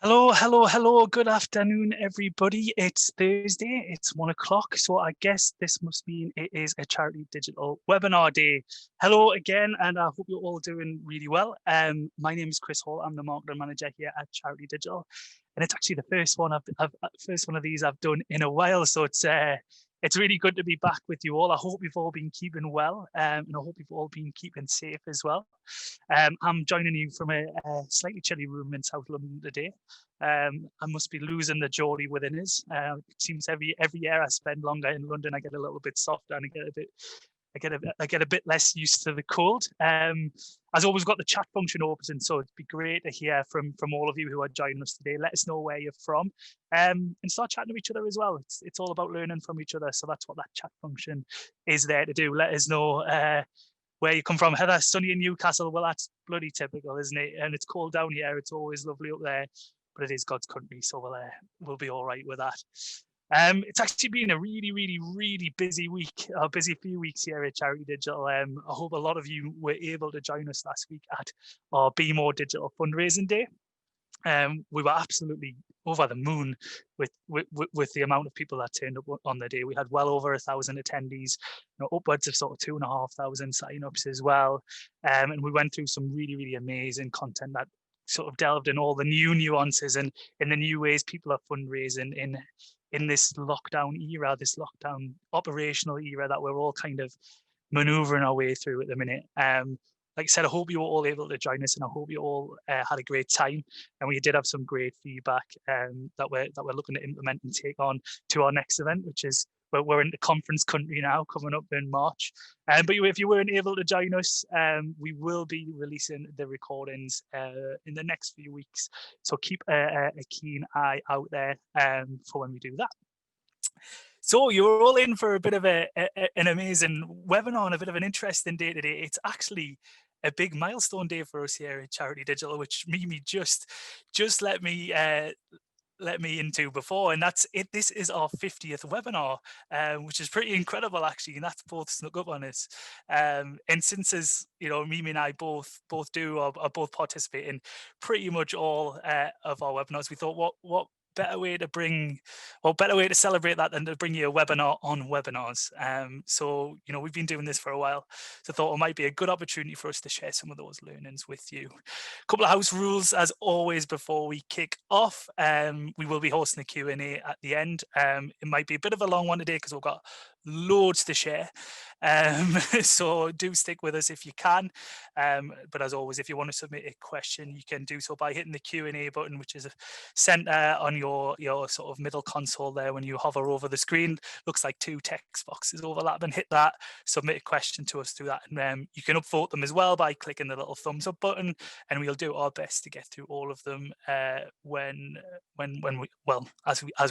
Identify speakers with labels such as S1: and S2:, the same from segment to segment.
S1: Hello, hello, hello. Good afternoon, everybody. It's Thursday. It's 1 o'clock. So I guess this must mean it is a charity digital webinar day. Hello again, and I hope you're all doing really well. My name is Chris Hall. I'm the marketing manager here at Charity Digital, and it's actually the first one first one of these I've done in a while. So it's really good to be back with you all. I hope you've all been keeping well, and I hope you've all been keeping safe as well. I'm joining you from a slightly chilly room in South London today. I must be losing the Geordie within us. It seems every year I spend longer in London, I get a little bit softer and I get a bit less used to the cold. As always, got the chat function open, so it'd be great to hear from all of you who are joining us today. Let us know where you're from, and start chatting to each other as well. It's all about learning from each other, so that's what that chat function is there to do. Let us know where you come from. Heather, sunny in Newcastle. Well, that's bloody typical, isn't it? And it's cold down here. It's always lovely up there, but it is God's country, so we'll be all right with that. It's actually been a really, really, really busy week, a busy few weeks here at Charity Digital. I hope a lot of you were able to join us last week at our Be More Digital fundraising day. We were absolutely over the moon with the amount of people that turned up on the day. We had well over 1,000 attendees, upwards of sort of 2,500 sign-ups as well. And we went through some really, really amazing content that sort of delved in all the new nuances and in the new ways people are fundraising in this lockdown era, this lockdown operational era that we're all kind of maneuvering our way through at the minute. Like I said, I hope you were all able to join us, and I hope you all had a great time. And we did have some great feedback that we're looking to implement and take on to our next event, which is we're in the conference country now, coming up in March. But if you weren't able to join us, we will be releasing the recordings in the next few weeks. So keep a keen eye out there for when we do that. So you're all in for a bit of an amazing webinar and a bit of an interesting day today. It's actually a big milestone day for us here at Charity Digital, which Mimi just let me into before, and that's it. This is our 50th webinar, which is pretty incredible actually, and that's both snuck up on us. And since, as you know, Mimi and I both do or both participate in pretty much all of our webinars, we thought what better way to celebrate that than to bring you a webinar on webinars. So we've been doing this for a while, so I thought it might be a good opportunity for us to share some of those learnings with you. A couple of house rules as always before we kick off. We will be hosting a Q&A at the end. It might be a bit of a long one today because we've got loads to share, so do stick with us if you can. But as always, if you want to submit a question, you can do so by hitting the Q&A button, which is center on your sort of middle console there. When you hover over the screen, looks like two text boxes overlapping. Hit that, submit a question to us through that, and you can upvote them as well by clicking the little thumbs up button, and we'll do our best to get through all of them as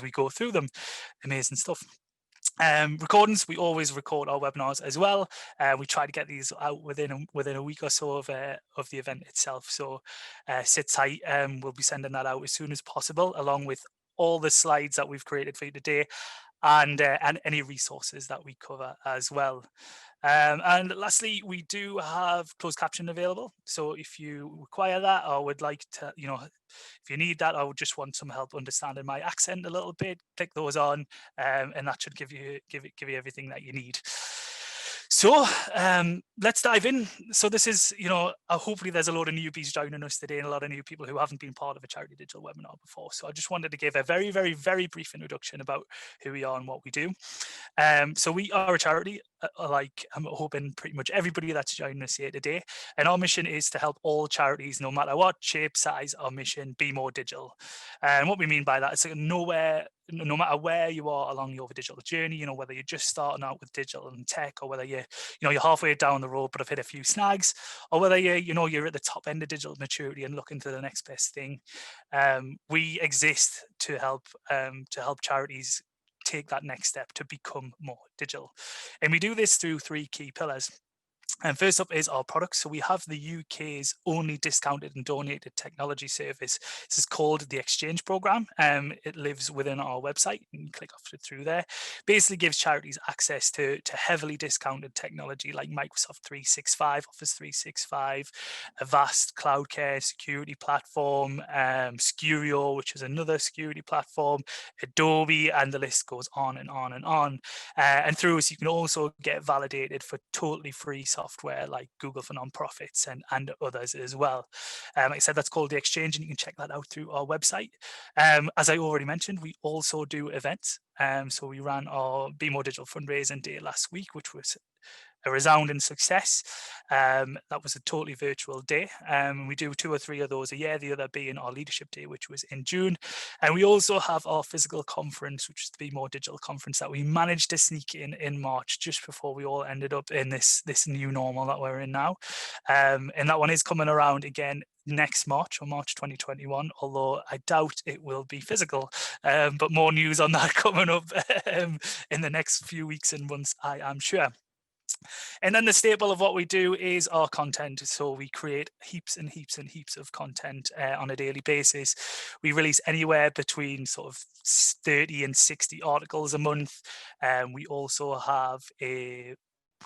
S1: we go through them. Amazing stuff. Recordings, we always record our webinars as well. We try to get these out within a week or so of the event itself, so sit tight. We'll be sending that out as soon as possible, along with all the slides that we've created for you today, and any resources that we cover as well. And lastly, we do have closed caption available, so if you require that or would like to, if you need that or just want some help understanding my accent a little bit, click those on, and that should give you everything that you need. So let's dive in. So this is, hopefully there's a lot of newbies joining us today and a lot of new people who haven't been part of a Charity Digital webinar before. So I just wanted to give a very, very, very brief introduction about who we are and what we do. So we are a charity, like I'm hoping pretty much everybody that's joining us here today. And our mission is to help all charities, no matter what shape, size, or mission, be more digital. And what we mean by that is no matter where you are along your digital journey, whether you're just starting out with digital and tech, or whether you're halfway down the road but have hit a few snags, or whether you're at the top end of digital maturity and looking to the next best thing. We exist to help charities take that next step to become more digital, and we do this through three key pillars. And first up is our products. So we have the UK's only discounted and donated technology service. This is called the Exchange Programme. It lives within our website. You can click off it through there. Basically gives charities access to heavily discounted technology like Microsoft 365, Office 365, Avast Cloud Care security platform, Scurio, which is another security platform, Adobe, and the list goes on and on and on. And through us, you can also get validated for totally free software like Google for Nonprofits and others as well. Like I said, that's called The Exchange, and you can check that out through our website. As I already mentioned, we also do events. So we ran our Be More Digital fundraising day last week, which was a resounding success. That was a totally virtual day. We do 2 or 3 of those a year, the other being our leadership day, which was in June. And we also have our physical conference, which is the Be More Digital conference that we managed to sneak in March, just before we all ended up in this new normal that we're in now. And that one is coming around again next March, or March 2021, although I doubt it will be physical. But more news on that coming up in the next few weeks and months, I am sure. And then the staple of what we do is our content. So we create heaps and heaps and heaps of content on a daily basis. We release anywhere between sort of 30 and 60 articles a month. We also have a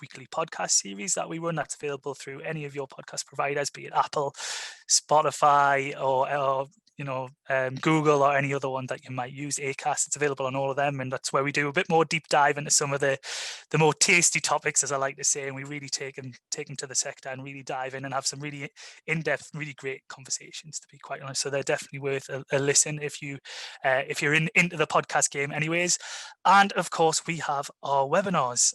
S1: weekly podcast series that we run that's available through any of your podcast providers, be it Apple, Spotify, or Google, or any other one that you might use. Acast, it's available on all of them, and that's where we do a bit more deep dive into some of the more tasty topics, as I like to say, and we really take them to the sector and really dive in and have some really in-depth, really great conversations, to be quite honest. So they're definitely worth a listen if you're into the podcast game anyways. And of course we have our webinars,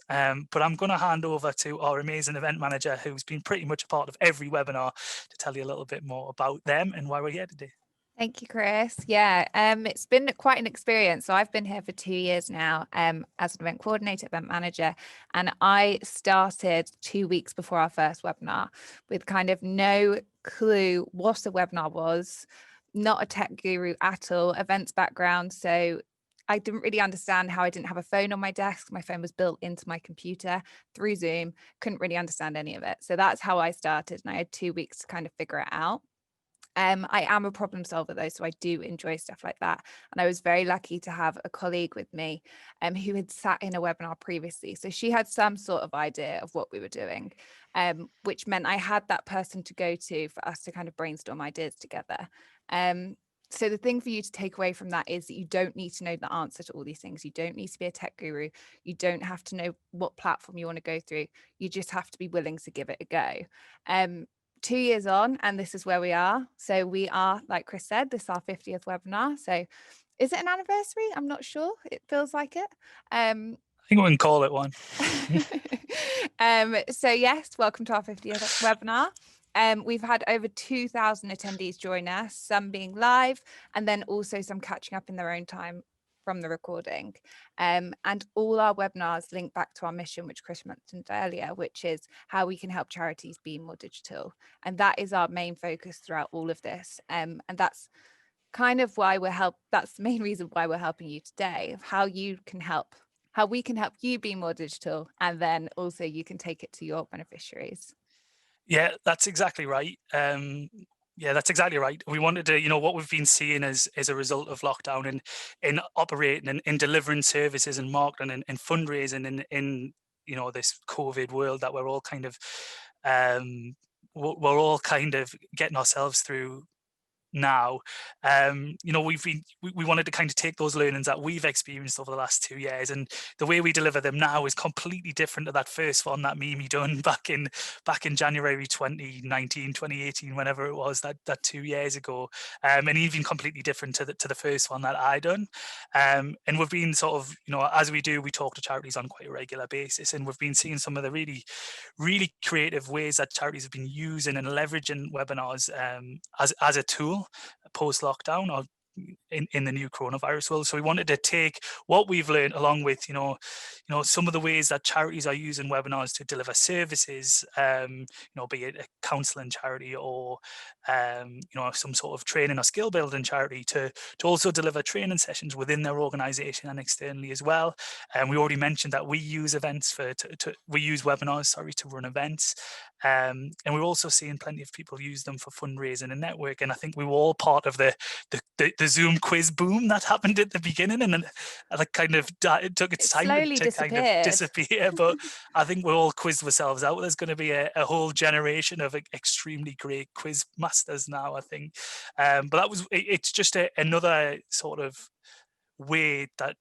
S1: but I'm going to hand over to our amazing event manager, who's been pretty much a part of every webinar, to tell you a little bit more about them and why we're here today.
S2: Thank you, Chris. Yeah, it's been quite an experience. So I've been here for 2 years now as an event coordinator, event manager, and I started 2 weeks before our first webinar with kind of no clue what a webinar was, not a tech guru at all, events background. So I didn't really understand how I didn't have a phone on my desk. My phone was built into my computer through Zoom, couldn't really understand any of it. So that's how I started, and I had 2 weeks to kind of figure it out. I am a problem solver though, so I do enjoy stuff like that. And I was very lucky to have a colleague with me who had sat in a webinar previously. So she had some sort of idea of what we were doing, which meant I had that person to go to for us to kind of brainstorm ideas together. So the thing for you to take away from that is that you don't need to know the answer to all these things. You don't need to be a tech guru. You don't have to know what platform you want to go through. You just have to be willing to give it a go. 2 years on, and this is where we are. So we are, like Chris said, this is our 50th webinar. So is it an anniversary? I'm not sure. It feels like it.
S1: I think we can call it one.
S2: So yes, welcome to our 50th webinar. We've had over 2,000 attendees join us, some being live, and then also some catching up in their own time from the recording. And all our webinars link back to our mission, which Chris mentioned earlier, which is how we can help charities be more digital. And that is our main focus throughout all of this. And that's kind of why that's the main reason why we're helping you today, of how we can help you be more digital, and then also you can take it to your beneficiaries.
S1: Yeah, that's exactly right. Yeah, that's exactly right. We wanted to, what we've been seeing as a result of lockdown and in operating and in delivering services and marketing and fundraising in this COVID world that we're all kind of getting ourselves through now. We wanted to kind of take those learnings that we've experienced over the last 2 years, and the way we deliver them now is completely different to that first one that Mimi done back in January 2019, 2018, whenever it was, that 2 years ago, and even completely different to the first one that I done. And we've been sort of, as we talk to charities on quite a regular basis, and we've been seeing some of the really, really creative ways that charities have been using and leveraging webinars as a tool post-lockdown, or in the new coronavirus world. So we wanted to take what we've learned along with, some of the ways that charities are using webinars to deliver services, be it a counselling charity or, some sort of training or skill building charity to also deliver training sessions within their organisation and externally as well. And we already mentioned that we use we use webinars, to run events. And we're also seeing plenty of people use them for fundraising and network. And I think we were all part of the Zoom quiz boom that happened at the beginning, and then that kind of it took its time to kind of disappear. But I think we're all quizzed ourselves out. There's going to be a whole generation of extremely great quiz masters now, I think. But it's just another sort of way that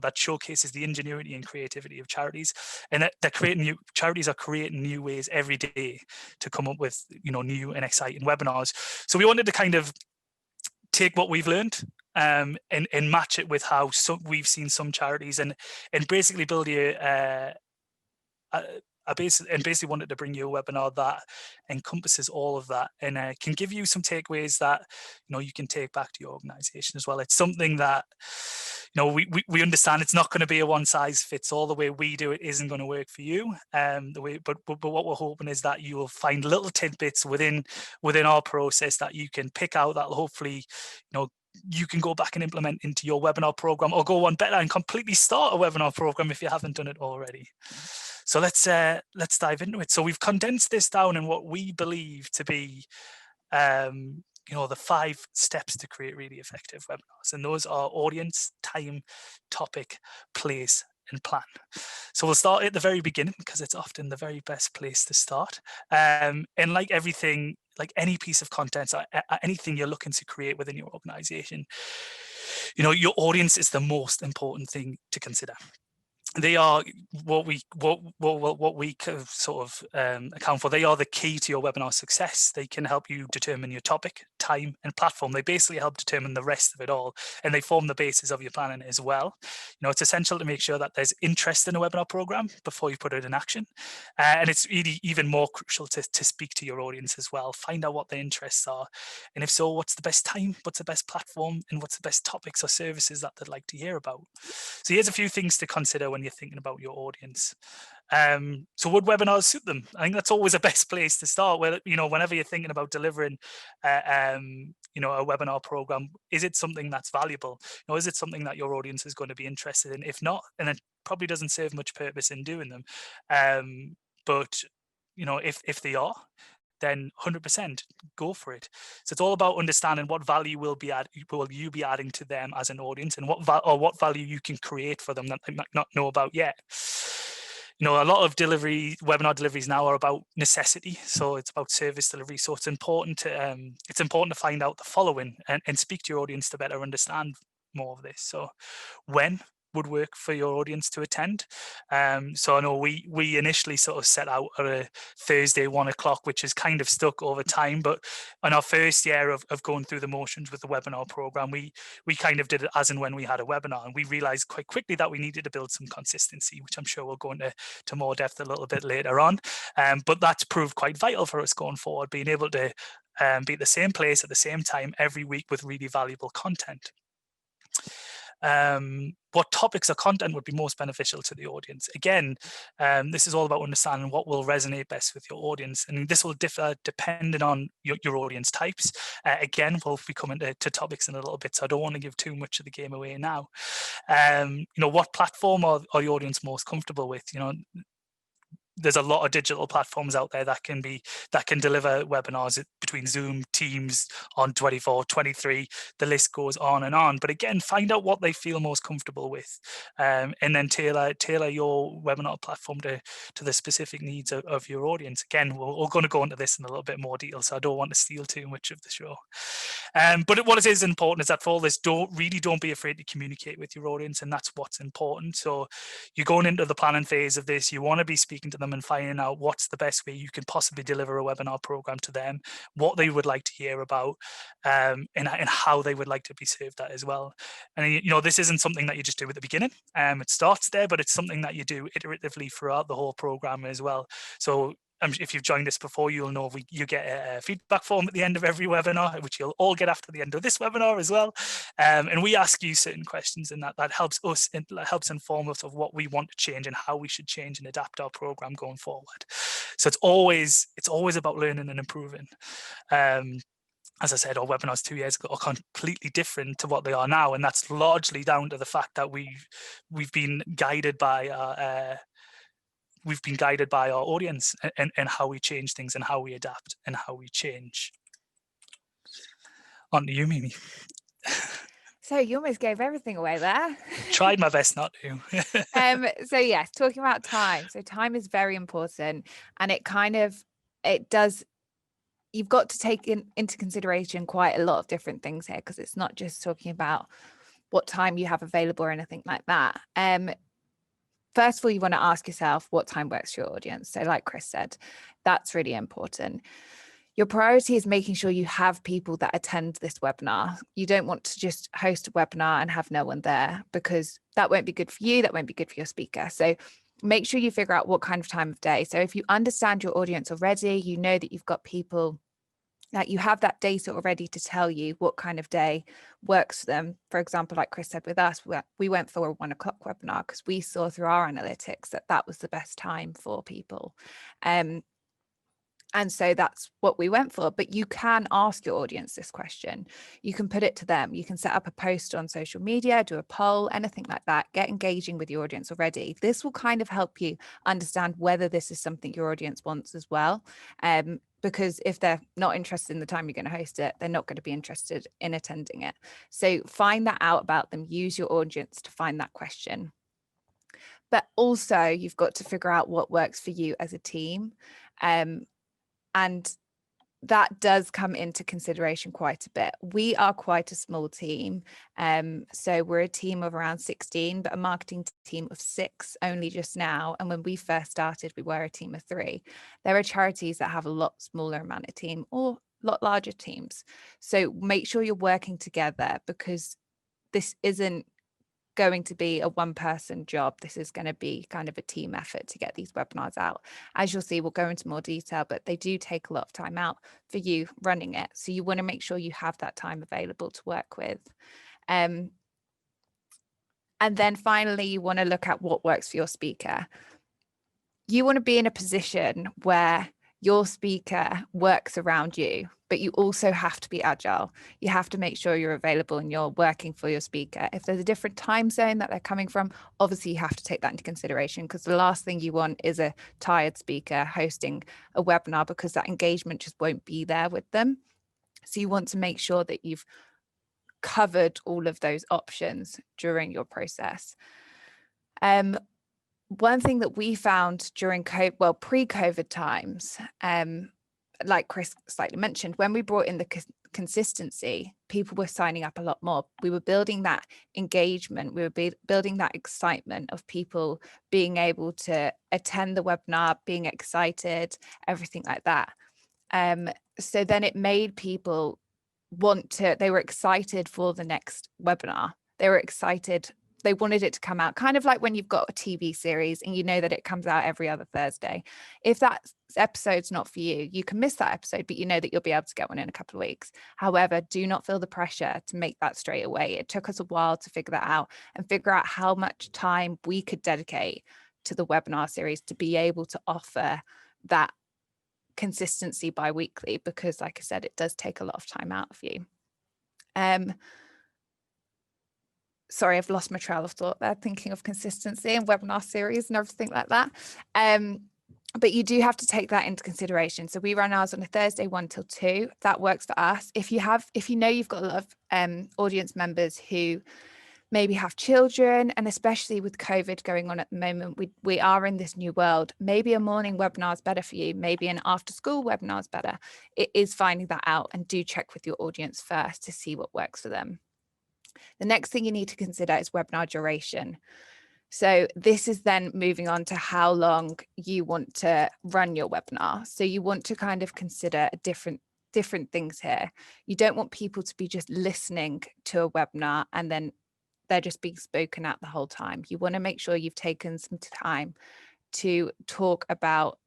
S1: that showcases the ingenuity and creativity of charities, and that charities are creating new ways every day to come up with new and exciting webinars. So we wanted to kind of take what we've learned and match it with how we've seen some charities, and basically build I basically wanted to bring you a webinar that encompasses all of that and can give you some takeaways that you can take back to your organization as well. It's something that we understand it's not going to be a one size fits all. The way we do it isn't going to work for you. But what we're hoping is that you will find little tidbits within our process that you can pick out that will hopefully you can go back and implement into your webinar program, or go one better and completely start a webinar program if you haven't done it already. So let's dive into it. So we've condensed this down in what we believe to be the 5 steps to create really effective webinars, and those are audience, time, topic, place, and plan. So we'll start at the very beginning because it's often the very best place to start. And like everything, like any piece of content, anything you're looking to create within your organization, your audience is the most important thing to consider. They are what we sort of account for. They are the key to your webinar success. They can help you determine your topic, time, and platform. They basically help determine the rest of it all, and they form the basis of your planning as well. It's essential to make sure that there's interest in a webinar program before you put it in action, and it's really even more crucial to speak to your audience as well. Find out what their interests are, and if so, what's the best time, what's the best platform, and what's the best topics or services that they'd like to hear about. So here's a few things to consider when you're thinking about your audience. So would webinars suit them? I think that's always the best place to start. Where whenever you're thinking about delivering, a webinar program, is it something that's valuable? Is it something that your audience is going to be interested in? If not, and it probably doesn't serve much purpose in doing them. But if they are, then 100% go for it. So it's all about understanding what value will you be adding to them as an audience, and what value you can create for them that they might not know about yet. A lot of webinar deliveries now are about necessity, so it's about service delivery. So it's important to find out the following and speak to your audience to better understand more of this. So when would work for your audience to attend? So I know we initially sort of set out at a Thursday 1 o'clock, which has kind of stuck over time. But in our first year of going through the motions with the webinar program, we kind of did it as and when we had a webinar, and we realized quite quickly that we needed to build some consistency, which I'm sure we'll go into more depth a little bit later on. But that's proved quite vital for us going forward, being able to be at the same place at the same time every week with really valuable content. What topics or content would be most beneficial to the audience? Again, this is all about understanding what will resonate best with your audience, and this will differ depending on your audience types. Again, we'll be coming to topics in a little bit, so I don't want to give too much of the game away now. What platform are the audience most comfortable with? There's a lot of digital platforms out there that can deliver webinars between Zoom, Teams, On24, 23. The list goes on and on. But again, find out what they feel most comfortable with, and then tailor your webinar platform to the specific needs of your audience. Again, we're going to go into this in a little bit more detail, so I don't want to steal too much of the show. But what is important is that for all this, don't be afraid to communicate with your audience, and that's what's important. So you're going into the planning phase of this, you want to be speaking to them and finding out what's the best way you can possibly deliver a webinar program to them, what they would like to hear about, and how they would like to be served that as well. And this isn't something that you just do at the beginning. It starts there, but it's something that you do iteratively throughout the whole program as well. So if you've joined us before, you'll know you get a feedback form at the end of every webinar, which you'll all get after the end of this webinar as well. And we ask you certain questions, and that helps us, and helps inform us of what we want to change and how we should change and adapt our program going forward. So it's always about learning and improving. As I said, our webinars 2 years ago are completely different to what they are now, and that's largely down to the fact that we've been guided by our audience, and how we change things and how we adapt and how we change. On to you, Mimi.
S2: So you almost gave everything away there.
S1: Tried my best not to.
S2: So yes, talking about time. So time is very important, and it does, you've got to take into consideration quite a lot of different things here, because it's not just talking about what time you have available or anything like that. First of all, you want to ask yourself what time works for your audience. So like Chris said, that's really important. Your priority is making sure you have people that attend this webinar. You don't want to just host a webinar and have no one there, because that won't be good for you. That won't be good for your speaker. So make sure you figure out what kind of time of day. So if you understand your audience already, you know that you've got people that you have that data already to tell you what kind of day works for them. For example, like Chris said with us, we went for a 1 o'clock webinar because we saw through our analytics that was the best time for people. And so that's what we went for. But you can ask your audience this question. You can put it to them. You can set up a post on social media, do a poll, anything like that. Get engaging with your audience already. This will kind of help you understand whether this is something your audience wants as well. Because if they're not interested in the time you're going to host it, they're not going to be interested in attending it. So find that out about them. Use your audience to find that question. But also, you've got to figure out what works for you as a team. And that does come into consideration quite a bit. We are quite a small team. So we're a team of around 16, but a marketing team of 6 only just now. And when we first started, we were a team of 3. There are charities that have a lot smaller amount of team or a lot larger teams. So make sure you're working together, because this isn't going to be a one-person job. This is going to be kind of a team effort to get these webinars out. As you'll see, we'll go into more detail, but they do take a lot of time out for you running it. So you want to make sure you have that time available to work with. And then finally, you want to look at what works for your speaker. You want to be in a position where your speaker works around you, but you also have to be agile. You have to make sure you're available and you're working for your speaker. If there's a different time zone that they're coming from, obviously you have to take that into consideration, because the last thing you want is a tired speaker hosting a webinar, because that engagement just won't be there with them. So you want to make sure that you've covered all of those options during your process. One thing that we found during pre-COVID times, like Chris slightly mentioned, when we brought in the consistency, people were signing up a lot more. We were building that engagement. We were building that excitement of people being able to attend the webinar, being excited, everything like that. So then it made people they were excited for the next webinar. They were excited. They wanted it to come out, kind of like when you've got a TV series and you know that it comes out every other Thursday. If that episode's not for you, you can miss that episode, but you know that you'll be able to get one in a couple of weeks. However, do not feel the pressure to make that straight away. It took us a while to figure that out and figure out how much time we could dedicate to the webinar series to be able to offer that consistency bi-weekly, because like I said, it does take a lot of time out of you. Sorry, I've lost my trail of thought there, thinking of consistency and webinar series and everything like that. But you do have to take that into consideration. So we run ours on a Thursday 1 till 2. That works for us. If you know you've got a lot of audience members who maybe have children, and especially with COVID going on at the moment, we are in this new world. Maybe a morning webinar is better for you. Maybe an after school webinar is better. It is finding that out, and do check with your audience first to see what works for them. The next thing you need to consider is webinar duration. So this is then moving on to how long you want to run your webinar. So you want to kind of consider different things here. You don't want people to be just listening to a webinar and then they're just being spoken at the whole time. You want to make sure you've taken some time to talk about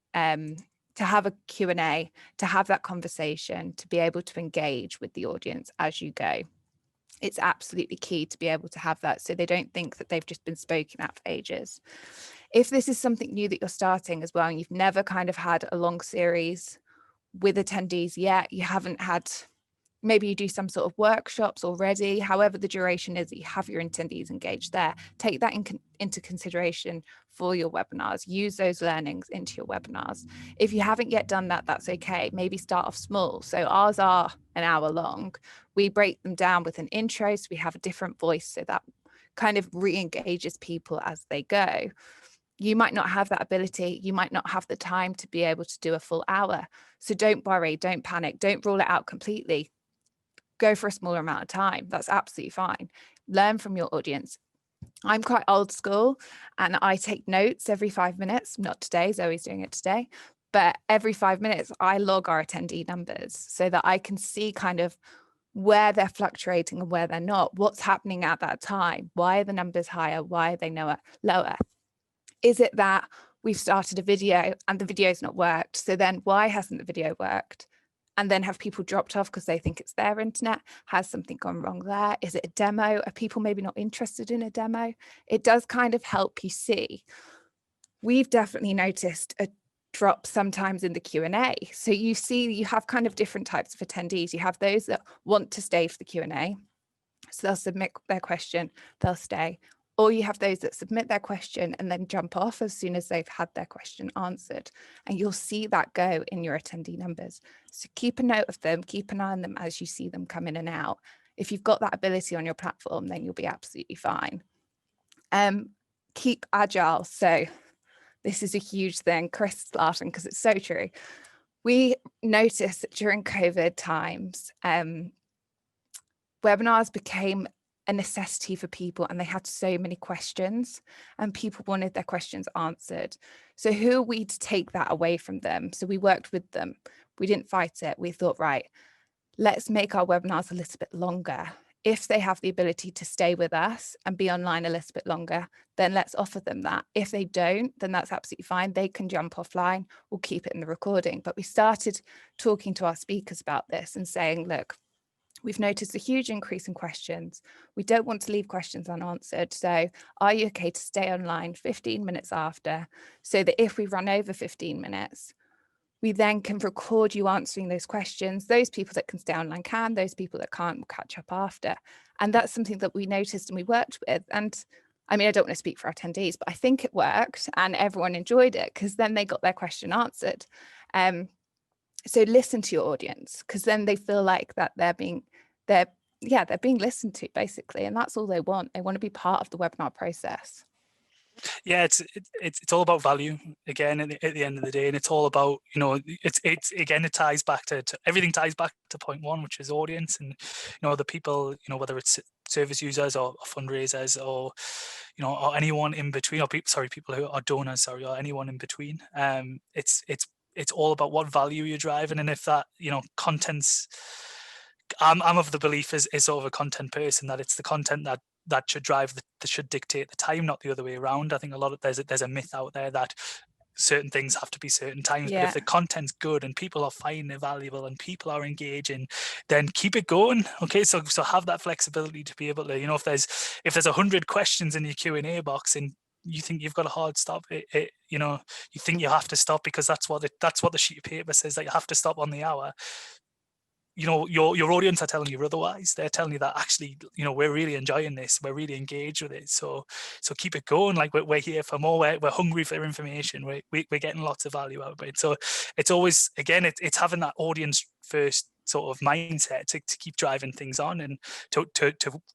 S2: to have a Q&A, to have that conversation, to be able to engage with the audience as you go. It's absolutely key to be able to have that, so they don't think that they've just been spoken at for ages. If this is something new that you're starting as well, and you've never kind of had a long series with attendees yet, you haven't had, maybe you do some sort of workshops already, however the duration is that you have your attendees engaged there, take that into consideration for your webinars. Use those learnings into your webinars. If you haven't yet done that, that's okay. Maybe start off small. So ours are an hour long. We break them down with an intro, so we have a different voice, so that kind of re-engages people as they go. You might not have that ability, you might not have the time to be able to do a full hour. So don't worry, don't panic, don't rule it out completely. Go for a smaller amount of time. That's absolutely fine. Learn from your audience. I'm quite old school and I take notes every 5 minutes. Not today, Zoe's doing it today, but every 5 minutes I log our attendee numbers so that I can see kind of where they're fluctuating and where they're not, what's happening at that time, why are the numbers higher, why are they lower. Is it that we've started a video and the video's not worked? So then why hasn't the video worked? And then have people dropped off because they think it's their internet? Has something gone wrong there? Is it a demo? Are people maybe not interested in a demo? It does kind of help you see. We've definitely noticed a drop sometimes in the Q&A. So you see, you have kind of different types of attendees. You have those that want to stay for the Q&A. So they'll submit their question, they'll stay. Or you have those that submit their question and then jump off as soon as they've had their question answered. And you'll see that go in your attendee numbers. So keep a note of them, keep an eye on them as you see them come in and out. If you've got that ability on your platform, then you'll be absolutely fine. Keep agile. So this is a huge thing. Chris is laughing because it's so true. We noticed that during COVID times, webinars became a necessity for people and they had so many questions and people wanted their questions answered. So who are we to take that away from them? So we worked with them. We didn't fight it. We thought, right, let's make our webinars a little bit longer. If they have the ability to stay with us and be online a little bit longer, then let's offer them that. If they don't, then that's absolutely fine. They can jump offline. We'll keep it in the recording. But we started talking to our speakers about this and saying, look, we've noticed a huge increase in questions. We don't want to leave questions unanswered. So are you okay to stay online 15 minutes after, so that if we run over 15 minutes, we then can record you answering those questions. Those people that can stay online can, those people that can't will catch up after. And that's something that we noticed and we worked with. And I mean, I don't want to speak for our attendees, but I think it worked and everyone enjoyed it because then they got their question answered. So listen to your audience, because then they feel like that they're being listened to basically, and that's all they want. They want to be part of the webinar process.
S1: Yeah, it's all about value again at the end of the day, and it's all about, you know, it's again, it ties back to everything ties back to point one, which is audience, and you know, the people, you know, whether it's service users or fundraisers or, you know, or anyone in between, or people who are donors, or anyone in between. It's all about what value you're driving, and if that, you know, content's, I'm of the belief is sort of a content person, that it's the content that should drive that should dictate the time, not the other way around. I think a lot of there's a myth out there that certain things have to be certain times, but if the content's good and people are finding it valuable and people are engaging, then keep it going. Okay, so have that flexibility to be able to, you know, if there's 100 questions in your Q&A box and you think you've got a hard stop, you know, you think you have to stop because that's what the sheet of paper says, that you have to stop on the hour. You know, your audience are telling you otherwise. They're telling you that actually, you know, we're really enjoying this, we're really engaged with it, so keep it going. Like, we're here for more, we're hungry for information, we're getting lots of value out of it. So it's always, again, it's having that audience first sort of mindset to keep driving things on and to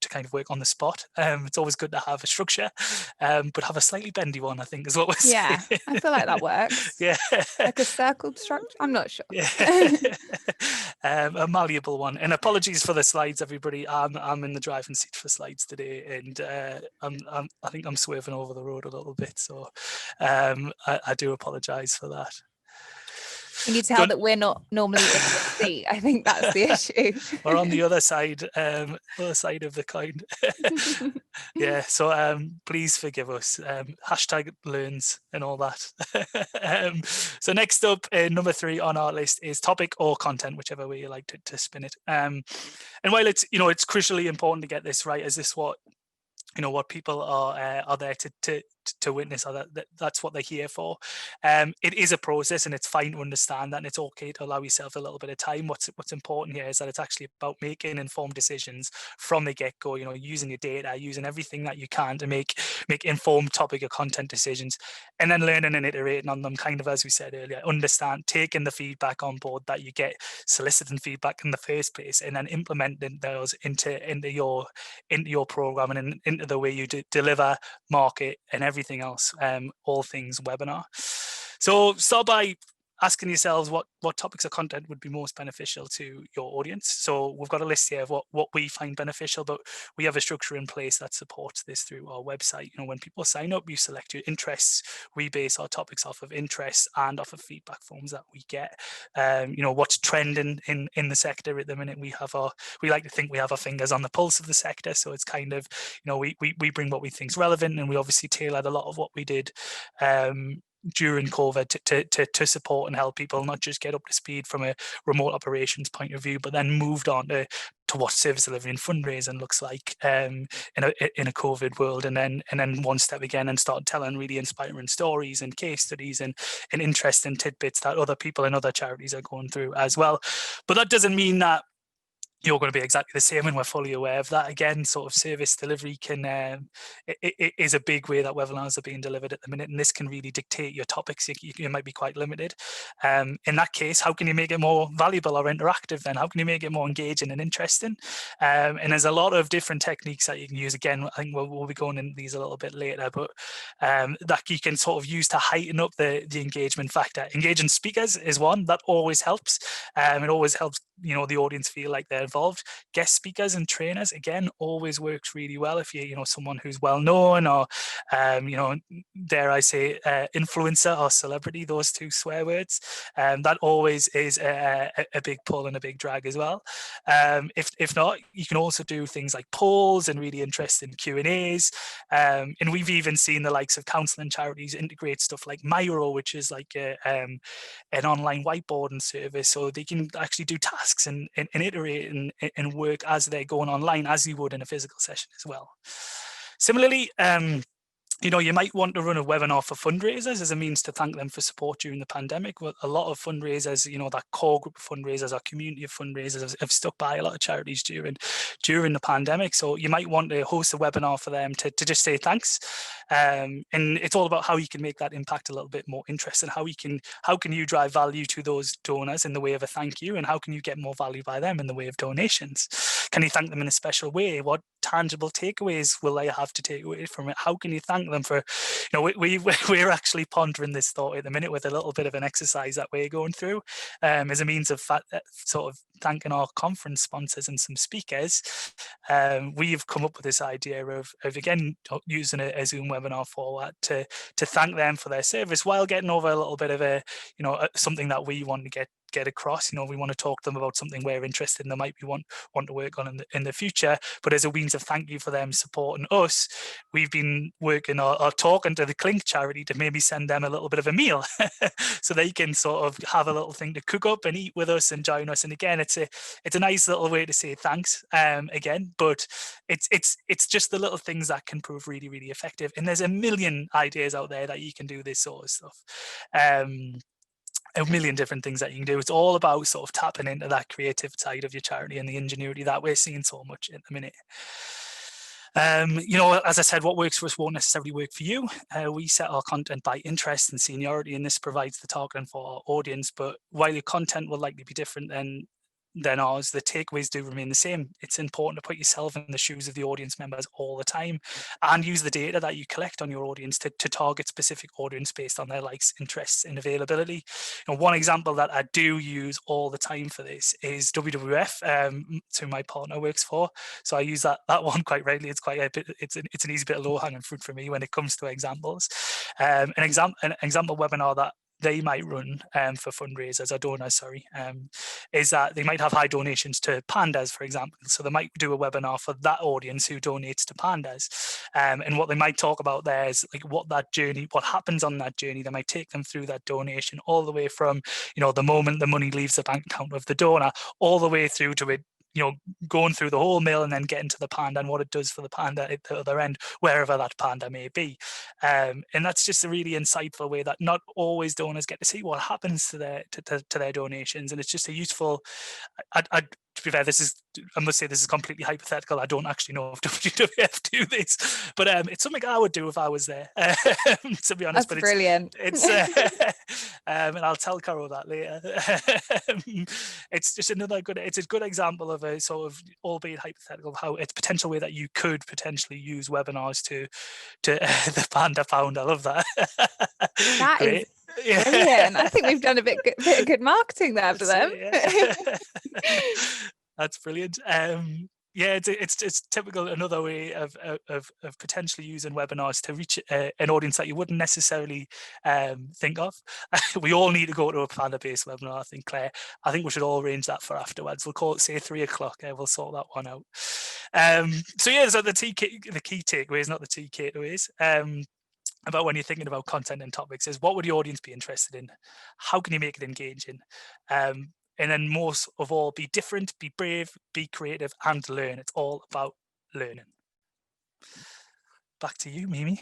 S1: kind of work on the spot. It's always good to have a structure, but have a slightly bendy one, I think, is what we're saying.
S2: I feel like that works.
S1: Yeah,
S2: like a circled structure. I'm not sure.
S1: Yeah. A malleable one. And apologies for the slides, everybody. I'm in the driving seat for slides today, and I think I'm swerving over the road a little bit, so I do apologize for that.
S2: Can you tell that we're not normally in this seat? I think that's the issue.
S1: We're on the other side of the coin. Yeah, so please forgive us. Hashtag learns and all that. So next up, number 3 on our list is topic or content, whichever way you like to spin it. And while it's it's crucially important to get this right, as this what what people are there to witness, or that's what they're here for. It is a process, and it's fine to understand that, and it's okay to allow yourself a little bit of time. What's important here is that it's actually about making informed decisions from the get-go, using your data, using everything that you can to make informed topic or content decisions, and then learning and iterating on them, kind of as we said earlier. Understand, taking the feedback on board that you get, soliciting feedback in the first place, and then implementing those into your program and into the way you deliver, market, and everything else, all things webinar. So start by asking yourselves what topics or content would be most beneficial to your audience. So we've got a list here of what we find beneficial, but we have a structure in place that supports this through our website. When people sign up, you select your interests. We base our topics off of interests and off of feedback forms that we get. What's trending in the sector at the minute. We like to think we have our fingers on the pulse of the sector. So it's kind of, we bring what we think is relevant, and we obviously tailored a lot of what we did during COVID to support and help people not just get up to speed from a remote operations point of view, but then moved on to what service delivery and fundraising looks like in a COVID world, and then one step again and start telling really inspiring stories and case studies and interesting tidbits that other people and other charities are going through as well. But that doesn't mean that you're going to be exactly the same, and we're fully aware of that. Again, sort of service delivery can it is a big way that webinars are being delivered at the minute, and this can really dictate your topics. You might be quite limited. In that case, how can you make it more valuable or interactive then? How can you make it more engaging and interesting? And there's a lot of different techniques that you can use. Again, I think we'll be going into these a little bit later, but that you can sort of use to heighten up the engagement factor. Engaging speakers is one that always helps. It always helps the audience feel like they're involved. Guest speakers and trainers, again, always works really well if you're someone who's well known, or dare I say influencer or celebrity, those two swear words. That always is a big pull and a big drag as well. If not, you can also do things like polls and really interesting Q&As, and we've even seen the likes of counselling charities integrate stuff like Miro, which is like an online whiteboarding service, so they can actually do tasks and iterate and work as they're going online, as you would in a physical session as well. Similarly, you might want to run a webinar for fundraisers as a means to thank them for support during the pandemic. Well, a lot of fundraisers, that core group of fundraisers, our community of fundraisers, have stuck by a lot of charities during the pandemic. So you might want to host a webinar for them to just say thanks. And it's all about how you can make that impact a little bit more interesting. How can you drive value to those donors in the way of a thank you, and how can you get more value by them in the way of donations? Can you thank them in a special way? What tangible takeaways will they have to take away from it? How can you thank them for, we're actually pondering this thought at the minute with a little bit of an exercise that we're going through as a means of sort of thanking our conference sponsors and some speakers. We've come up with this idea of again using a Zoom webinar format to thank them for their service, while getting over a little bit of something that we want to get across. We want to talk to them about something we're interested in, they might be want to work on in the future, but as a means of thank you for them supporting us, we've been working or talking to the Clink charity to maybe send them a little bit of a meal so they can sort of have a little thing to cook up and eat with us and join us. And again, it's a nice little way to say thanks again, but it's just the little things that can prove really, really effective. And there's a million ideas out there that you can do this sort of stuff. A million different things that you can do. It's all about sort of tapping into that creative side of your charity and the ingenuity that we're seeing so much at the minute. As I said, what works for us won't necessarily work for you. We set our content by interest and seniority, and this provides the targeting for our audience. But while your content will likely be different than ours, the takeaways do remain the same. It's important to put yourself in the shoes of the audience members all the time, and use the data that you collect on your audience to target specific audience based on their likes, interests, and availability. One example that I do use all the time for this is WWF, who my partner works for. So I use that one quite regularly. It's quite it's an easy bit of low-hanging fruit for me when it comes to examples. An example webinar that they might run for fundraisers or donors, sorry, is that they might have high donations to pandas, for example. So they might do a webinar for that audience who donates to pandas. And what they might talk about there is like what happens on that journey. They might take them through that donation all the way from, the moment the money leaves the bank account of the donor, all the way through to it, going through the whole mill and then getting to the panda and what it does for the panda at the other end, wherever that panda may be. And that's just a really insightful way that not always donors get to see what happens to their donations. And it's just a useful, to be fair, I must say this is completely hypothetical. I don't actually know if WWF do this, but it's something I would do if I was there, to be honest.
S2: That's brilliant.
S1: And I'll tell Carol that later. It's just it's a good example of a sort of, albeit hypothetical, how it's a potential way that you could potentially use webinars to the panda pound. I love that.
S2: That
S1: Great.
S2: is brilliant. I think we've done a bit of good marketing there for them.
S1: That's brilliant. It's typical, another way of potentially using webinars to reach an audience that you wouldn't necessarily think of. We all need to go to a panda-based webinar, I think, Claire. I think we should all arrange that for afterwards. We'll call it, say, 3 o'clock. We'll sort that one out. So the key takeaways, not the takeaways, about when you're thinking about content and topics is, what would the audience be interested in? How can you make it engaging? And then most of all, be different, be brave, be creative, and learn. It's all about learning. Back to you, Mimi.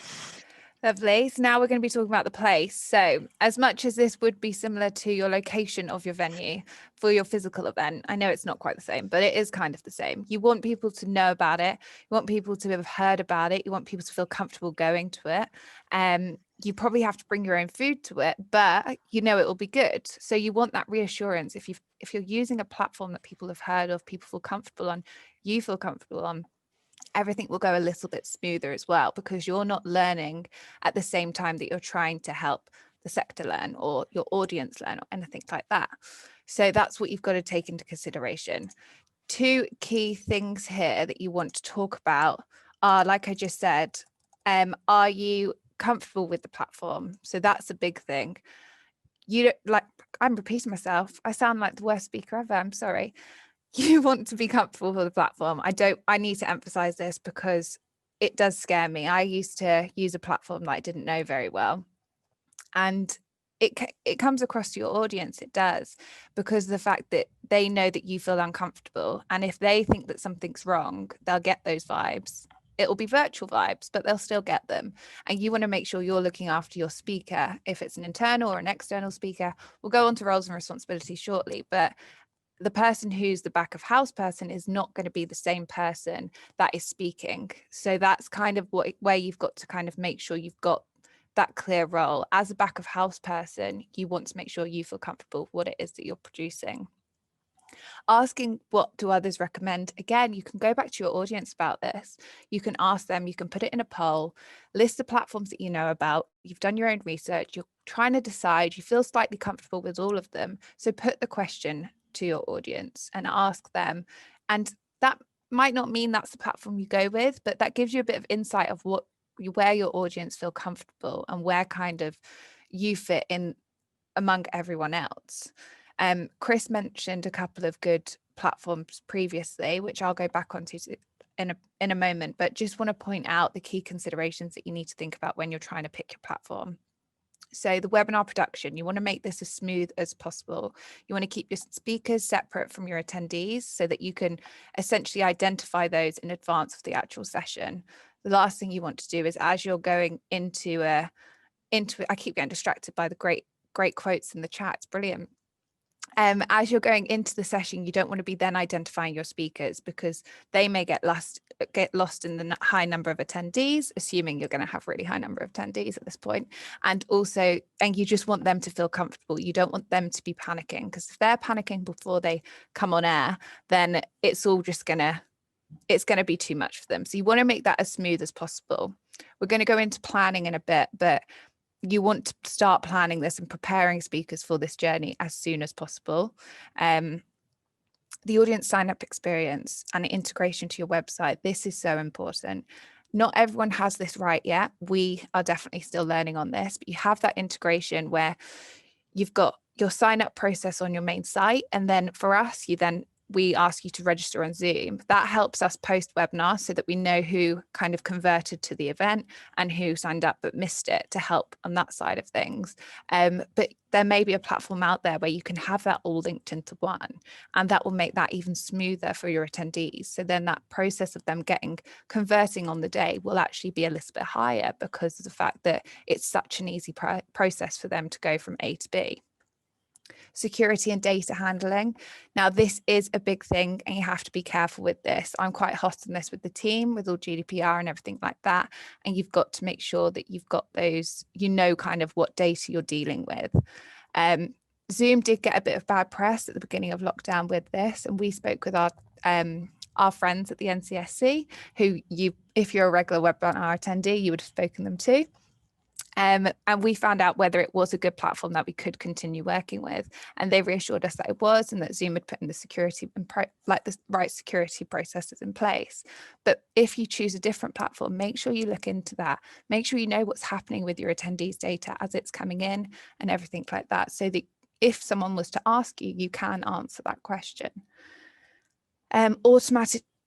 S2: Lovely. So now we're going to be talking about the place. So as much as this would be similar to your location of your venue for your physical event, I know it's not quite the same, but it is kind of the same. You want people to know about it. You want people to have heard about it. You want people to feel comfortable going to it. You probably have to bring your own food to it, but it will be good. So you want that reassurance. If you're using a platform that people have heard of, people feel comfortable on, you feel comfortable on, everything will go a little bit smoother as well, because you're not learning at the same time that you're trying to help the sector learn or your audience learn or anything like that. So that's what you've got to take into consideration. 2 key things here that you want to talk about are, like I just said, are you comfortable with the platform? So that's a big thing. I'm repeating myself. I sound like the worst speaker ever. I'm sorry. You want to be comfortable with the platform. I need to emphasize this because it does scare me. I used to use a platform that I didn't know very well, and it comes across to your audience. It does, because of the fact that they know that you feel uncomfortable, and if they think that something's wrong, they'll get those vibes. It will be virtual vibes, but they'll still get them. And you want to make sure you're looking after your speaker. If it's an internal or an external speaker, we'll go on to roles and responsibilities shortly, but the person who's the back of house person is not going to be the same person that is speaking. So that's kind of where you've got to kind of make sure you've got that clear role. As a back of house person, you want to make sure you feel comfortable with what it is that you're producing. Asking what do others recommend? Again, you can go back to your audience about this. You can ask them, you can put it in a poll, list the platforms that you know about. You've done your own research, you're trying to decide, you feel slightly comfortable with all of them. So put the question to your audience and ask them. And that might not mean that's the platform you go with, but that gives you a bit of insight of where your audience feel comfortable and where kind of you fit in among everyone else. Chris mentioned a couple of good platforms previously, which I'll go back onto in a moment, but just want to point out the key considerations that you need to think about when you're trying to pick your platform. So the webinar production, you want to make this as smooth as possible. You want to keep your speakers separate from your attendees so that you can essentially identify those in advance of the actual session. The last thing you want to do is, as you're going into I keep getting distracted by the great quotes in the chat. It's brilliant. As you're going into the session, you don't want to be then identifying your speakers, because they may get lost in the high number of attendees, assuming you're going to have really high number of attendees at this point. And you just want them to feel comfortable. You don't want them to be panicking, because if they're panicking before they come on air, then it's all just going to be too much for them. So you want to make that as smooth as possible. We're going to go into planning in a bit, but you want to start planning this and preparing speakers for this journey as soon as possible. The audience sign-up experience and integration to your website, this is so important. Not everyone has this right yet. We are definitely still learning on this, but you have that integration where you've got your sign up process on your main site. And then for us, we ask you to register on Zoom. That helps us post webinar so that we know who kind of converted to the event and who signed up but missed it, to help on that side of things. But there may be a platform out there where you can have that all linked into one, and that will make that even smoother for your attendees. So then that process of them converting on the day will actually be a little bit higher, because of the fact that it's such an easy process for them to go from A to B. Security and data handling. Now, this is a big thing and you have to be careful with this. I'm quite hot on this with the team, with all GDPR and everything like that. And you've got to make sure that you've got those, kind of what data you're dealing with. Zoom did get a bit of bad press at the beginning of lockdown with this. And we spoke with our friends at the NCSC, who if you're a regular webinar attendee, you would have spoken them to. And we found out whether it was a good platform that we could continue working with. And they reassured us that it was, and that Zoom had put in the security and the right security processes in place. But if you choose a different platform, make sure you look into that. Make sure you know what's happening with your attendees' data as it's coming in and everything like that, so that if someone was to ask you, you can answer that question.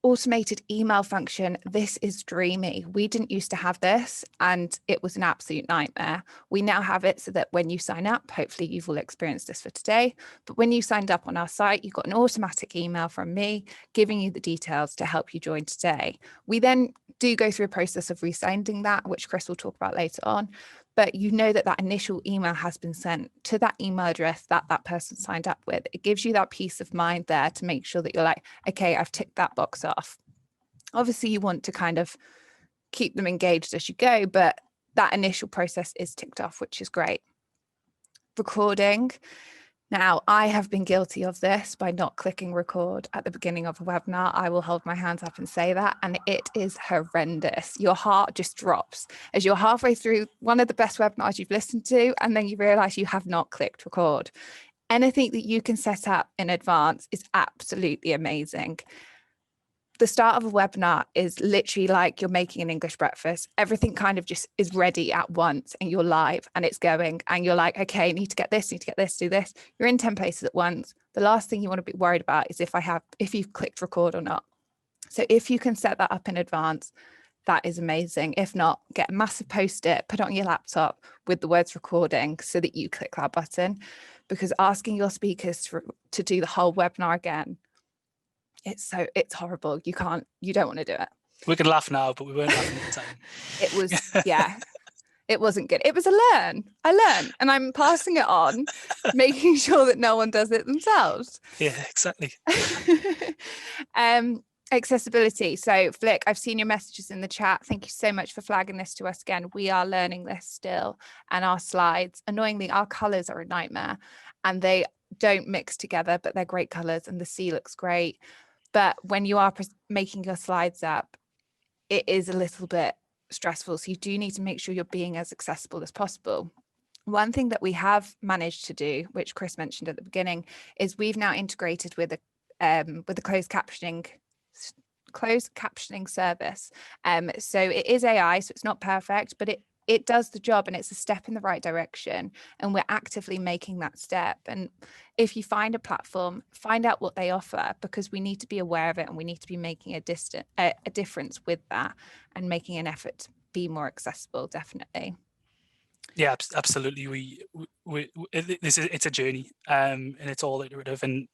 S2: Automated email function. This is dreamy. We didn't used to have this, and it was an absolute nightmare. We now have it so that when you sign up, hopefully you've all experienced this for today, but when you signed up on our site, you got an automatic email from me giving you the details to help you join today. We then do go through a process of re-sending that, which Chris will talk about later on. But that initial email has been sent to that email address that person signed up with. It gives you that peace of mind there to make sure that you're like, okay, I've ticked that box off. Obviously, you want to kind of keep them engaged as you go, but that initial process is ticked off, which is great. Recording. Now, I have been guilty of this by not clicking record at the beginning of a webinar. I will hold my hands up and say that, and it is horrendous. Your heart just drops as you're halfway through one of the best webinars you've listened to, and then you realize you have not clicked record. Anything that you can set up in advance is absolutely amazing. The start of a webinar is literally like you're making an English breakfast. Everything kind of just is ready at once, and you're live and it's going, and you're like, okay, I need to get this, do this. You're in 10 places at once. The last thing you want to be worried about is if you've clicked record or not. So if you can set that up in advance, that is amazing. If not, get a massive post-it, put it on your laptop with the words recording so that you click that button, because asking your speakers to do the whole webinar again, it's horrible. You don't want to do it.
S1: We can laugh now, but we weren't laughing at the time.
S2: It was, yeah, it wasn't good. It was I learned, and I'm passing it on, making sure that no one does it themselves.
S1: Yeah, exactly.
S2: Accessibility. So Flick, I've seen your messages in the chat. Thank you so much for flagging this to us again. We are learning this still, and our slides, annoyingly, our colors are a nightmare, and they don't mix together, but they're great colors, and the sea looks great. But when you are making your slides up, it is a little bit stressful. So you do need to make sure you're being as accessible as possible. One thing that we have managed to do, which Chris mentioned at the beginning, is we've now integrated with a closed captioning service. So it is AI, so it's not perfect, but it does the job, and it's a step in the right direction, and we're actively making that step. And if you find a platform, find out what they offer, because we need to be aware of it, and we need to be making a difference with that and making an effort to be more accessible, definitely.
S1: Yeah, absolutely. It's a journey, and it's all iterative, and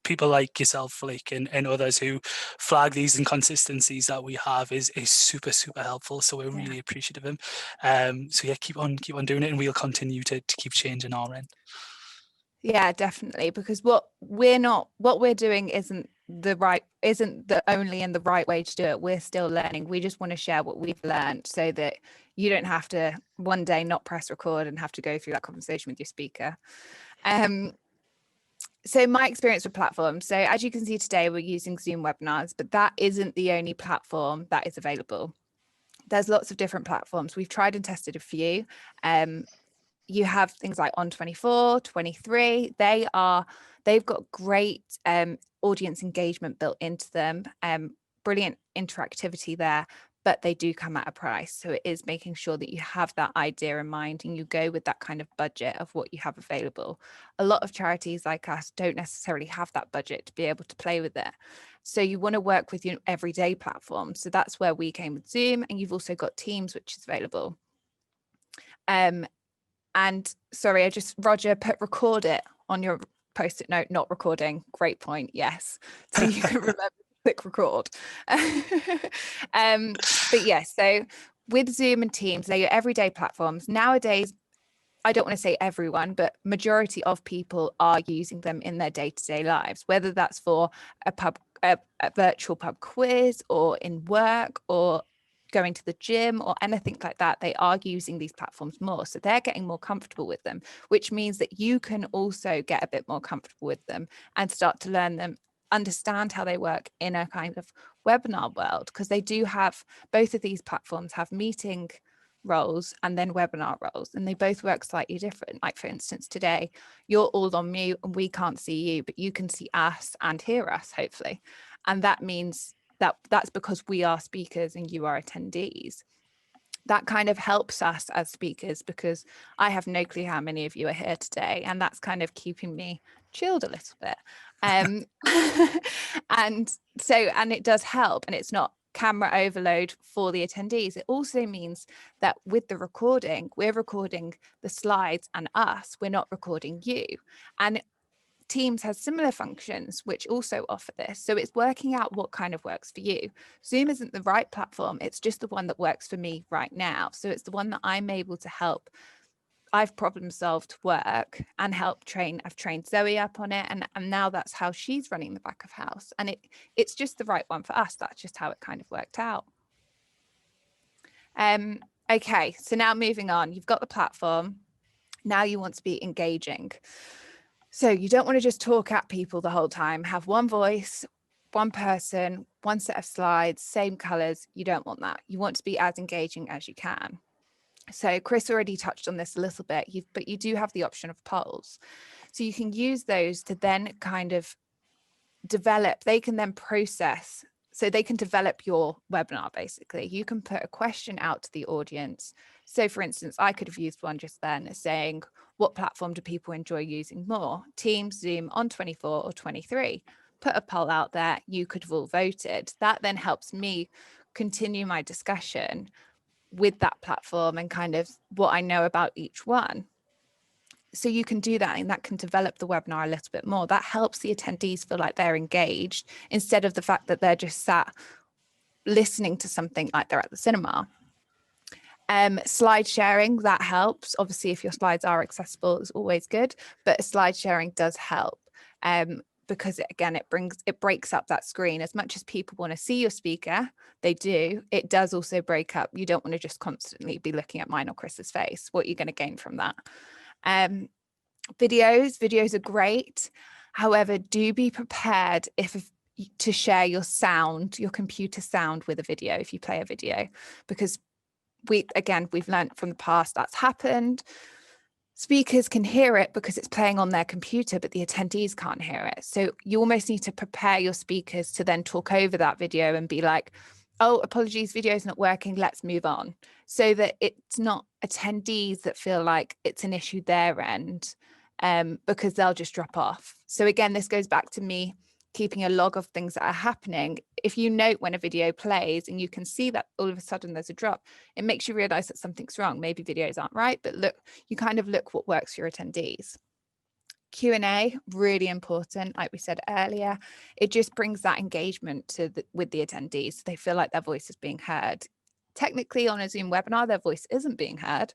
S1: people like yourself, Flick, and others who flag these inconsistencies that we have is super helpful. So we're really appreciative of them. So yeah, keep on doing it, and we'll continue to keep changing our end.
S2: Yeah, definitely, because what we're doing isn't the only and the right way to do it. We're still learning. We just want to share what we've learned, so that you don't have to one day not press record and have to go through that conversation with your speaker. So my experience with platforms. So as you can see today, we're using Zoom webinars, but that isn't the only platform that is available. There's lots of different platforms. We've tried and tested a few. You have things like On24, 23. They've got great audience engagement built into them. Brilliant interactivity there. but they do come at a price. So it is making sure that you have that idea in mind and you go with that kind of budget of what you have available. A lot of charities like us don't necessarily have that budget to be able to play with it. So you want to work with your everyday platforms. So that's where we came with Zoom, and you've also got Teams, which is available. And sorry, Roger put record it on your post-it note, not recording. Great point. Yes. So you can remember to click record. But yes, so with Zoom and Teams, they're your everyday platforms. Nowadays, I don't want to say everyone, but majority of people are using them in their day-to-day lives, whether that's for a virtual pub quiz or in work or going to the gym or anything like that. They are using these platforms more. So they're getting more comfortable with them, which means that you can also get a bit more comfortable with them and start to learn them, understand how they work in a kind of webinar world, because they do have, both of these platforms have meeting roles and then webinar roles, and they both work slightly different. Like for instance, today you're all on mute and we can't see you, but you can see us and hear us, hopefully. And that means that's because we are speakers and you are attendees. That kind of helps us as speakers, because I have no clue how many of you are here today, and that's kind of keeping me chilled a little bit. And it does help, and it's not camera overload for the attendees. It also means that with the recording, we're recording the slides and us, we're not recording you. And Teams has similar functions which also offer this. So it's working out what kind of works for you. Zoom isn't the right platform. It's just the one that works for me right now. So it's the one that I'm able to help. I've problem solved work and I've trained Zoe up on it. And now that's how she's running the back of house. And it's just the right one for us. That's just how it kind of worked out. Okay, so now moving on, you've got the platform. Now you want to be engaging. So you don't want to just talk at people the whole time. Have one voice, one person, one set of slides, same colors. You don't want that. You want to be as engaging as you can. So Chris already touched on this a little bit, but you do have the option of polls. So you can use those to then kind of develop, they can then process, so they can develop your webinar, basically. You can put a question out to the audience. So for instance, I could have used one just then saying, what platform do people enjoy using more? Teams, Zoom, On24 or 23? Put a poll out there, you could have all voted. That then helps me continue my discussion with that platform and kind of what I know about each one. So you can do that, and that can develop the webinar a little bit more. That helps the attendees feel like they're engaged instead of the fact that they're just sat listening to something like they're at the cinema. Slide sharing, that helps. Obviously, if your slides are accessible, it's always good, but slide sharing does help because again, it breaks up that screen. As much as people want to see your speaker, they do. It does also break up. You don't want to just constantly be looking at mine or Chris's face. What are you going to gain from that? Videos are great. However, do be prepared to share your sound, your computer sound with a video if you play a video, because we've learned from the past that's happened. Speakers can hear it because it's playing on their computer, but the attendees can't hear it. So you almost need to prepare your speakers to then talk over that video and be like, oh, apologies, video's not working, let's move on. So that it's not attendees that feel like it's an issue their end, because they'll just drop off. So again, this goes back to me keeping a log of things that are happening. If you note when a video plays and you can see that all of a sudden there's a drop, it makes you realize that something's wrong. Maybe videos aren't right, but look, you kind of look what works for your attendees. Q&A, really important. Like we said earlier, it just brings that engagement with the attendees. So they feel like their voice is being heard. Technically on a Zoom webinar, their voice isn't being heard,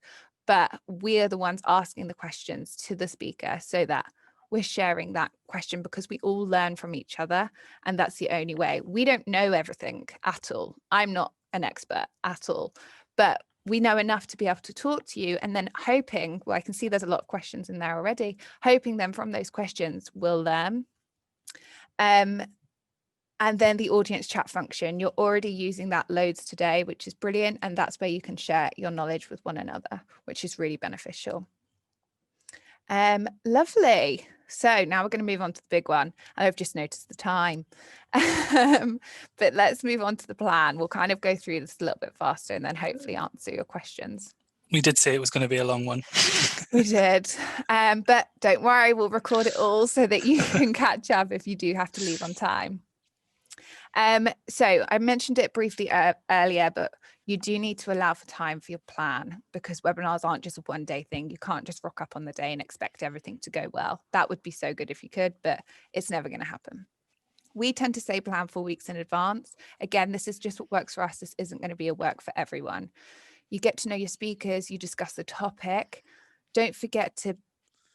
S2: but we're the ones asking the questions to the speaker so that we're sharing that question, because we all learn from each other. And that's the only way. We don't know everything at all. I'm not an expert at all, but we know enough to be able to talk to you, and then hoping, well, I can see there's a lot of questions in there already, hoping then from those questions we'll learn. And then the audience chat function, you're already using that loads today, which is brilliant. And that's where you can share your knowledge with one another, which is really beneficial. Lovely. So now we're going to move on to the big one. I've just noticed the time. But let's move on to the plan. We'll kind of go through this a little bit faster and then hopefully answer your questions.
S1: We did say it was going to be a long one.
S2: We did. But don't worry, we'll record it all so that you can catch up if you do have to leave on time. So I mentioned it briefly earlier, but you do need to allow for time for your plan, because webinars aren't just a one-day thing. You can't just rock up on the day and expect everything to go well. That would be so good if you could, but it's never going to happen. We tend to say plan 4 weeks in advance. Again, this is just what works for us. This isn't going to be a work for everyone. You get to know your speakers, you discuss the topic. Don't forget to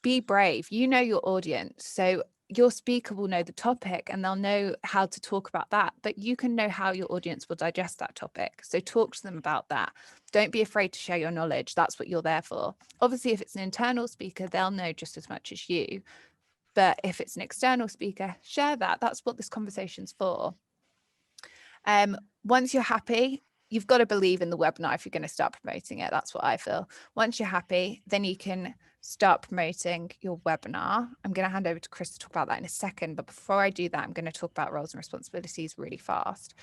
S2: be brave. You know your audience. So your speaker will know the topic and they'll know how to talk about that, but you can know how your audience will digest that topic. So talk to them about that. Don't be afraid to share your knowledge. That's what you're there for. Obviously, if it's an internal speaker, they'll know just as much as you. But if it's an external speaker, share that. That's what this conversation's for. Once you're happy, you've got to believe in the webinar if you're going to start promoting it. That's what I feel. Once you're happy, then you can start promoting your webinar. I'm going to hand over to Chris to talk about that in a second. But before I do that, I'm going to talk about roles and responsibilities really fast.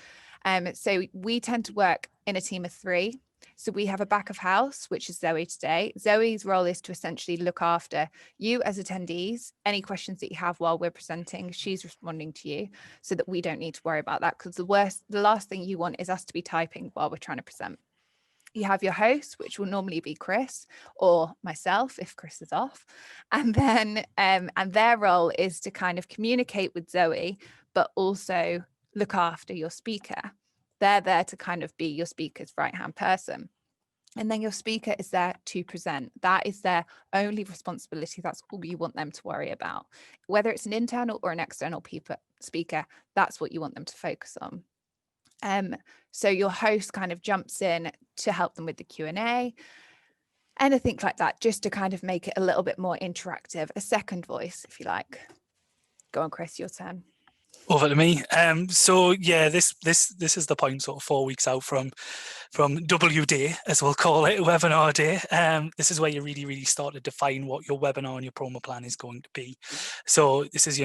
S2: So we tend to work in a team of 3. So we have a back of house, which is Zoe today. Zoe's role is to essentially look after you as attendees. Any questions that you have while we're presenting, she's responding to you so that we don't need to worry about that, because the last thing you want is us to be typing while we're trying to present. You have your host, which will normally be Chris or myself if Chris is off. And then and their role is to kind of communicate with Zoe, but also look after your speaker. They're there to kind of be your speaker's right-hand person. And then your speaker is there to present. That is their only responsibility. That's all you want them to worry about. Whether it's an internal or an external speaker, that's what you want them to focus on. So your host kind of jumps in to help them with the Q&A, anything like that, just to kind of make it a little bit more interactive, a second voice, if you like. Go on, Chris, your turn.
S1: Over to me. So yeah, this is the point, sort of 4 weeks out from W day, as we'll call it, webinar day. This is where you really start to define what your webinar and your promo plan is going to be. So this is,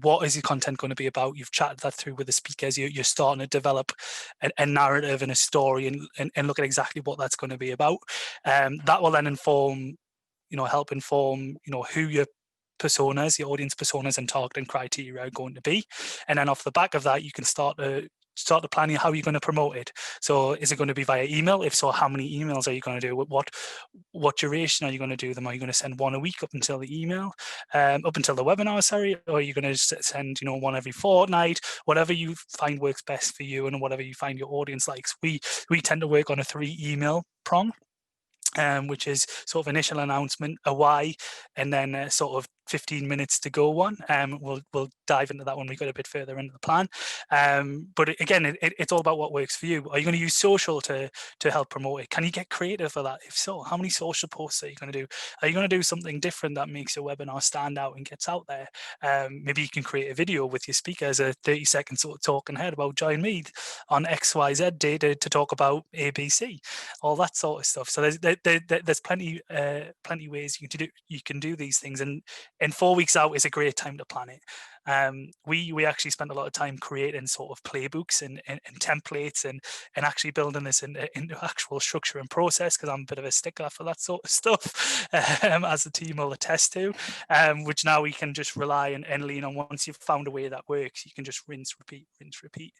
S1: what is your content going to be about? You've chatted that through with the speakers. You're starting to develop a narrative and a story and look at exactly what that's going to be about. That will then inform, help inform, who your personas, your audience personas and targeting criteria are going to be. And then off the back of that, you can start to planning how you're going to promote it. So is it going to be via email? If so, how many emails are you going to do? What duration are you going to do them? Are you going to send one a week up until the email, up until the webinar, sorry? Or are you going to send, one every fortnight? Whatever you find works best for you and whatever you find your audience likes. We tend to work on a 3 email prong. Which is sort of initial announcement, a why, and then sort of 15 minutes to go one. We'll dive into that when we get a bit further into the plan. But again, it's all about what works for you. Are you going to use social to help promote it? Can you get creative for that? If so, how many social posts are you going to do? Are you going to do something different that makes your webinar stand out and gets out there? Maybe you can create a video with your speaker as a 30-second sort of talking head about join me on XYZ day to talk about ABC, all that sort of stuff. So there's plenty ways you can do these things, and 4 weeks out is a great time to plan it. We actually spent a lot of time creating sort of playbooks and templates and actually building this into actual structure and process, because I'm a bit of a stickler for that sort of stuff, as the team will attest to, which now we can just rely and lean on. Once you've found a way that works, you can just rinse, repeat.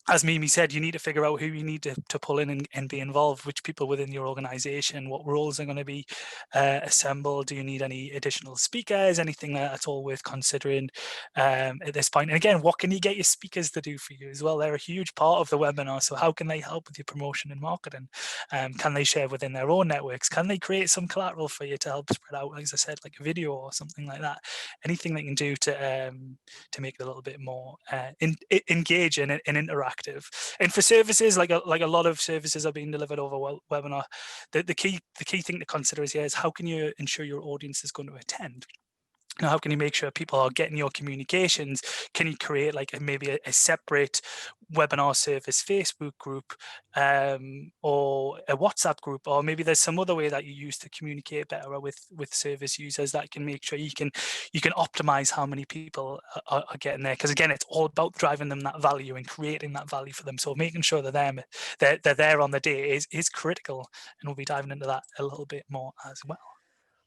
S1: As Mimi said, you need to figure out who you need to pull in and be involved, which people within your organization, what roles are going to be assembled. Do you need any additional speakers, anything that's all worth considering at this point? And again, what can you get your speakers to do for you as well? They're a huge part of the webinar. So how can they help with your promotion and marketing? Can they share within their own networks? Can they create some collateral for you to help spread out, as I said, like a video or something like that? Anything they can do to make it a little bit more engaging and interactive. And for services, like a lot of services are being delivered over webinar, the key thing to consider is how can you ensure your audience is going to attend? how can you make sure people are getting your communications? Can you create like maybe a separate webinar service Facebook group, or a WhatsApp group, or maybe there's some other way that you use to communicate better with service users that can make sure you can optimize how many people are getting there. Because again, it's all about driving them that value and creating that value for them. So making sure that they're there on the day is critical, and we'll be diving into that a little bit more as well.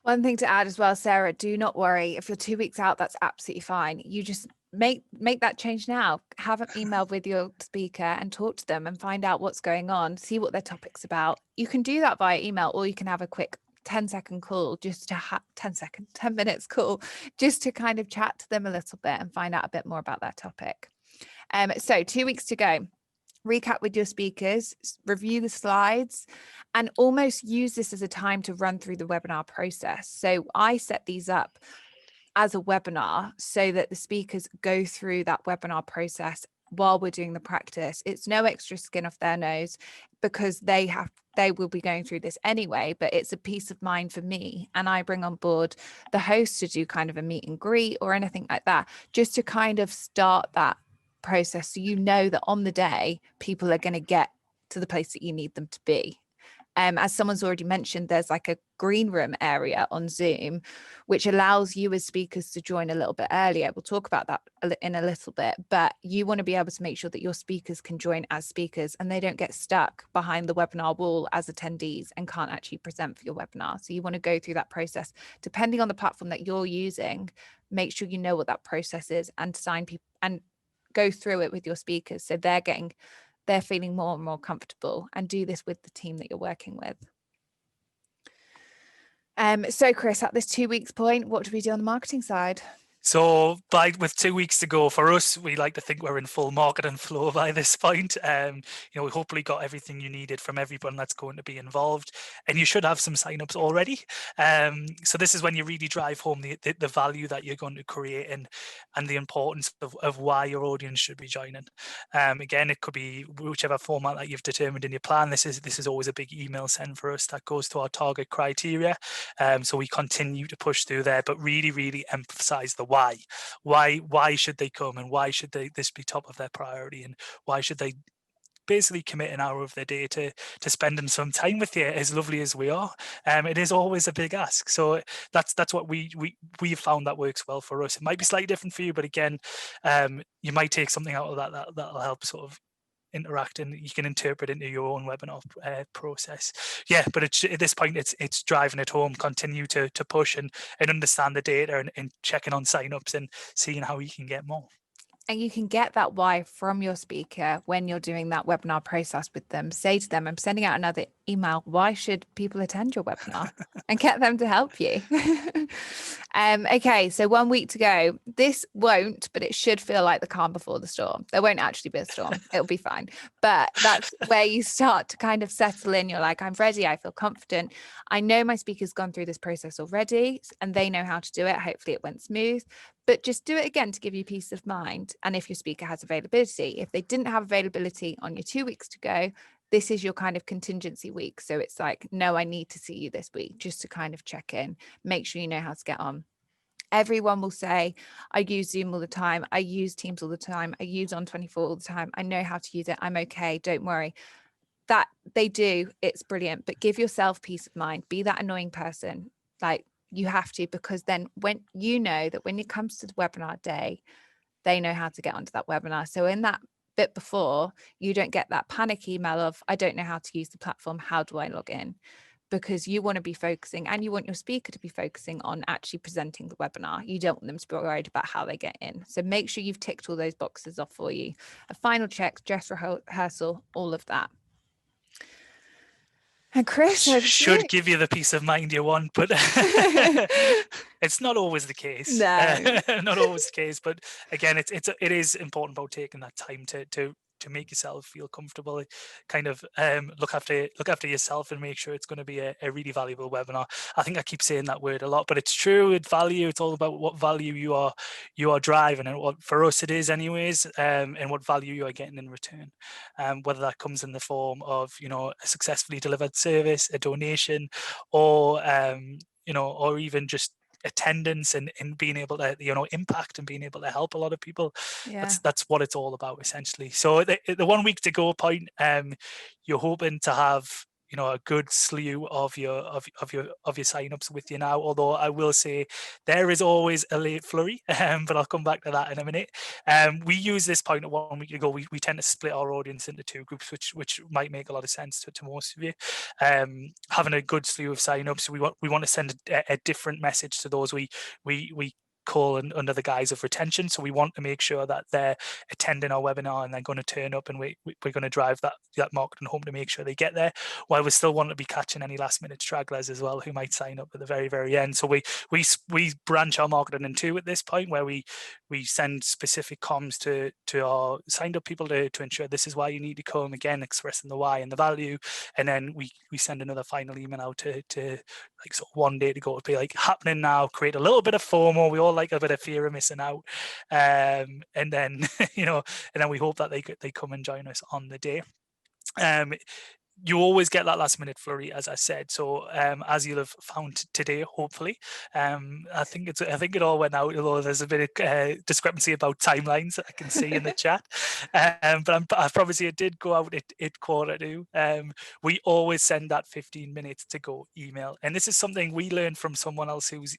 S2: One thing to add as well, Sarah, do not worry. If you're 2 weeks out, that's absolutely fine. You just make that change now. Have an email with your speaker and talk to them and find out what's going on, see what their topic's about. You can do that via email, or you can have a quick 10-second call just to 10 minutes call just to kind of chat to them a little bit and find out a bit more about that topic. So 2 weeks to go. Recap with your speakers, review the slides, and almost use this as a time to run through the webinar process. So I set these up as a webinar so that the speakers go through that webinar process while we're doing the practice. It's no extra skin off their nose because they will be going through this anyway, but it's a peace of mind for me. And I bring on board the host to do kind of a meet and greet or anything like that, just to kind of start that process, so you know that on the day people are going to get to the place that you need them to be. As someone's already mentioned, there's like a green room area on Zoom, which allows you as speakers to join a little bit earlier. We'll talk about that in a little bit, but you want to be able to make sure that your speakers can join as speakers and they don't get stuck behind the webinar wall as attendees and can't actually present for your webinar. So you want to go through that process. Depending on the platform that you're using, make sure you know what that process is and sign people and go through it with your speakers so they're feeling more and more comfortable, and do this with the team that you're working with. So Chris, at this 2 weeks point, what do we do on the marketing side?
S1: So with 2 weeks to go for us, we like to think we're in full marketing flow by this point. We hopefully got everything you needed from everyone that's going to be involved, and you should have some signups already. So this is when you really drive home the value that you're going to create and the importance of why your audience should be joining. Again, it could be whichever format that you've determined in your plan. This is always a big email send for us that goes to our target criteria. So we continue to push through there, but really emphasize the why should they come, and why should this be top of their priority, and why should they basically commit an hour of their day to spending some time with you, as lovely as we are. It is always a big ask, so that's what we've found that works well for us. It might be slightly different for you, but again, you might take something out of that'll help sort of interact, and you can interpret into your own webinar process. Yeah, but at this point, it's driving it home. Continue to push and understand the data, and checking on signups and seeing how you can get more.
S2: And you can get that why from your speaker when you're doing that webinar process with them. Say to them, I'm sending out another email. Why should people attend your webinar? And get them to help you. Okay, so 1 week to go. This won't, but it should feel like the calm before the storm. There won't actually be a storm. It'll be fine. But that's where you start to kind of settle in. You're like, I'm ready. I feel confident. I know my speaker's gone through this process already and they know how to do it. Hopefully it went smooth. But just do it again to give you peace of mind. And if your speaker has availability, if they didn't have availability on your 2 weeks to go, this is your kind of contingency week. So it's like, no, I need to see you this week just to kind of check in, make sure you know how to get on. Everyone will say, I use Zoom all the time. I use Teams all the time. I use On24 all the time. I know how to use it. I'm okay. Don't worry. That they do. It's brilliant. But give yourself peace of mind. Be that annoying person. Like, you have to, because then when you know that when it comes to the webinar day, they know how to get onto that webinar. So in that bit before, you don't get that panic email of, I don't know how to use the platform. How do I log in? Because you want to be focusing, and you want your speaker to be focusing on actually presenting the webinar. You don't want them to be worried about how they get in. So make sure you've ticked all those boxes off for you. A final check, dress rehearsal, all of that. And Chris
S1: should give you the peace of mind you want, but it's not always the case.
S2: No.
S1: Not always the case. But again, it is important about taking that time to make yourself feel comfortable, kind of look after yourself and make sure it's going to be a really valuable webinar. I think I keep saying that word a lot, but it's true. With value, it's all about what value you are driving, and what for us it is anyways, and what value you are getting in return, whether that comes in the form of a successfully delivered service, a donation, or or even just attendance and being able to, you know, impact and being able to help a lot of people.
S2: Yeah.
S1: That's what it's all about, essentially. So the 1 week to go point, you're hoping to have, you know, a good slew of your signups with you now. Although I will say there is always a late flurry, but I'll come back to that in a minute. We use this point at 1 week ago. We tend to split our audience into two groups, which might make a lot of sense to most of you. Having a good slew of signups, we want to send a different message to those we call under the guise of retention. So we want to make sure that they're attending our webinar and they're going to turn up, and we're going to drive that marketing home to make sure they get there, while we still want to be catching any last minute stragglers as well who might sign up at the very end. So we branch our marketing in two at this point, where we send specific comms to our signed up people to ensure this is why you need to come, again expressing the why and the value, and then we send another final email out to like sort of 1 day to go, to be like, happening now, create a little bit of FOMO. We all like a bit of fear of missing out, and then you know, and then we hope that they come and join us on the day. You always get that last minute flurry, as I said. So as you'll have found today, hopefully, I think it all went out, although there's a bit of discrepancy about timelines that I can see in the chat. But I promise you, it did go out at 1:45. We always send that 15 minutes to go email, and this is something we learned from someone else who's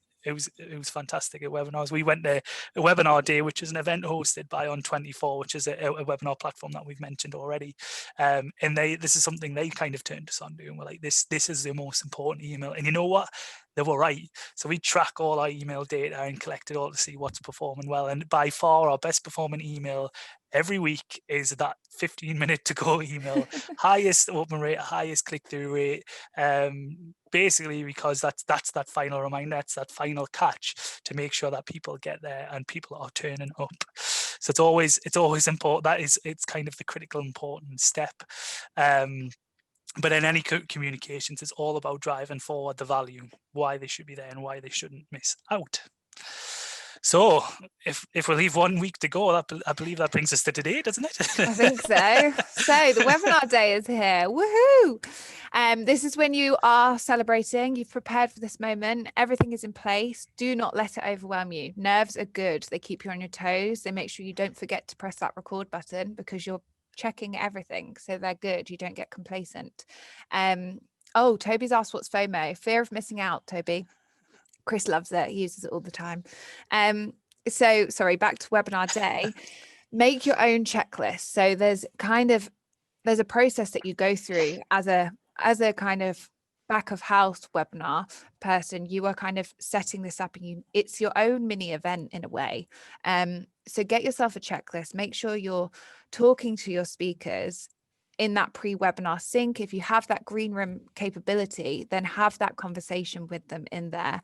S1: fantastic at webinars. We went to a webinar day, which is an event hosted by On24, which is a webinar platform that we've mentioned already. And this is something they kind of turned us on to, and we're like, this is the most important email. And you know what? They were right. So we track all our email data and collect it all to see what's performing well. And by far our best performing email every week is that 15-minute to go email, highest open rate, highest click-through rate, basically because that's that final reminder, that's that final catch to make sure that people get there and people are turning up. So it's always important. It's kind of the critical important step. But in any communications, it's all about driving forward the value, why they should be there and why they shouldn't miss out. So if we leave 1 week to go, I believe that brings us to today, doesn't it?
S2: I think so. So the webinar day is here. Woohoo! This is when you are celebrating. You've prepared for this moment. Everything is in place. Do not let it overwhelm you. Nerves are good. They keep you on your toes. They make sure you don't forget to press that record button, because you're checking everything. So they're good. You don't get complacent. Oh, Toby's asked what's FOMO. Fear of missing out, Toby. Chris loves it. He uses it all the time. So sorry, back to webinar day. Make your own checklist. So there's a process that you go through as a kind of back of house webinar person. You are kind of setting this up, and it's your own mini event in a way. So get yourself a checklist. Make sure you're talking to your speakers in that pre-webinar sync. If you have that green room capability, then have that conversation with them in there,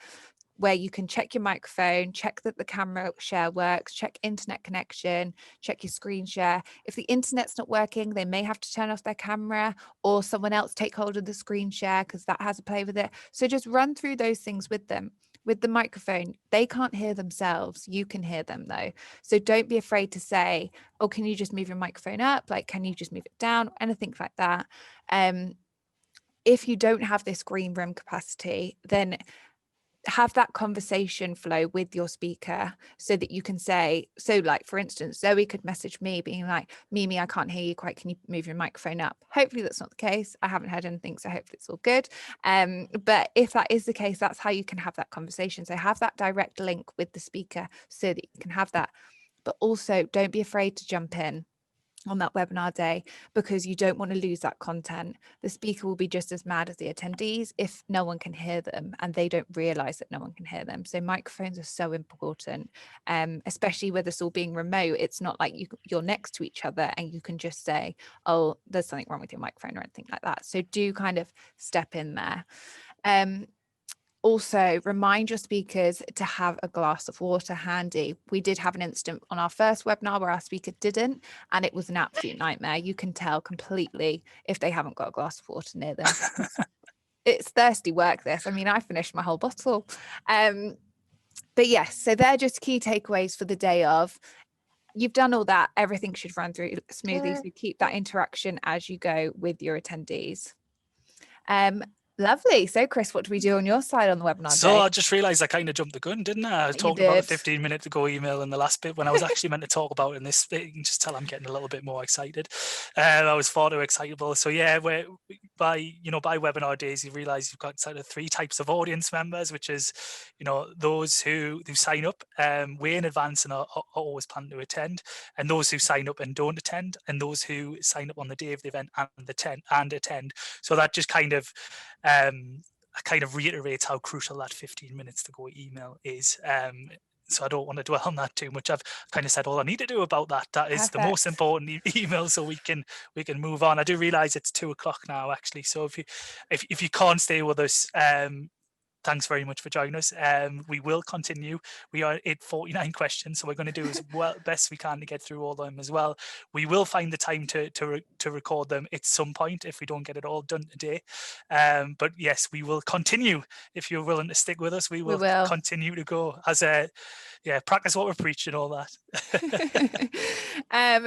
S2: where you can check your microphone, check that the camera share works, check internet connection, check your screen share. If the internet's not working, they may have to turn off their camera, or someone else take hold of the screen share, because that has a play with it. So just run through those things with them. With the microphone, they can't hear themselves. You can hear them though. So don't be afraid to say, oh, can you just move your microphone up? Like, can you just move it down? Anything like that. If you don't have this green room capacity, then have that conversation flow with your speaker, so that you can say, so like for instance, Zoe could message me being like, Mimi, I can't hear you quite, can you move your microphone up? Hopefully that's not the case. I haven't heard anything, so hopefully it's all good. But if that is the case, that's how you can have that conversation. So have that direct link with the speaker so that you can have that. But also don't be afraid to jump in on that webinar day, because you don't want to lose that content. The speaker will be just as mad as the attendees if no one can hear them and they don't realize that no one can hear them. So microphones are so important, especially with us all being remote. It's not like you're next to each other and you can just say, oh, there's something wrong with your microphone or anything like that. So do kind of step in there. Also, remind your speakers to have a glass of water handy. We did have an incident on our first webinar where our speaker didn't, and it was an absolute nightmare. You can tell completely if they haven't got a glass of water near them. It's thirsty work, this. I mean, I finished my whole bottle. But yes, so they're just key takeaways for the day of. You've done all that. Everything should run through smoothly. So keep that interaction as you go with your attendees. Lovely. So Chris, what do we do on your side on the webinar
S1: So
S2: day?
S1: I just realised I kind of jumped the gun, didn't I? I was
S2: You
S1: talking about the
S2: did.
S1: 15-minute to go email in the last bit when I was actually meant to talk about it in this bit. You can just tell I'm getting a little bit more excited. I was far too excitable. So yeah, by webinar days, you realise you've got sort of 3 types of audience members, which is, those who sign up way in advance and are always planning to attend, and those who sign up and don't attend, and those who sign up on the day of the event and attend. So that just kind of reiterates how crucial that 15 minutes to go email is. So I don't want to dwell on that too much. I've kind of said all I need to do about that. That is the most
S2: Perfect.
S1: important email, so we can move on. I do realize it's 2:00 now, actually. So if you can't stay with us, thanks very much for joining us. We will continue. We are at 49 questions, so we're going to do as well best we can to get through all of them as well. We will find the time to record them at some point if we don't get it all done today. But yes, we will continue. If you're willing to stick with us, we will continue to go as practice what we're preaching, all that.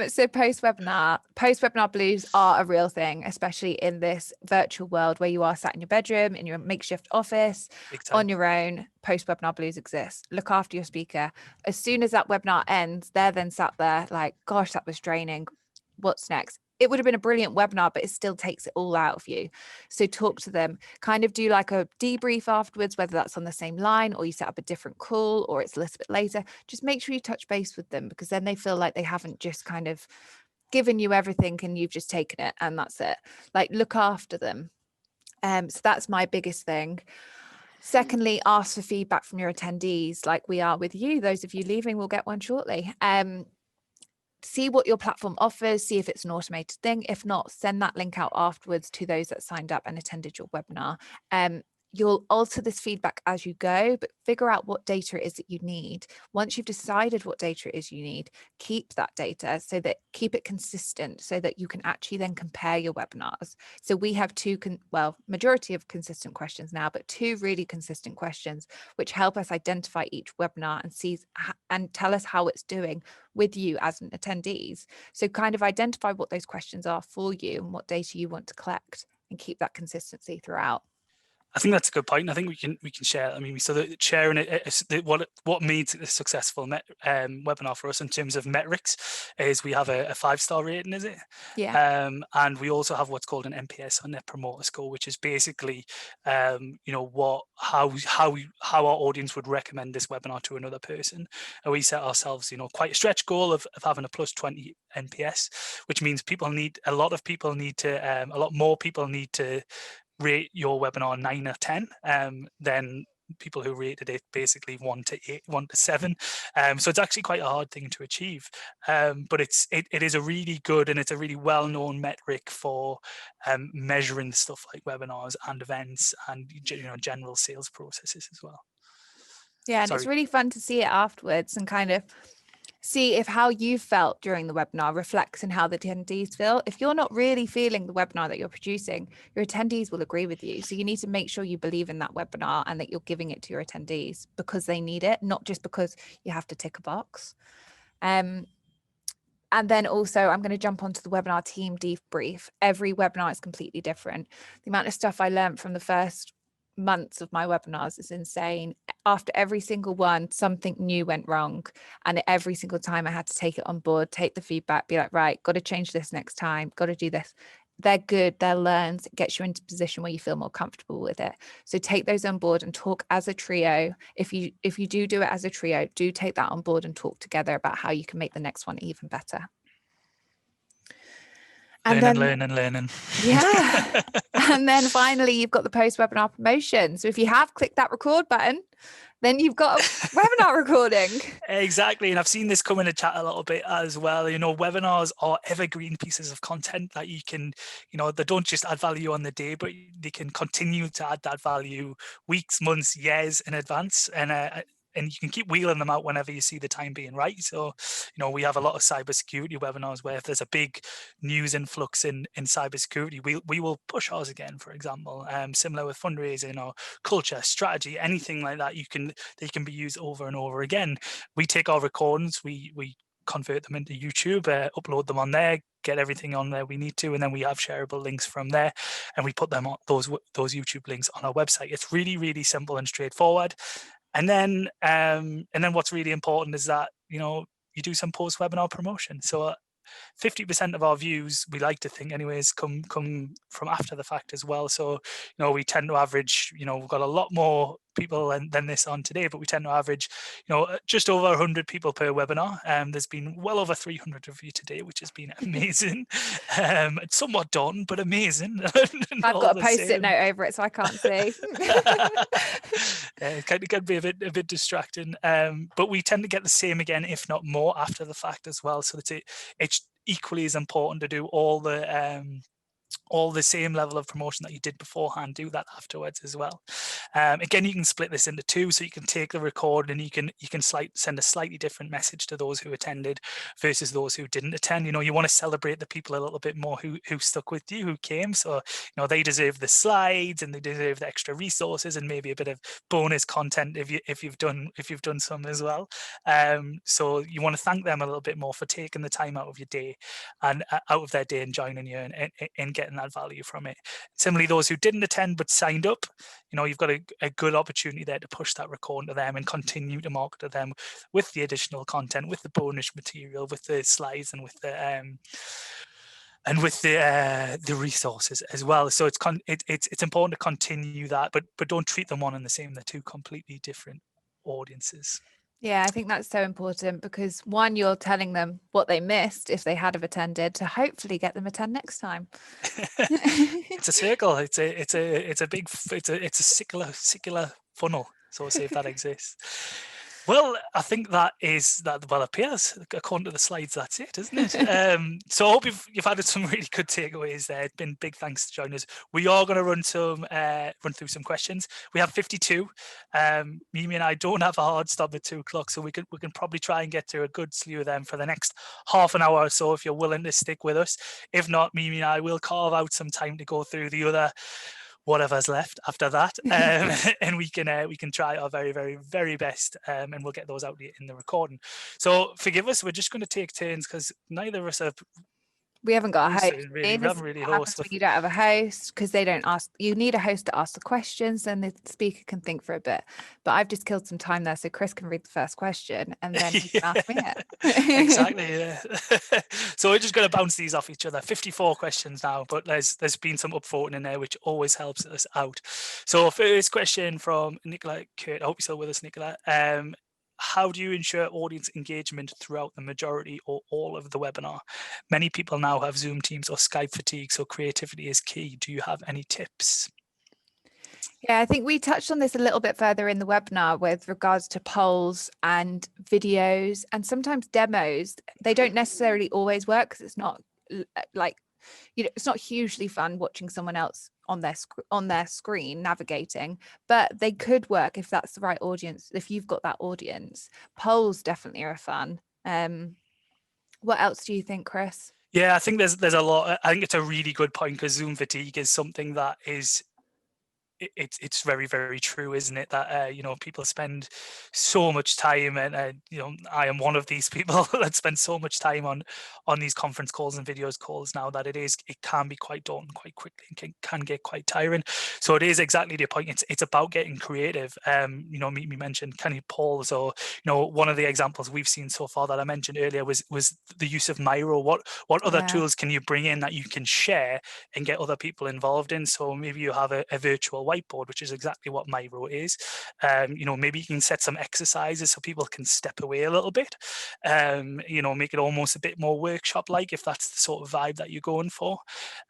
S2: So post-webinar blues are a real thing, especially in this virtual world where you are sat in your bedroom, in your makeshift office, on your own. Post-webinar blues exist. Look after your speaker. As soon as that webinar ends, they're then sat there like, gosh, that was draining. What's next? It would have been a brilliant webinar, but it still takes it all out of you. So talk to them, kind of do like a debrief afterwards, whether that's on the same line or you set up a different call or it's a little bit later. Just make sure you touch base with them, because then they feel like they haven't just kind of given you everything and you've just taken it and that's it. Like, look after them. So that's my biggest thing. Secondly, ask for feedback from your attendees, like we are with you. Those of you leaving will get one shortly. See what your platform offers, see if it's an automated thing. If not, send that link out afterwards to those that signed up and attended your webinar. You'll alter this feedback as you go, but figure out what data it is that you need. Once you've decided what data it is you need, keep that data, so that keep it consistent, so that you can actually then compare your webinars. So we have majority of consistent questions now, but 2 really consistent questions, which help us identify each webinar and tell us how it's doing with you as an attendees. So kind of identify what those questions are for you and what data you want to collect, and keep that consistency throughout.
S1: I think that's a good point. I think we can share. I mean, so sharing what made a successful webinar for us in terms of metrics is we have a 5-star rating, is it?
S2: Yeah.
S1: And we also have what's called an NPS, or Net Promoter Score, which is basically how our audience would recommend this webinar to another person. And we set ourselves quite a stretch goal of having a +20 NPS, which means a lot more people need to rate your webinar 9 or 10 than people who rated it basically 1 to 8, 1 to 7. So it's actually quite a hard thing to achieve, but it is a really good and it's a really well-known metric for measuring stuff like webinars and events and general sales processes as well.
S2: Yeah, and it's really fun to see it afterwards and kind of see if how you felt during the webinar reflects in how the attendees feel. If you're not really feeling the webinar that you're producing, your attendees will agree with you. So you need to make sure you believe in that webinar and that you're giving it to your attendees because they need it, not just because you have to tick a box. And then also I'm going to jump onto the webinar team debrief. Every webinar is completely different. The amount of stuff I learned from the first months of my webinars is insane. After every single one, something new went wrong. And every single time I had to take it on board, take the feedback, be like, right, got to change this next time, got to do this. They're good, they're learned, it gets you into a position where you feel more comfortable with it. So take those on board and talk as a trio. If you do it as a trio, do take that on board and talk together about how you can make the next one even better.
S1: And learning.
S2: Yeah. And then finally, you've got the post-webinar promotion. So if you have clicked that record button, then you've got a webinar recording.
S1: Exactly. And I've seen this come in the chat a little bit as well. Webinars are evergreen pieces of content that you can, they don't just add value on the day, but they can continue to add that value weeks, months, years in advance. And you can keep wheeling them out whenever you see the time being right. So, we have a lot of cybersecurity webinars where if there's a big news influx in cybersecurity, we will push ours again, for example. Similar with fundraising or culture, strategy, anything like that, they can be used over and over again. We take our recordings, we convert them into YouTube, upload them on there, get everything on there we need to, and then we have shareable links from there, and we put them on those YouTube links on our website. It's really, really simple and straightforward. And then what's really important is that, you know, you do some post webinar promotion. So 50% of our views, we like to think anyways, come from after the fact as well. So, you know, we tend to average, you know, we've got a lot more people than this on today, but we tend to average, you know, just over 100 people per webinar. There's been well over 300 of you today, which has been amazing. It's somewhat daunting, but amazing.
S2: I've got a post-it note over it, so I can't see.
S1: It can be a bit distracting, but we tend to get the same again, if not more, after the fact as well. So it's equally as important to do all the same level of promotion that you did beforehand, do that afterwards as well. Again, you can split this into two, so you can take the record and you can send a slightly different message to those who attended versus those who didn't attend. You know, you want to celebrate the people a little bit more who stuck with you, who came. So, you know, they deserve the slides and they deserve the extra resources and maybe a bit of bonus content if you've done some as well. So you want to thank them a little bit more for taking the time out of your day and out of their day and joining you and getting that value from it. Similarly, those who didn't attend but signed up, you know, you've got a good opportunity there to push that recording to them and continue to market to them with the additional content, with the bonus material, with the slides, and with the resources as well. So it's important to continue that, but don't treat them one and the same. They're two completely different audiences.
S2: Yeah, I think that's so important because one, you're telling them what they missed if they had have attended to hopefully get them attend next time.
S1: It's a circle. It's a circular funnel. So see if that exists. Well, I think that appears, according to the slides, that's it, isn't it? So I hope you've had some really good takeaways there. It's been big thanks to join us. We are going to run through some questions. We have 52. Mimi and I don't have a hard stop at 2:00, so we can probably try and get to a good slew of them for the next half an hour or so if you're willing to stick with us. If not, Mimi and I will carve out some time to go through the other whatever's left after that, and we can try our very, very, very best, and we'll get those out in the recording. So forgive us, we're just going to take turns because neither of us are.
S2: We haven't got a host.
S1: Really, we haven't really hosted.
S2: You don't have a host because they don't ask. You need a host to ask the questions, and the speaker can think for a bit. But I've just killed some time there, so Chris can read the first question, and then he can ask me it.
S1: Exactly. Yeah. So we're just going to bounce these off each other. 54 questions now, but there's been some upvoting in there, which always helps us out. So first question from Nicola Kurt. I hope you're still with us, Nicola. How do you ensure audience engagement throughout the majority or all of the webinar? Many people now have Zoom Teams or Skype fatigue, so creativity is key. Do you have any tips?
S2: Yeah, I think we touched on this a little bit further in the webinar with regards to polls and videos and sometimes demos. They don't necessarily always work because it's not like, you know, it's not hugely fun watching someone else on their screen navigating, but they could work if that's the right audience. If you've got that audience, polls definitely are fun. What else do you think, Chris?
S1: Yeah, I think there's a lot. I think it's a really good point because Zoom fatigue is something that is. It's very, very true, isn't it? That you know, people spend so much time, and you know, I am one of these people that spend so much time on these conference calls and videos calls now that it can be quite daunting quite quickly and can get quite tiring. So it is exactly the point. It's about getting creative. You know, Mimi mentioned kind of polls, or you know, one of the examples we've seen so far that I mentioned earlier was the use of Miro. What other tools can you bring in that you can share and get other people involved in? So maybe you have a virtual whiteboard, which is exactly what Miro is. You know, maybe you can set some exercises so people can step away a little bit. You know, make it almost a bit more workshop-like if that's the sort of vibe that you're going for.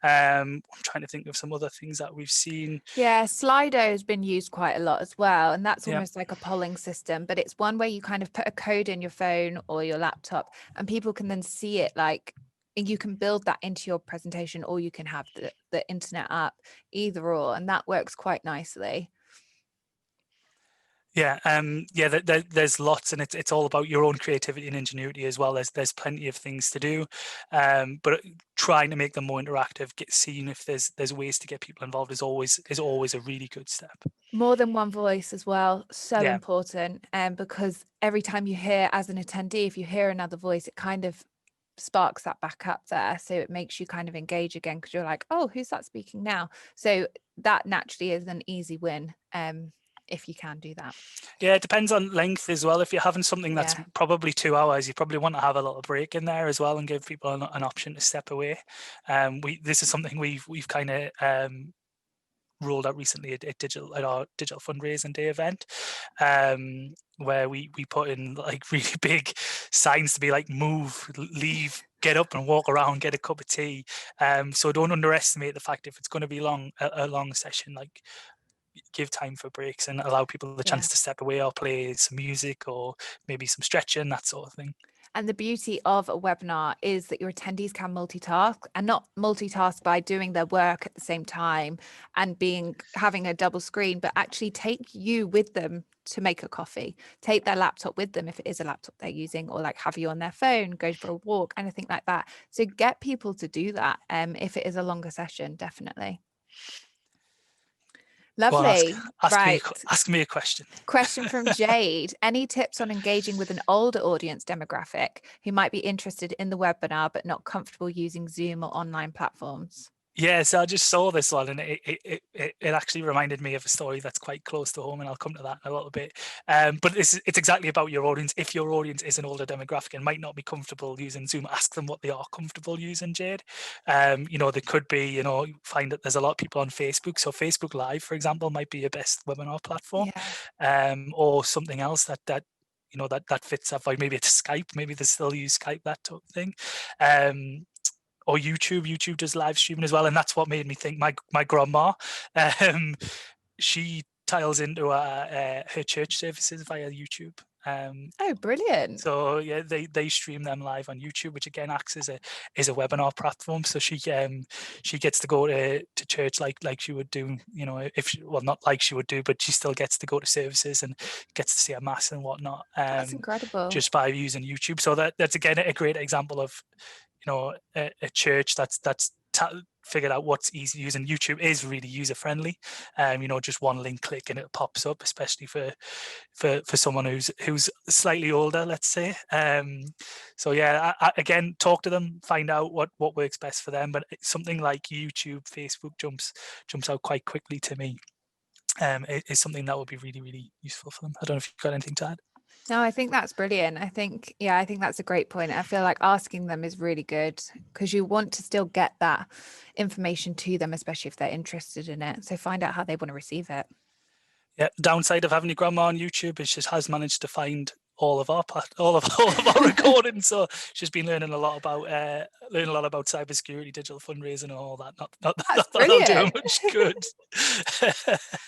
S1: I'm trying to think of some other things that we've seen.
S2: Yeah, Slido has been used quite a lot as well, and that's almost like a polling system, but it's one where you kind of put a code in your phone or your laptop, and people can then see it. Like, you can build that into your presentation, or you can have the internet up, either or, and that works quite nicely.
S1: Yeah, there's lots, and it's all about your own creativity and ingenuity as well. There's plenty of things to do, but trying to make them more interactive, seeing if there's ways to get people involved is always a really good step.
S2: More than one voice as well, so
S1: Yeah.
S2: important. Because every time you hear, as an attendee, if you hear another voice, it kind of sparks that back up there, so it makes you kind of engage again, because you're like, oh, who's that speaking now? So that naturally is an easy win, if you can do that.
S1: Yeah, it depends on length as well. If you're having something that's probably 2 hours, you probably want to have a little break in there as well and give people an option to step away. This is something we've kind of rolled out recently at our digital fundraising day event, where we put in like really big signs to be like, move, leave, get up and walk around, get a cup of tea. So don't underestimate the fact if it's going to be a long session, like give time for breaks and allow people the chance to step away or play some music or maybe some stretching, that sort of thing.
S2: And the beauty of a webinar is that your attendees can multitask, and not multitask by doing their work at the same time and having a double screen, but actually take you with them to make a coffee, take their laptop with them if it is a laptop they're using, or like have you on their phone, go for a walk, anything like that. So get people to do that, if it is a longer session, definitely. Lovely.
S1: Ask me a question.
S2: Question from Jade. Any tips on engaging with an older audience demographic who might be interested in the webinar but not comfortable using Zoom or online platforms?
S1: Yeah, so I just saw this one, and it actually reminded me of a story that's quite close to home, and I'll come to that in a little bit. But it's exactly about your audience. If your audience is an older demographic and might not be comfortable using Zoom, ask them what they are comfortable using, Jade. They could be, find that there's a lot of people on Facebook. So Facebook Live, for example, might be your best webinar platform, or something else that fits that vibe. Maybe it's Skype. Maybe they still use Skype, that type of thing. Or YouTube. YouTube does live streaming as well, and that's what made me think my grandma, she tiles into her church services via YouTube.
S2: Oh, brilliant.
S1: So yeah, they stream them live on YouTube, which again acts as a webinar platform. So she gets to go to church like she would do, not like she would do, but she still gets to go to services and gets to see a mass and whatnot.
S2: That's incredible.
S1: Just by using YouTube. So that's again a great example of a church that's figured out what's easy using. YouTube is really user friendly. Just one link click and it pops up, especially for someone who's slightly older, let's say. So yeah, again, talk to them, find out what works best for them. But something like YouTube, Facebook jumps out quite quickly to me. It is something that would be really, really useful for them. I don't know if you've got anything to add.
S2: No, I think that's brilliant. I think that's a great point. I feel like asking them is really good, because you want to still get that information to them, especially if they're interested in it. So find out how they want to receive it. Yeah.
S1: Downside of having your grandma on YouTube is she has managed to find all of our recordings. So she's been learning a lot about cybersecurity, digital fundraising, and all that. Not that that'll do her much good.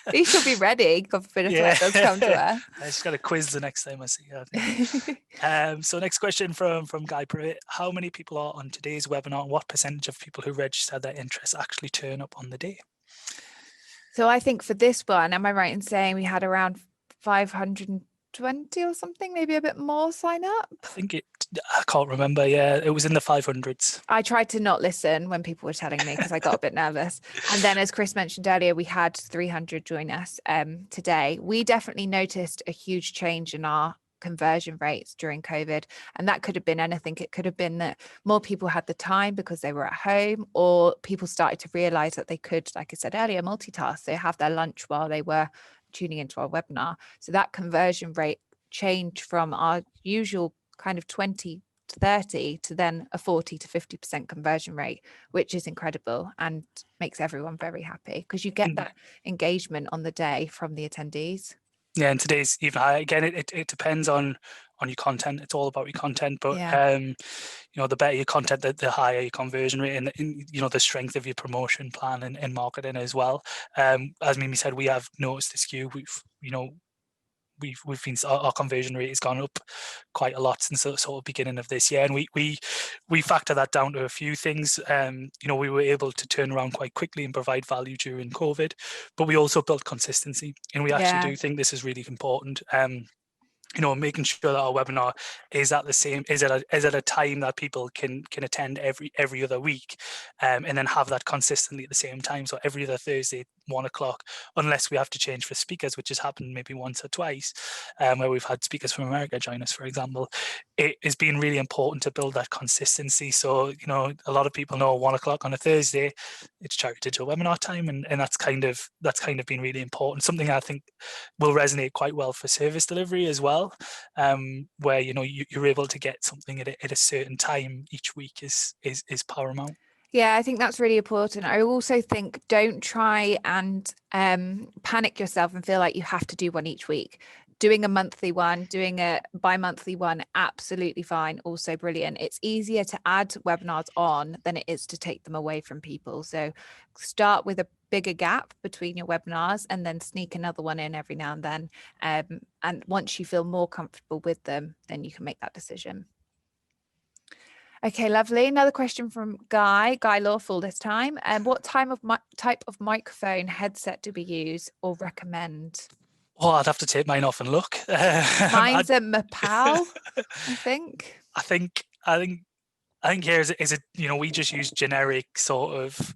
S2: At least she'll be ready. God forbid if that does come to her.
S1: She's got a quiz the next time I see her, I think. So next question from Guy Pruitt. How many people are on today's webinar, and what percentage of people who register their interest actually turn up on the day?
S2: So I think for this one, am I right in saying we had around 520 or something, maybe a bit more sign up?
S1: I can't remember. Yeah, it was in the 500s.
S2: I tried to not listen when people were telling me, because I got a bit nervous. And then, as Chris mentioned earlier, we had 300 join us today. We definitely noticed a huge change in our conversion rates during COVID, and that could have been anything. It could have been that more people had the time because they were at home, or people started to realize that they could, like I said earlier, multitask. They have their lunch while they were tuning into our webinar. So that conversion rate changed from our usual kind of 20 to 30 to then a 40 to 50% conversion rate, which is incredible and makes everyone very happy, because you get that engagement on the day from the attendees.
S1: Yeah, and today's even higher. Again, it depends on your content. It's all about your content, but the better your content, the higher your conversion rate, and the strength of your promotion plan and marketing as well. As Mimi said, we have noticed the skew. we've been, our conversion rate has gone up quite a lot since the sort of beginning of this year, and we factor that down to a few things. We were able to turn around quite quickly and provide value during COVID, but we also built consistency, and we actually do think this is really important. Making sure that our webinar is at a time that people can attend every other week, and then have that consistently at the same time. So every other Thursday, 1:00, unless we have to change for speakers, which has happened maybe once or twice, where we've had speakers from America join us, for example. It has been really important to build that consistency. So, a lot of people know 1:00 on a Thursday, it's Charity Digital webinar time, and that's kind of been really important. Something I think will resonate quite well for service delivery as well, where you're able to get something at a certain time each week is paramount.
S2: Yeah, I think that's really important. I also think don't try and panic yourself and feel like you have to do one each week. Doing a monthly one, doing a bi-monthly one, absolutely fine, also brilliant. It's easier to add webinars on than it is to take them away from people. So start with a bigger gap between your webinars and then sneak another one in every now and then. And once you feel more comfortable with them, then you can make that decision. Okay, lovely. Another question from Guy Lawful this time. What type of microphone headset do we use or recommend?
S1: Oh, I'd have to take mine off and look.
S2: Mine's a Mapal, I think.
S1: I think here is it. We just use generic sort of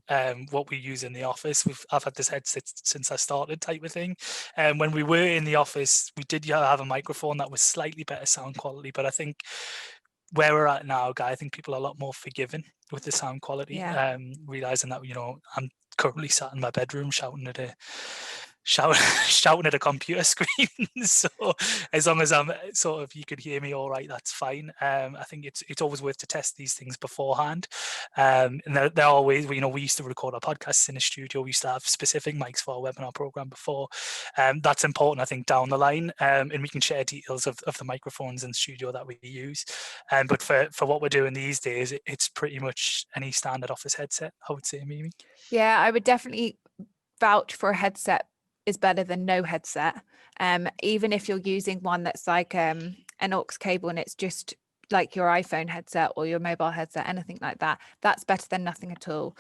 S1: what we use in the office. I've had this headset since I started, type of thing. And when we were in the office, we did have a microphone that was slightly better sound quality. But I think where we're at now, Guy, I think people are a lot more forgiving with the sound quality.
S2: Yeah.
S1: Realizing that I'm currently sat in my bedroom shouting at a computer screen. So as long as I'm sort of, you could hear me all right, that's fine. I think it's always worth to test these things beforehand. And they're always, we used to record our podcasts in a studio. We used to have specific mics for our webinar program before. That's important, I think, down the line. And we can share details of the microphones in studio that we use. But for what we're doing these days, it's pretty much any standard office headset, I would say, Mimi.
S2: Yeah, I would definitely vouch for a headset is better than no headset. Even if you're using one that's like an aux cable and it's just like your iPhone headset or your mobile headset, anything like that, that's better than nothing at all.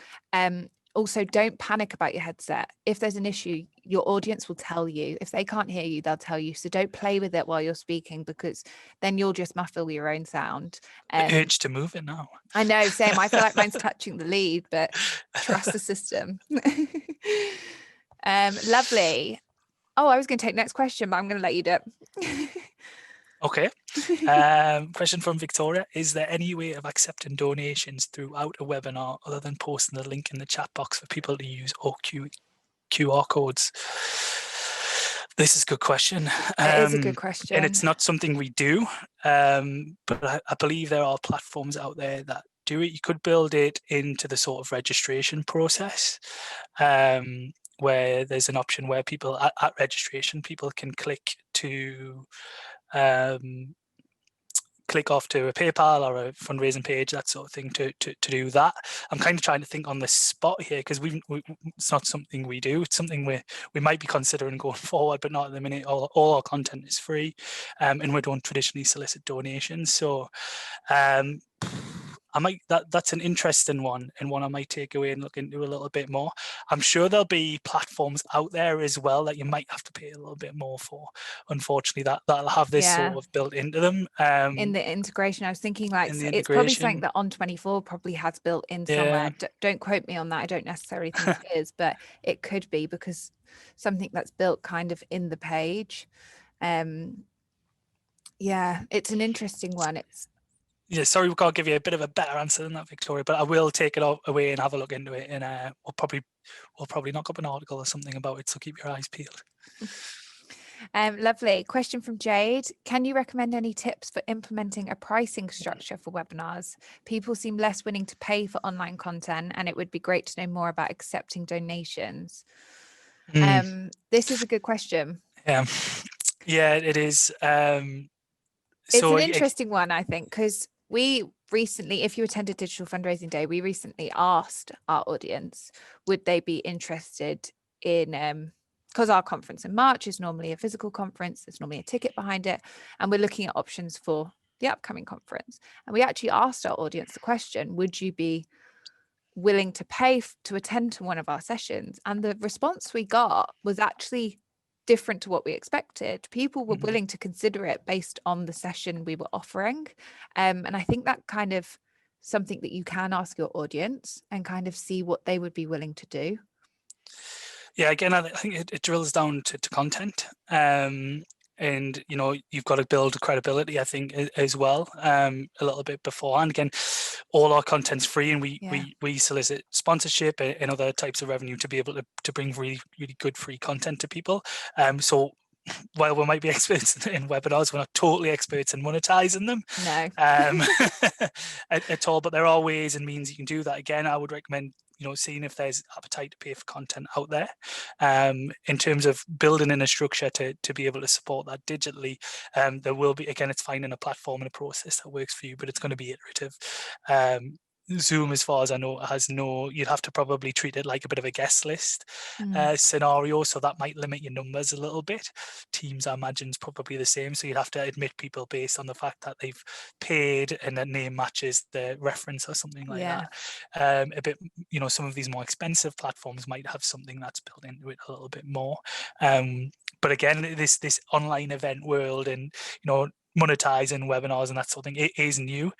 S2: Also, don't panic about your headset. If there's an issue, your audience will tell you. If they can't hear you, they'll tell you. So don't play with it while you're speaking, because then you'll just muffle your own sound.
S1: Urge to move it now.
S2: I know, same. I feel like mine's touching the lead, but trust the system. Lovely. Oh, I was going to take next question, but I'm going to let you do it.
S1: Okay. Question from Victoria. Is there any way of accepting donations throughout a webinar other than posting the link in the chat box for people to use or QR codes? This is a good question.
S2: It is a good question.
S1: And it's not something we do, but I believe there are platforms out there that do it. You could build it into the sort of registration process, where there's an option where people at registration, people can click off to a PayPal or a fundraising page, that sort of thing, to do that. I'm kind of trying to think on the spot here, because it's not something we do. It's something we might be considering going forward, but not at the minute. All our content is free, and we don't traditionally solicit donations. So that's an interesting one, and one I might take away and look into a little bit more. I'm sure there'll be platforms out there as well that you might have to pay a little bit more for. Unfortunately, that'll have this sort of built into them.
S2: In the integration, I was thinking it's probably something that On24 probably has built in somewhere. Don't quote me on that. I don't necessarily think it is, but it could be, because something that's built kind of in the page. Yeah, it's an interesting one.
S1: Sorry, we can't give you a bit of a better answer than that, Victoria, but I will take it away and have a look into it, and we'll probably knock up an article or something about it, so keep your eyes peeled.
S2: Lovely. Question from Jade. Can you recommend any tips for implementing a pricing structure for webinars? People seem less willing to pay for online content, and it would be great to know more about accepting donations. This is a good question.
S1: Yeah, it is.
S2: It's an interesting one, I think, because we recently, if you attended Digital Fundraising Day, we recently asked our audience, would they be interested in because our conference in March is normally a physical conference, there's normally a ticket behind it, and we're looking at options for the upcoming conference. And we actually asked our audience the question, would you be willing to pay to attend to one of our sessions? And the response we got was actually different to what we expected. People were willing to consider it based on the session we were offering. And I think that kind of something that you can ask your audience and kind of see what they would be willing to do.
S1: Yeah, again, I think it drills down to content. And you've got to build credibility, I think, as well, a little bit beforehand. Again, all our content's free, and we solicit sponsorship and other types of revenue to be able to bring really, really good free content to people. So while we might be experts in webinars, we're not totally experts in monetizing them.
S2: No.
S1: At all, but there are ways and means you can do that. Again, I would recommend seeing if there's appetite to pay for content out there. In terms of building in a structure to be able to support that digitally, there will be, again, it's finding a platform and a process that works for you, but it's going to be iterative. Zoom, as far as I know, you'd have to probably treat it like a bit of a guest list scenario, so that might limit your numbers a little bit. Teams, I imagine, is probably the same, so you'd have to admit people based on the fact that they've paid and their name matches the reference or something like that. A bit, some of these more expensive platforms might have something that's built into it a little bit more. But again, this online event world and monetizing webinars and that sort of thing, it is new.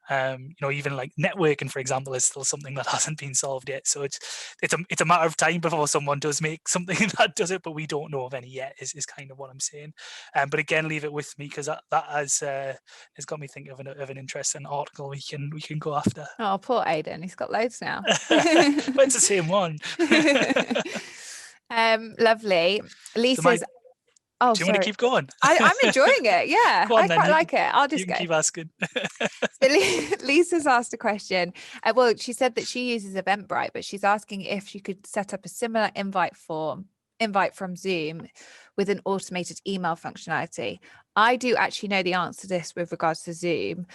S1: Even like networking, for example, is still something that hasn't been solved yet. So it's a matter of time before someone does make something that does it, but we don't know of any yet, is kind of what I'm saying. But again, leave it with me, because that has got me thinking of an interesting article we can go after.
S2: Oh, poor Aidan, he's got loads now.
S1: But it's the same one.
S2: Lovely. Lisa's
S1: do you want to keep going?
S2: I'm enjoying it. Yeah,
S1: on,
S2: I quite like it. I'll just
S1: go. Keep asking.
S2: So Lisa's asked a question. Well, she said that she uses Eventbrite, but she's asking if she could set up a similar invite from Zoom with an automated email functionality. I do actually know the answer to this with regards to Zoom,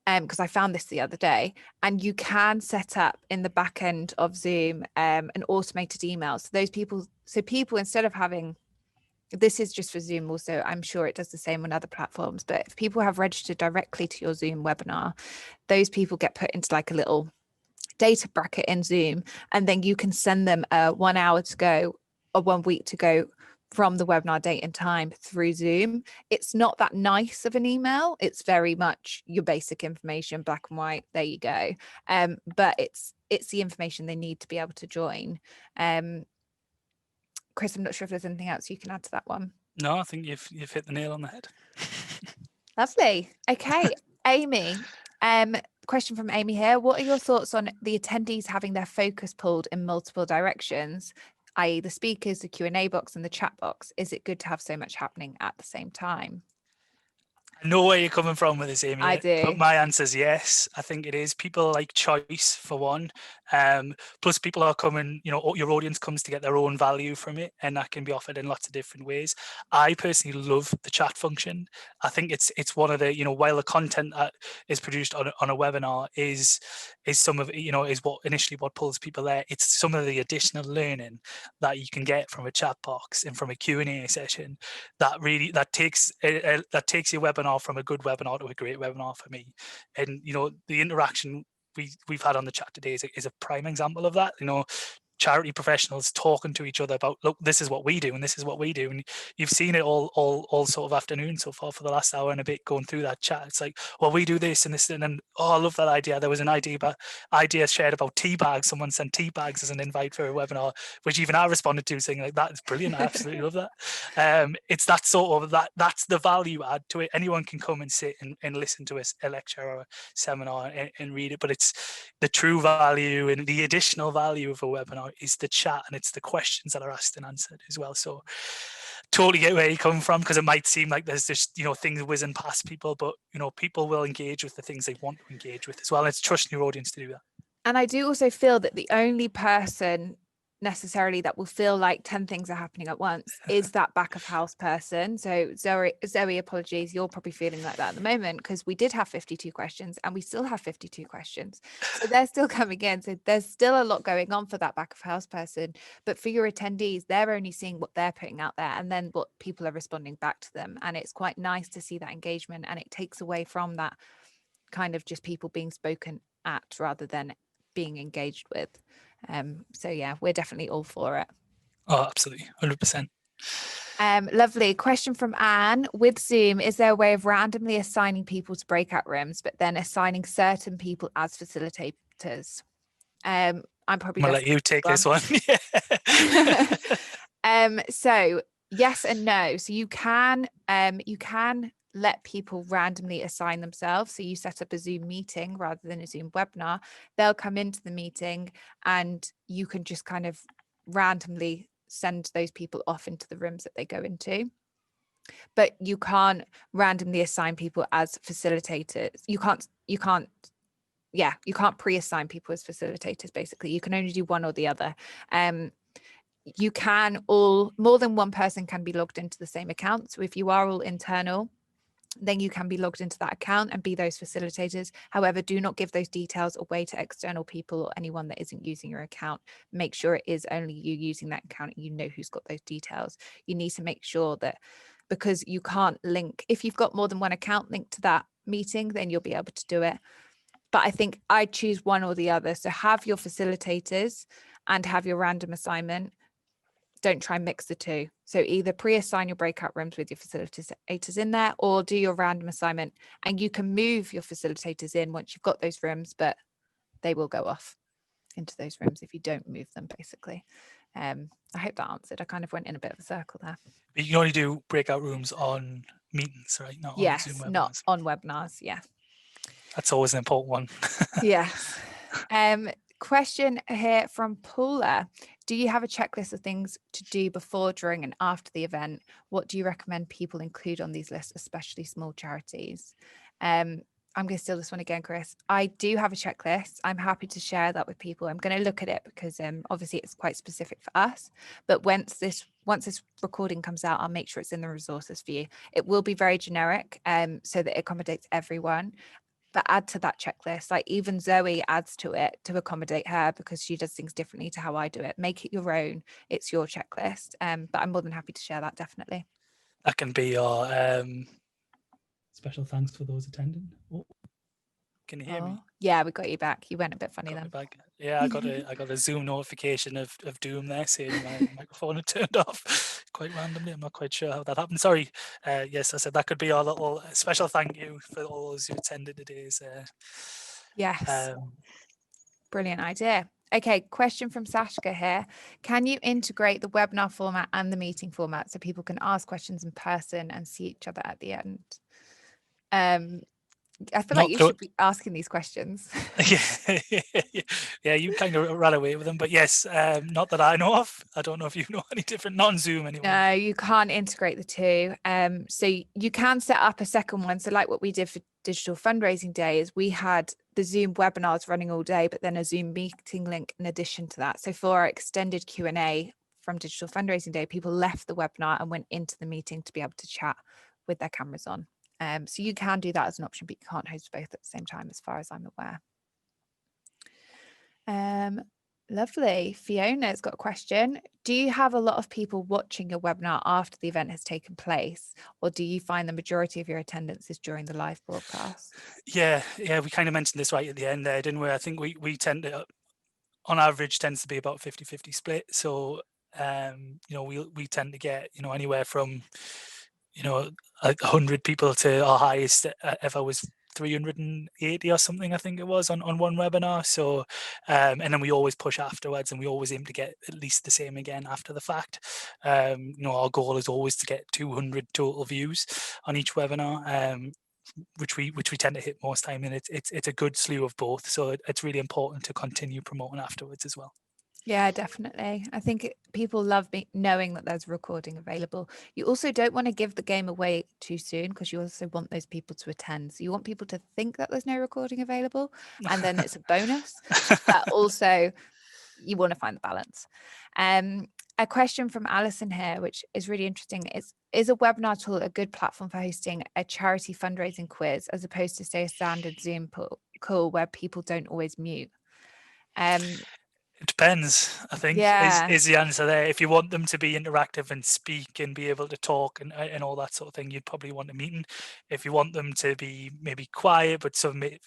S2: because I found this the other day, and you can set up in the back end of Zoom an automated email. So people, instead of having, this is just for Zoom also, I'm sure it does the same on other platforms, but if people have registered directly to your Zoom webinar, those people get put into like a little data bracket in Zoom, and then you can send them a 1 hour to go or 1 week to go from the webinar date and time through Zoom. It's not that nice of an email. It's very much your basic information, black and white, there you go. But it's the information they need to be able to join. Chris, I'm not sure if there's anything else you can add to that one.
S1: No, I think you've hit the nail on the head.
S2: Lovely. Okay, Amy. Question from Amy here. What are your thoughts on the attendees having their focus pulled in multiple directions, i.e. the speakers, the Q&A box and the chat box? Is it good to have so much happening at the same time?
S1: I know where you're coming from with this, Amy.
S2: I do.
S1: But my answer is yes. I think it is. People like choice, for one. Plus, people are coming, your audience comes to get their own value from it, and that can be offered in lots of different ways. I personally love the chat function. I think it's one of the, while the content that is produced on a webinar is some of, is what pulls people there. It's some of the additional learning that you can get from a chat box and from a Q&A session that takes your webinar from a good webinar to a great webinar for me. And the interaction we've had on the chat today is a prime example of that. Charity professionals talking to each other about, look, this is what we do and this is what we do, and you've seen it all sort of afternoon so far for the last hour and a bit going through that chat. It's like, well, we do this and this, and then I love that idea. There was an idea shared about tea bags. Someone sent tea bags as an invite for a webinar, which even I responded to saying like, that is brilliant. I absolutely love that. It's that sort of that's the value add to it. Anyone can come and sit and listen to a lecture or a seminar and read it, but it's the true value and the additional value of a webinar is the chat, and it's the questions that are asked and answered as well. So totally get where you come from, because it might seem like there's just things whizzing past people, but people will engage with the things they want to engage with as well. And it's trusting your audience to do that.
S2: And I do also feel that the only person necessarily that will feel like 10 things are happening at once is that back of house person. So Zoe, apologies, you're probably feeling like that at the moment, because we did have 52 questions and we still have 52 questions, so they're still coming in. So there's still a lot going on for that back of house person, but for your attendees, they're only seeing what they're putting out there and then what people are responding back to them, and it's quite nice to see that engagement, and it takes away from that kind of just people being spoken at rather than being engaged with. So yeah, we're definitely all for it.
S1: Oh, absolutely, 100%.
S2: Lovely question from Anne. With Zoom, is there a way of randomly assigning people to breakout rooms, but then assigning certain people as facilitators? I'm probably
S1: gonna let you take this one.
S2: So yes and no. So you can let people randomly assign themselves. So you set up a Zoom meeting rather than a Zoom webinar. They'll come into the meeting and you can just kind of randomly send those people off into the rooms that they go into. But you can't randomly assign people as facilitators. You can't pre-assign people as facilitators. Basically, you can only do one or the other. You can more than one person can be logged into the same account. So if you are all internal, then you can be logged into that account and be those facilitators. However, do not give those details away to external people or anyone that isn't using your account. Make sure it is only you using that account and you know who's got those details. You need to make sure that, because you can't link, if you've got more than one account linked to that meeting, then you'll be able to do it. But I think I choose one or the other. So have your facilitators and have your random assignment. Don't try and mix the two. So either pre-assign your breakout rooms with your facilitators in there, or do your random assignment, and you can move your facilitators in once you've got those rooms, but they will go off into those rooms if you don't move them, basically. I hope that answered. I kind of went in a bit of a circle there.
S1: But you can only do breakout rooms on meetings, right? Not on Zoom webinars.
S2: Not on webinars. Yeah.
S1: That's always an important one.
S2: Yes. Question here from Paula. Do you have a checklist of things to do before, during, and after the event? What do you recommend people include on these lists, especially small charities? I'm going to steal this one again, Chris. I do have a checklist. I'm happy to share that with people. I'm going to look at it because obviously it's quite specific for us. But once this recording comes out, I'll make sure it's in the resources for you. It will be very generic, so that it accommodates everyone. But add to that checklist, like even Zoe adds to it to accommodate her because she does things differently to how I do it. Make it your own. It's your checklist. But I'm more than happy to share that, definitely.
S1: That can be your special thanks for those attending. Oh, can you hear me?
S2: Yeah, we got you back. You went a bit funny then.
S1: Yeah, I got a Zoom notification of doom there saying my microphone had turned off quite randomly. I'm not quite sure how that happened. Sorry. Yes, I said that could be our little special thank you for all those who attended today's.
S2: Yes. Brilliant idea. Okay, question from Sashka here. Can you integrate the webinar format and the meeting format so people can ask questions in person and see each other at the end? I feel like you should be asking these questions.
S1: Yeah, you kind of ran away with them, but yes, not that I know of. I don't know if you know any different non-Zoom anyway.
S2: No, you can't integrate the two. So you can set up a second one. So like what we did for Digital Fundraising Day is we had the Zoom webinars running all day, but then a Zoom meeting link in addition to that. So for our extended Q&A from Digital Fundraising Day, people left the webinar and went into the meeting to be able to chat with their cameras on. So you can do that as an option, but you can't host both at the same time, as far as I'm aware. Lovely. Fiona's got a question. Do you have a lot of people watching your webinar after the event has taken place, or do you find the majority of your attendance is during the live broadcast?
S1: Yeah, we kind of mentioned this right at the end there, didn't we? I think we tend to, on average, tends to be about 50-50 split. So, we tend to get, anywhere from, 100 people to our highest ever was 380 or something, I think it was, on one webinar. So and then we always push afterwards, and we always aim to get at least the same again after the fact. Our goal is always to get 200 total views on each webinar, which we tend to hit most time, and it's a good slew of both. So it's really important to continue promoting afterwards as well.
S2: Yeah, definitely. I think people love knowing that there's a recording available. You also don't want to give the game away too soon, because you also want those people to attend. So you want people to think that there's no recording available, and then it's a bonus. But also, you want to find the balance. A question from Alison here, which is really interesting, is a webinar tool a good platform for hosting a charity fundraising quiz as opposed to, say, a standard Zoom call where people don't always mute?
S1: It depends, I think,
S2: Yeah.
S1: is the answer there. If you want them to be interactive and speak and be able to talk and all that sort of thing, you'd probably want a meeting. If you want them to be maybe quiet but submit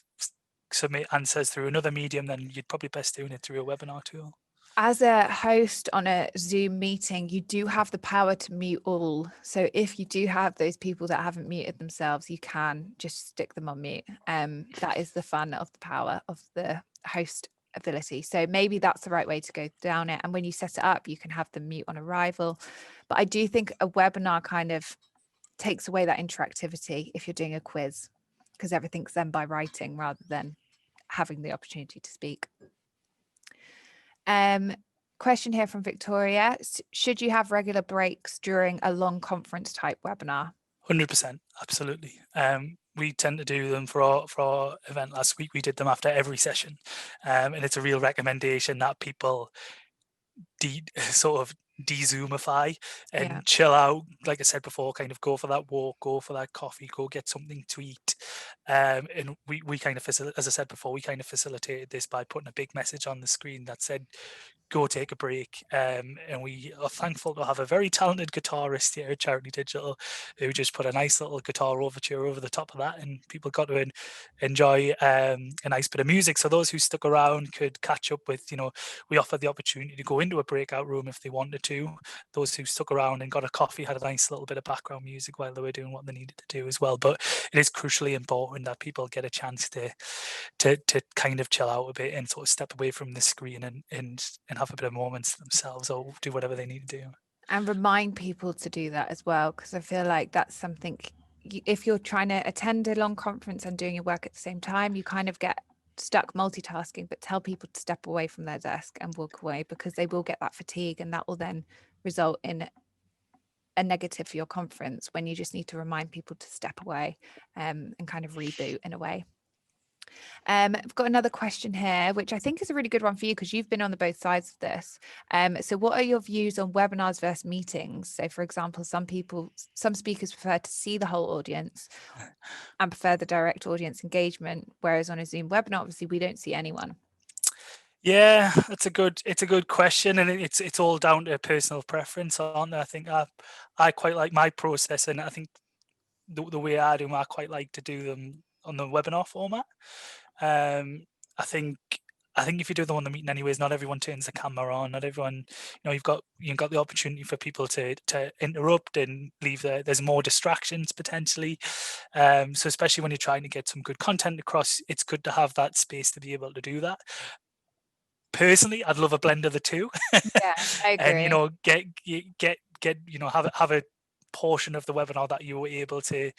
S1: answers through another medium, then you'd probably best doing it through a webinar tool.
S2: As a host on a Zoom meeting, you do have the power to mute all. So if you do have those people that haven't muted themselves, you can just stick them on mute. That is the fun of the power of the host ability. So maybe that's the right way to go down it. And when you set it up, you can have them mute on arrival. But I do think a webinar kind of takes away that interactivity if you're doing a quiz, because everything's done by writing rather than having the opportunity to speak. Question here from Victoria. Should you have regular breaks during a long conference type webinar?
S1: 100%, absolutely. We tend to do them for our event last week. We did them after every session, and it's a real recommendation that people sort of de-zoomify and chill out. Like I said before, kind of go for that walk, go for that coffee, go get something to eat. And we kind of, as I said before, we kind of facilitated this by putting a big message on the screen that said, go take a break. And we are thankful to have a very talented guitarist here at Charity Digital who just put a nice little guitar overture over the top of that, and people got to enjoy a nice bit of music. So those who stuck around could catch up with, we offered the opportunity to go into a breakout room if they wanted to. Those who stuck around and got a coffee had a nice little bit of background music while they were doing what they needed to do as well. But it is crucially important that people get a chance to kind of chill out a bit and sort of step away from the screen and have a bit of moments themselves, or do whatever they need to do.
S2: And remind people to do that as well, because I feel like that's something, if you're trying to attend a long conference and doing your work at the same time, you kind of get stuck multitasking. But tell people to step away from their desk and walk away, because they will get that fatigue, and that will then result in a negative for your conference, when you just need to remind people to step away and kind of reboot in a way. I've got another question here, which I think is a really good one for you, because you've been on the both sides of this. So what are your views on webinars versus meetings? So for example, some speakers prefer to see the whole audience and prefer the direct audience engagement, whereas on a Zoom webinar, obviously we don't see anyone.
S1: Yeah, it's a good question, and it's all down to personal preference on it. I think I quite like my process, and I think the way I do them, I quite like to do them on the webinar format. I think if you do them on the meeting anyways, not everyone turns the camera on, not everyone, you've got the opportunity for people to interrupt and leave there's more distractions potentially. So especially when you're trying to get some good content across, it's good to have that space to be able to do that. Personally, I'd love a blend of the two.
S2: Yeah, I agree.
S1: And get have a portion of the webinar that you were able to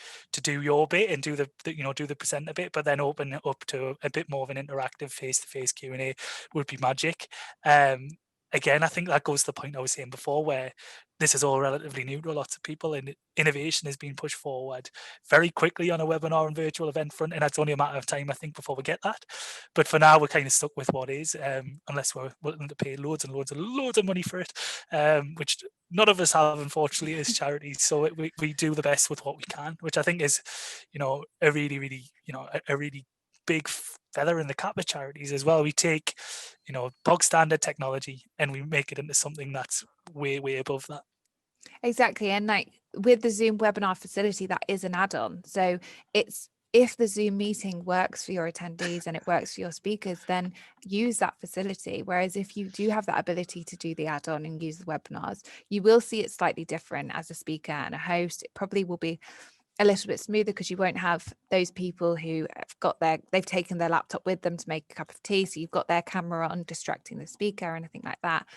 S1: do your bit and do the presenter bit, but then open it up to a bit more of an interactive face-to-face Q&A would be magic. Again, I think that goes to the point I was saying before, where this is all relatively new to lots of people, and innovation is being pushed forward very quickly on a webinar and virtual event front, and it's only a matter of time, I think, before we get that. But for now, we're kind of stuck with what is, unless we're willing to pay loads and loads and loads of money for it, which none of us have, unfortunately, as charities. So we do the best with what we can, which I think is, a really, really, a really big feather in the cap of charities as well. We take, bog standard technology and we make it into something that's way, way above that.
S2: Exactly. And like with the Zoom webinar facility, that is an add-on. So it's, if the Zoom meeting works for your attendees and it works for your speakers, then use that facility. Whereas if you do have that ability to do the add-on and use the webinars, you will see it slightly different as a speaker and a host. It probably will be a little bit smoother, because you won't have those people who have they've taken their laptop with them to make a cup of tea, so you've got their camera on distracting the speaker or anything like that.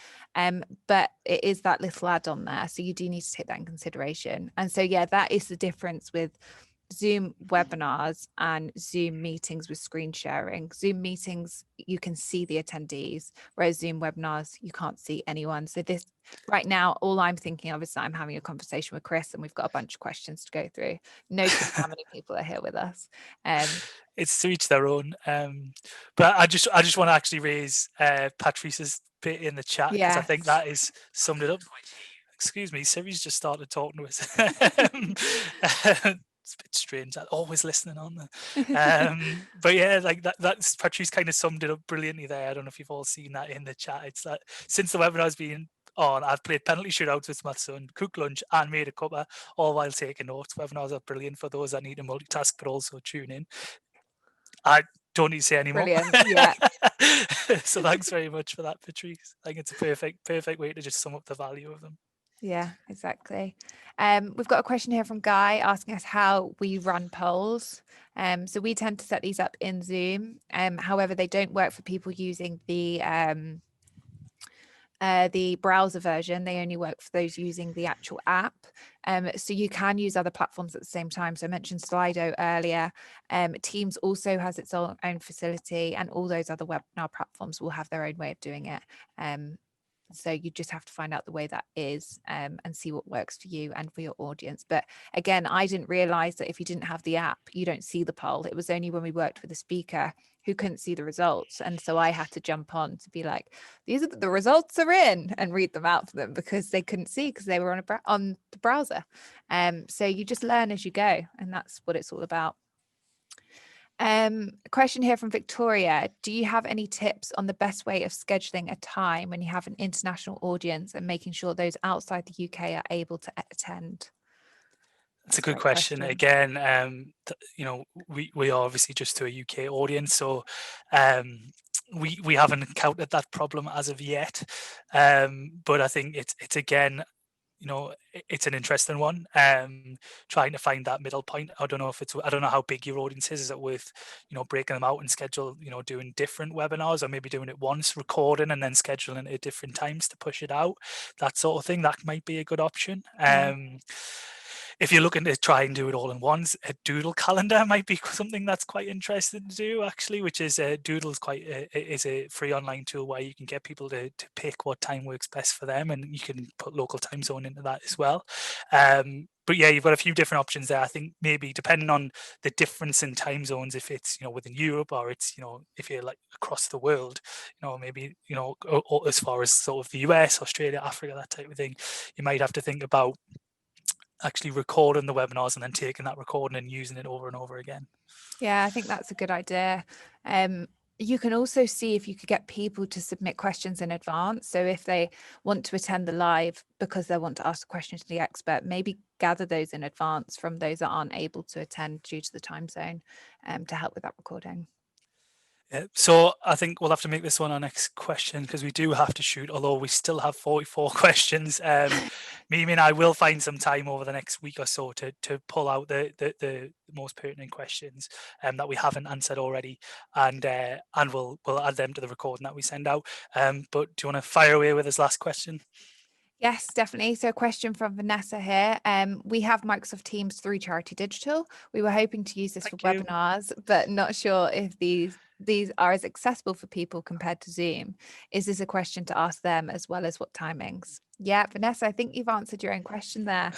S2: But it is that little add-on there, so you do need to take that in consideration. And so yeah, that is the difference with Zoom webinars and Zoom meetings with screen sharing. Zoom meetings, you can see the attendees, whereas Zoom webinars, you can't see anyone. So this right now, all I'm thinking of is that I'm having a conversation with Chris and we've got a bunch of questions to go through. No clue how many people are here with us.
S1: It's to each their own. But I just want to actually raise Patrice's bit in the chat, because I think that is summed it up. Excuse me, Siri's just started talking to us. It's a bit strange. I'm always listening on there. But yeah, like that's Patrice kind of summed it up brilliantly there. I don't know if you've all seen that in the chat. It's that since the webinar's been on, I've played penalty shootouts with my son, cooked lunch, and made a cuppa, all while taking notes. Webinars are brilliant for those that need to multitask but also tune in. I don't need to say anymore.
S2: Brilliant. Yeah.
S1: So thanks very much for that, Patrice. I think it's a perfect way to just sum up the value of them.
S2: Yeah, exactly. We've got a question here from Guy asking us how we run polls. So we tend to set these up in Zoom. However, they don't work for people using the browser version. They only work for those using the actual app. So you can use other platforms at the same time. So I mentioned Slido earlier. Teams also has its own facility, and all those other webinar platforms will have their own way of doing it. So you just have to find out the way that is, and see what works for you and for your audience. But again, I didn't realize that if you didn't have the app, you don't see the poll. It was only when we worked with a speaker who couldn't see the results. And so I had to jump on to be like, these are the results are in, and read them out for them, because they couldn't see because they were on the browser. So you just learn as you go, and that's what it's all about. A question here from Victoria. Do you have any tips on the best way of scheduling a time when you have an international audience and making sure those outside the UK are able to attend?
S1: That's a good question. Again, we are obviously just to a UK audience, so we haven't encountered that problem as of yet. But I think it's again, it's an interesting one. Trying to find that middle point. I don't know how big your audience is. Is it worth, breaking them out and schedule, doing different webinars, or maybe doing it once, recording, and then scheduling it at different times to push it out? That sort of thing. That might be a good option. If you're looking to try and do it all in once, a doodle calendar might be something that's quite interesting to do, actually, which is Doodle is a free online tool where you can get people to pick what time works best for them, and you can put local time zone into that as well. But yeah, you've got a few different options there. I think maybe depending on the difference in time zones, if it's within Europe, or it's if you're like across the world, maybe or as far as sort of the US, Australia, Africa, that type of thing, you might have to think about actually recording the webinars and then taking that recording and using it over and over again.
S2: Yeah, I think that's a good idea. You can also see if you could get people to submit questions in advance. So if they want to attend the live because they want to ask a question to the expert, maybe gather those in advance from those that aren't able to attend due to the time zone, to help with that recording.
S1: Yeah, so I think we'll have to make this one our next question, because we do have to shoot, although we still have 44 questions. Mimi and I will find some time over the next week or so to pull out the most pertinent questions that we haven't answered already, and we'll add them to the recording that we send out. But do you want to fire away with this last question?
S2: Yes, definitely. So a question from Vanessa here. We have Microsoft Teams through Charity Digital. We were hoping to use this for webinars, but not sure if these are as accessible for people compared to Zoom. Is this a question to ask them, as well as what timings? Yeah, Vanessa, I think you've answered your own question there.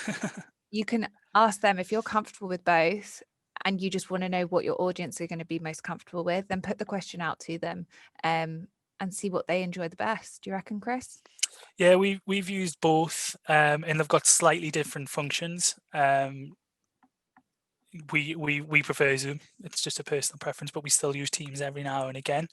S2: You can ask them if you're comfortable with both and you just want to know what your audience are going to be most comfortable with, then put the question out to them, and see what they enjoy the best. Do you reckon, Chris?
S1: Yeah, we've used both, and they've got slightly different functions. We prefer Zoom. It's just a personal preference, but we still use Teams every now and again.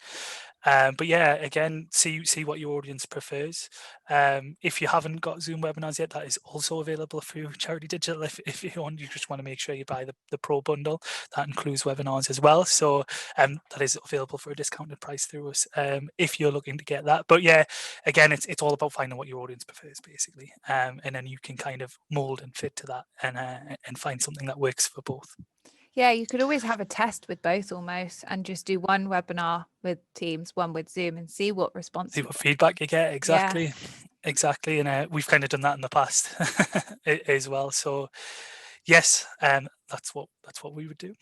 S1: But yeah, again, see what your audience prefers. If you haven't got Zoom webinars yet, that is also available through Charity Digital. If you just want to make sure you buy the Pro bundle, that includes webinars as well. So that is available for a discounted price through us, if you're looking to get that. But yeah, again, it's all about finding what your audience prefers, basically, and then you can kind of mold and fit to that, and find something that works for both.
S2: Yeah, you could always have a test with both almost, and just do one webinar with Teams, one with Zoom, and see what response,
S1: see what feedback you get. Exactly. Yeah. Exactly. And we've kind of done that in the past as well. So yes, that's what we would do.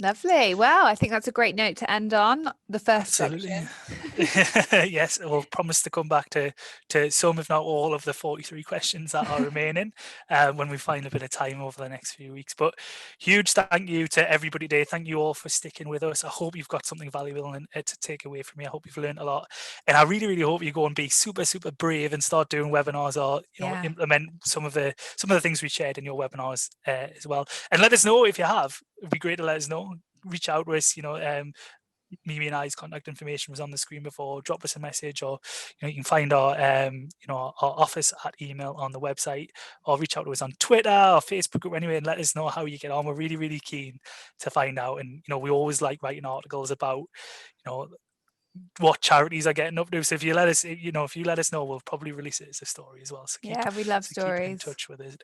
S2: Lovely. Well, I think that's a great note to end on the first
S1: Absolutely.
S2: section.
S1: Yes, we'll promise to come back to some, if not all, of the 43 questions that are remaining when we find a bit of time over the next few weeks. But huge thank you to everybody today. Thank you all for sticking with us. I hope you've got something valuable to take away from me. I hope you've learned a lot, and I really, really hope you go and be super, super brave and start doing webinars, or implement some of the things we shared in your webinars as well. And let us know if you have. It'd be great to let us know. Reach out to us. Mimi and I's contact information was on the screen before. Drop us a message, or you can find our our office at email on the website, or reach out to us on Twitter or Facebook or anyway, and let us know how you get on. We're really, really keen to find out. And we always like writing articles about what charities are getting up to. So if you let us know, we'll probably release it as a story as well. So
S2: we love stories.
S1: Keep in touch with us.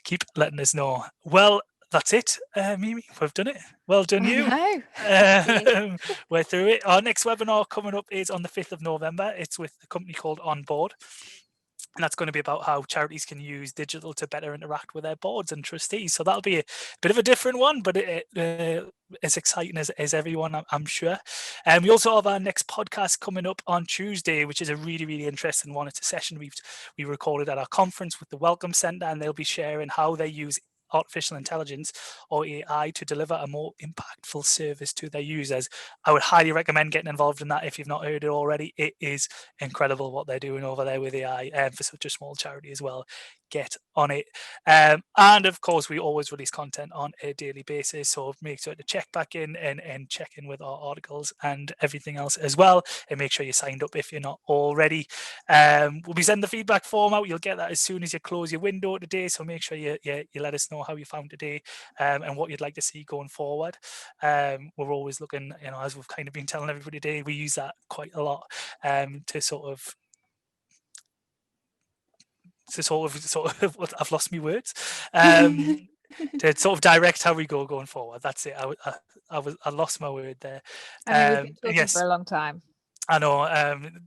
S1: Keep letting us know. Well, that's it, Mimi. We've done it. Well done, you. We're through it. Our next webinar coming up is on the 5th of November. It's with a company called On Board. And that's going to be about how charities can use digital to better interact with their boards and trustees. So that'll be a bit of a different one, but as exciting as everyone, I'm sure. And we also have our next podcast coming up on Tuesday, which is a really, really interesting one. It's a session we recorded at our conference with the Welcome Centre, and they'll be sharing how they use artificial intelligence or AI to deliver a more impactful service to their users. I would highly recommend getting involved in that if you've not heard it already. It is incredible what they're doing over there with AI for such a small charity as well. Get on it. And of course, we always release content on a daily basis, so make sure to check back in and check in with our articles and everything else as well, and make sure you're signed up if you're not already. We'll be sending the feedback form out. You'll get that as soon as you close your window today, so make sure you let us know how you found today and what you'd like to see going forward. We're always looking, as we've kind of been telling everybody today, we use that quite a lot to sort of I've lost my words, to sort of direct how we going forward. That's it. I lost my word there.
S2: I mean, we've been talking for a long time.
S1: I know,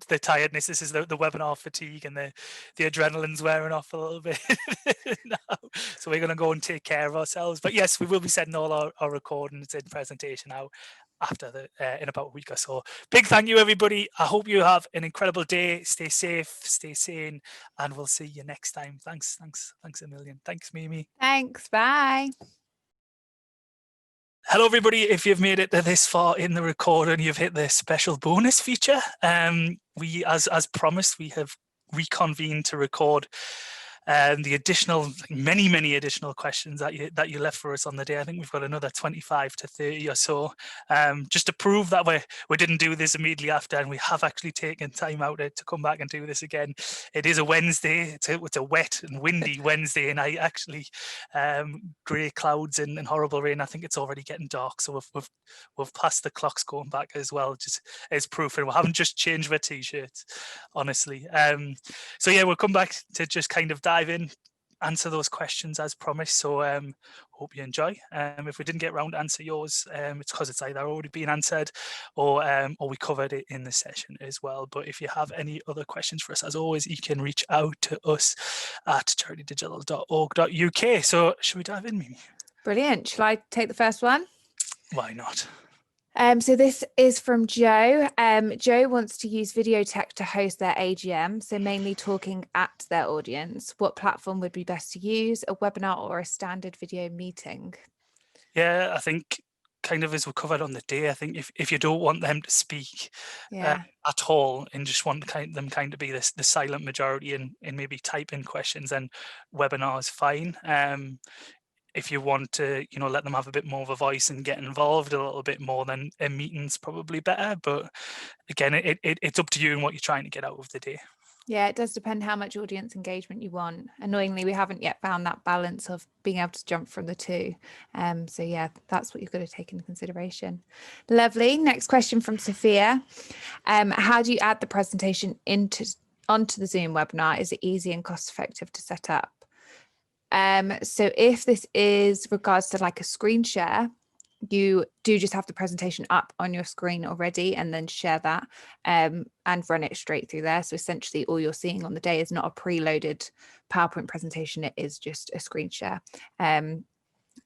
S1: the tiredness, this is the webinar fatigue, and the adrenaline's wearing off a little bit now. So we're going to go and take care of ourselves. But yes, we will be sending all our recordings and presentation out after in about a week or so. Big thank you, everybody. I hope you have an incredible day. Stay safe, stay sane, and we'll see you next time. Thanks a million. Thanks, Mimi.
S2: Thanks. Bye.
S1: Hello, everybody. If you've made it this far in the recording, you've hit the special bonus feature. We, as promised, we have reconvened to record the additional, many additional questions that you left for us on the day. I think we've got another 25 to 30 or so, just to prove that we didn't do this immediately after, and we have actually taken time out to come back and do this again. It is a Wednesday. It's a wet and windy Wednesday, and I actually grey clouds and horrible rain. I think it's already getting dark, so we've passed the clocks going back as well, just as proof, and we haven't just changed our t-shirts, honestly. So yeah, we'll come back to just kind of dive in, answer those questions as promised. So hope you enjoy. If we didn't get around to answer yours, it's because it's either already been answered or we covered it in the session as well. But if you have any other questions for us, as always, you can reach out to us at charitydigital.org.uk. So should we dive in, Mimi?
S2: Brilliant. Shall I take the first one?
S1: Why not?
S2: So this is from Joe. Joe wants to use video tech to host their AGM, so mainly talking at their audience. What platform would be best to use, a webinar or a standard video meeting?
S1: Yeah, I think kind of as we covered on the day, I think if you don't want them to speak at all and just want them to be the silent majority and maybe type in questions, then webinars fine. If you want to, let them have a bit more of a voice and get involved a little bit more, then a meeting's probably better. But again, it's up to you and what you're trying to get out of the day.
S2: Yeah, it does depend how much audience engagement you want. Annoyingly, we haven't yet found that balance of being able to jump from the two. So yeah, that's what you've got to take into consideration. Lovely. Next question from Sophia. How do you add the presentation onto the Zoom webinar? Is it easy and cost effective to set up? So if this is regards to like a screen share, you do just have the presentation up on your screen already and then share that and run it straight through there. So essentially all you're seeing on the day is not a preloaded PowerPoint presentation. It is just a screen share.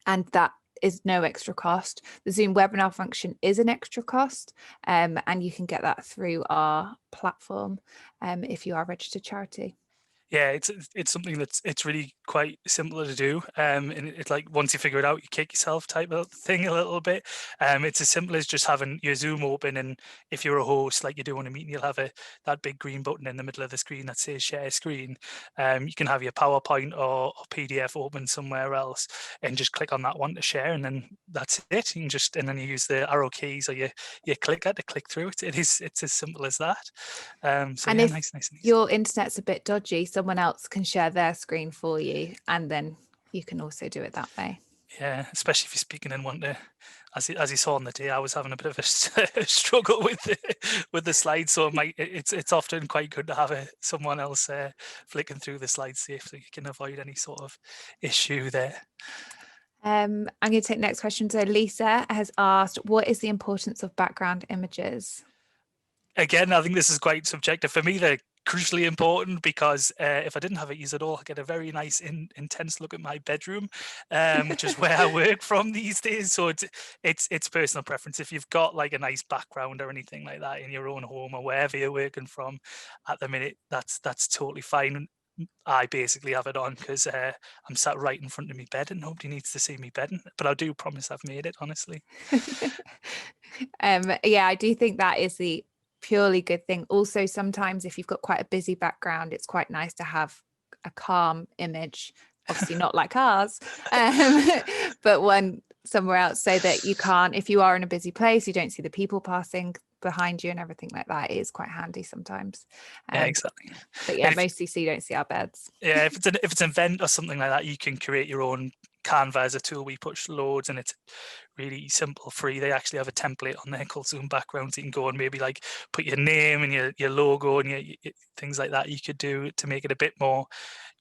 S2: and that is no extra cost. The Zoom webinar function is an extra cost, and you can get that through our platform if you are a registered charity.
S1: Yeah, it's something it's really quite simple to do. And it's like once you figure it out, you kick yourself type of thing a little bit. It's as simple as just having your Zoom open, and if you're a host, like you do on a meeting, you'll have that big green button in the middle of the screen that says share screen. You can have your PowerPoint or PDF open somewhere else, and just click on that one to share, and then that's it. You can just, and then you use the arrow keys or your clicker to click through it. It's as simple as that. So
S2: And
S1: yeah,
S2: if
S1: nice and easy.
S2: your internet's a bit dodgy, someone else can share their screen for you, and then you can also do it that way.
S1: Yeah, especially if you're speaking in one to, as you saw on the day, I was having a bit of a struggle with the slides, so it's often quite good to have someone else flicking through the slides safe, so you can avoid any sort of issue there.
S2: I'm going to take the next question. So Lisa has asked, what is the importance of background images?
S1: Again, I think this is quite subjective. For me, they're crucially important because if I didn't have it used at all, I get a very nice intense look at my bedroom, which is where I work from these days. So it's personal preference. If you've got like a nice background or anything like that in your own home or wherever you're working from at the minute, that's totally fine. I basically have it on because I'm sat right in front of my bed and nobody needs to see me bedding, but I do promise I've made it, honestly.
S2: Yeah, I do think that is the purely good thing. Also, sometimes if you've got quite a busy background, it's quite nice to have a calm image, obviously not like ours, but one somewhere else, so that you can't, if you are in a busy place, you don't see the people passing behind you and everything like that. It is quite handy sometimes.
S1: Yeah, exactly.
S2: But yeah, mostly so you don't see our beds.
S1: Yeah, if it's an event or something like that, you can create your own Canva as a tool. We push loads, and it's really simple, free. They actually have a template on there called Zoom background, so you can go and maybe like put your name and your logo and your things like that. You could do to make it a bit more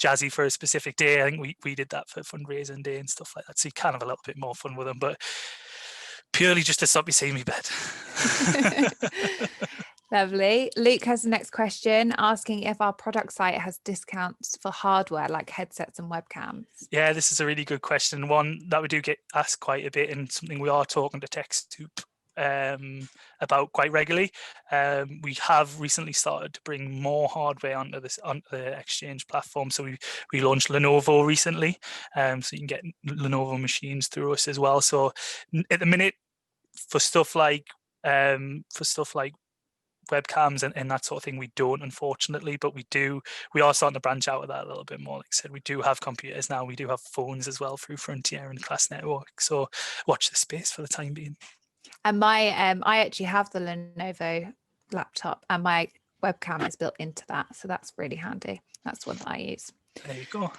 S1: jazzy for a specific day. I think we did that for fundraising day and stuff like that. So you can have a little bit more fun with them, but purely just to stop you seeing me bed.
S2: Lovely. Luke has the next question, asking if our product site has discounts for hardware like headsets and webcams.
S1: Yeah, this is a really good question. One that we do get asked quite a bit, and something we are talking to TechSoup about quite regularly. We have recently started to bring more hardware onto the Exchange platform. So we launched Lenovo recently, so you can get Lenovo machines through us as well. So at the minute, for stuff like webcams and that sort of thing, we don't, unfortunately, but we are starting to branch out of that a little bit more. Like I said, we do have computers now, we do have phones as well through Frontier and Class Network, so watch the space for the time being.
S2: And my I actually have the Lenovo laptop, and my webcam is built into that, so that's really handy. That's one that I use.
S1: There you go.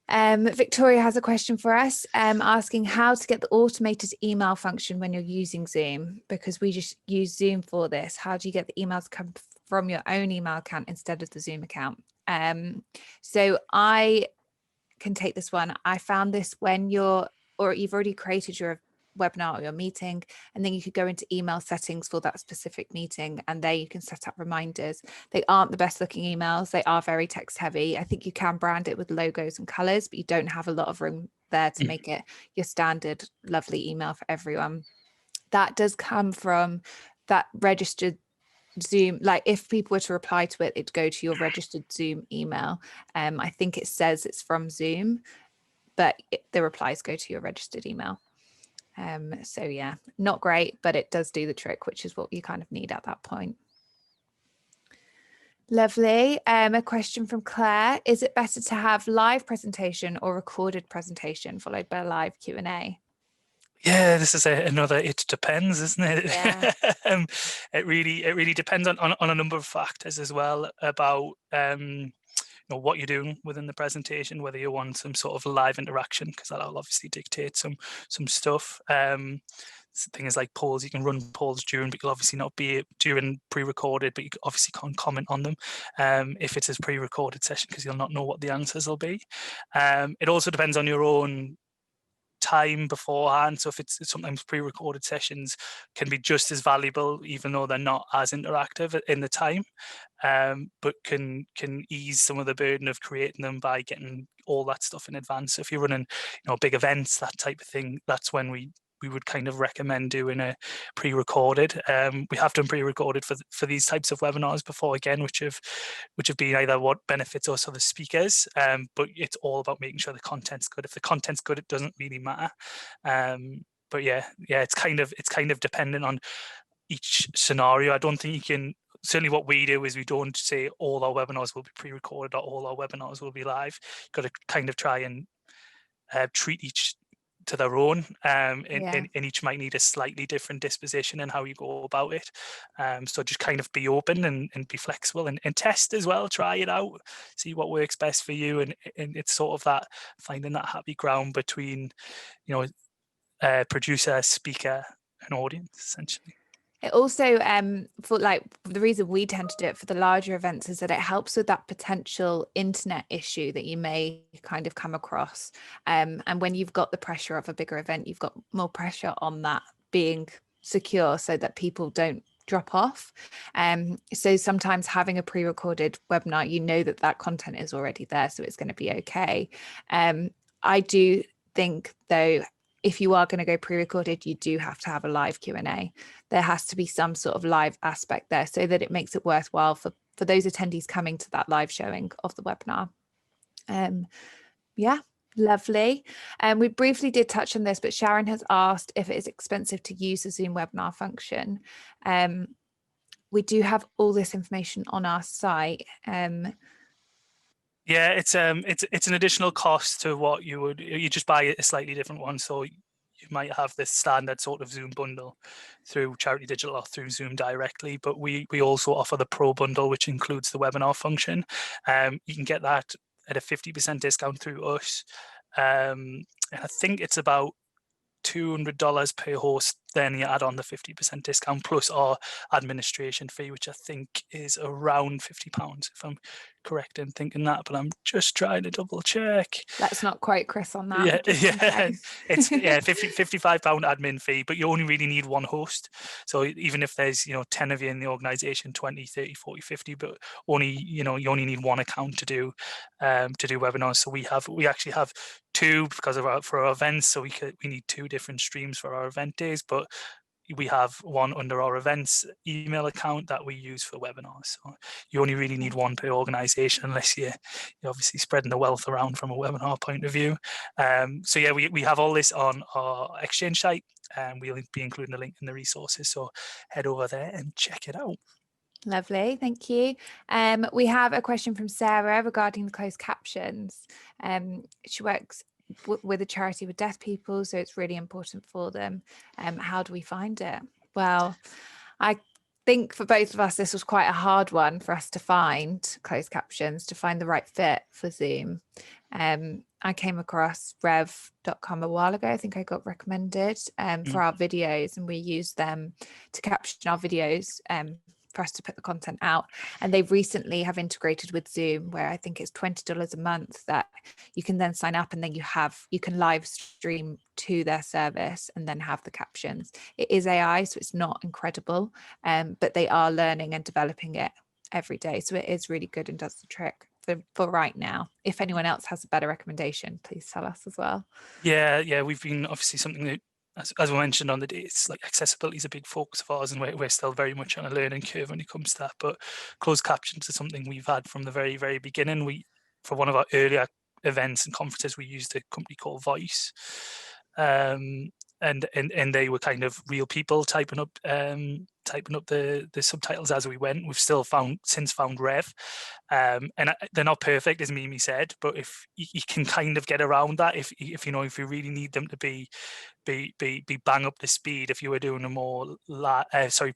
S2: Victoria has a question for us, asking how to get the automated email function when you're using Zoom, because we just use Zoom for this. How do you get the emails come from your own email account instead of the Zoom account? So I can take this one. I found this when you've already created your webinar or your meeting, and then you could go into email settings for that specific meeting, and there you can set up reminders. They aren't the best looking emails, they are very text heavy. I think you can brand it with logos and colors, but you don't have a lot of room there to make it your standard lovely email for everyone. That does come from that registered Zoom, like if people were to reply to it, it'd go to your registered Zoom email. I think it says it's from Zoom, but the replies go to your registered email. So yeah, not great, but it does do the trick, which is what you kind of need at that point. Lovely. A question from Claire: is it better to have live presentation or recorded presentation followed by a live Q&A?
S1: Yeah, this is another it depends, isn't it?
S2: Yeah.
S1: It really depends on a number of factors as well, about what you're doing within the presentation, whether you want some sort of live interaction, because that'll obviously dictate some stuff. Things like polls, you can run polls during, but you'll obviously not be during pre-recorded, but you obviously can't comment on them if it's a pre-recorded session, because you'll not know what the answers will be. It also depends on your own time beforehand. So if it's sometimes pre-recorded sessions can be just as valuable, even though they're not as interactive in the time, but can ease some of the burden of creating them by getting all that stuff in advance. So if you're running, big events, that type of thing, that's when we would kind of recommend doing a pre-recorded. We have done pre-recorded for these types of webinars before, again, which have been either what benefits us or the speakers, but it's all about making sure the content's good. If the content's good, it doesn't really matter. But yeah, it's kind of dependent on each scenario. I don't think you can. Certainly what we do is we don't say all our webinars will be pre-recorded or all our webinars will be live. You've got to kind of try and treat each to their own, and each might need a slightly different disposition in how you go about it. So just kind of be open and be flexible and test as well, try it out, see what works best for you. And it's sort of that finding that happy ground between, producer, speaker, and audience, essentially.
S2: It also, for like the reason we tend to do it for the larger events is that it helps with that potential internet issue that you may kind of come across. And when you've got the pressure of a bigger event, you've got more pressure on that being secure so that people don't drop off. So sometimes having a pre-recorded webinar, that content is already there, so it's going to be okay. I do think, though, if you are going to go pre-recorded, you do have to have a live Q&A. There has to be some sort of live aspect there so that it makes it worthwhile for those attendees coming to that live showing of the webinar. Yeah, lovely. We briefly did touch on this, but Sharon has asked if it is expensive to use the Zoom webinar function. We do have all this information on our site.
S1: Yeah, it's an additional cost to what you just buy a slightly different one. So you might have this standard sort of Zoom bundle through Charity Digital or through Zoom directly, but we also offer the Pro bundle, which includes the webinar function. You can get that at a 50% discount through us. And I think it's about $200 per host. Then you add on the 50% discount plus our administration fee, which I think is around £50, if I'm correct in thinking that, but I'm just trying to double check.
S2: Let's not quote Chris on that.
S1: Yeah, it's £55 admin fee, but you only really need one host. So even if there's 10 of you in the organization, 20, 30, 40, 50, but only you only need one account to do webinars. So we actually have two because for our events, so we need two different streams for our event days, but we have one under our events email account that we use for webinars. So you only really need one per organization, unless you're obviously spreading the wealth around from a webinar point of view. So yeah, we have all this on our Exchange site, and we'll be including a link in the resources. So head over there and check it out.
S2: Lovely, thank you. We have a question from Sarah regarding the closed captions. She works with a charity with deaf people, so it's really important for them. How do we find it? Well, I think for both of us this was quite a hard one for us to find closed captions, to find the right fit for Zoom. I came across rev.com a while ago. I think I got recommended for our videos, and we used them to caption our videos for us to put the content out. And they recently have integrated with Zoom, where I think it's $20 a month that you can then sign up, and then you can live stream to their service and then have the captions. It is AI, so it's not incredible, but they are learning and developing it every day. So it is really good and does the trick for right now. If anyone else has a better recommendation, please tell us as well.
S1: Yeah, we've been obviously something that, as we mentioned on the day, it's like accessibility is a big focus of ours, and we're still very much on a learning curve when it comes to that. But closed captions is something we've had from the very, very beginning. For one of our earlier events and conferences, we used a company called Voice, and they were kind of real people typing up the subtitles as we went. We've still since found Rev, and they're not perfect, as Mimi said, but if you can kind of get around that, if you really need them to be bang up the speed, if you were doing a more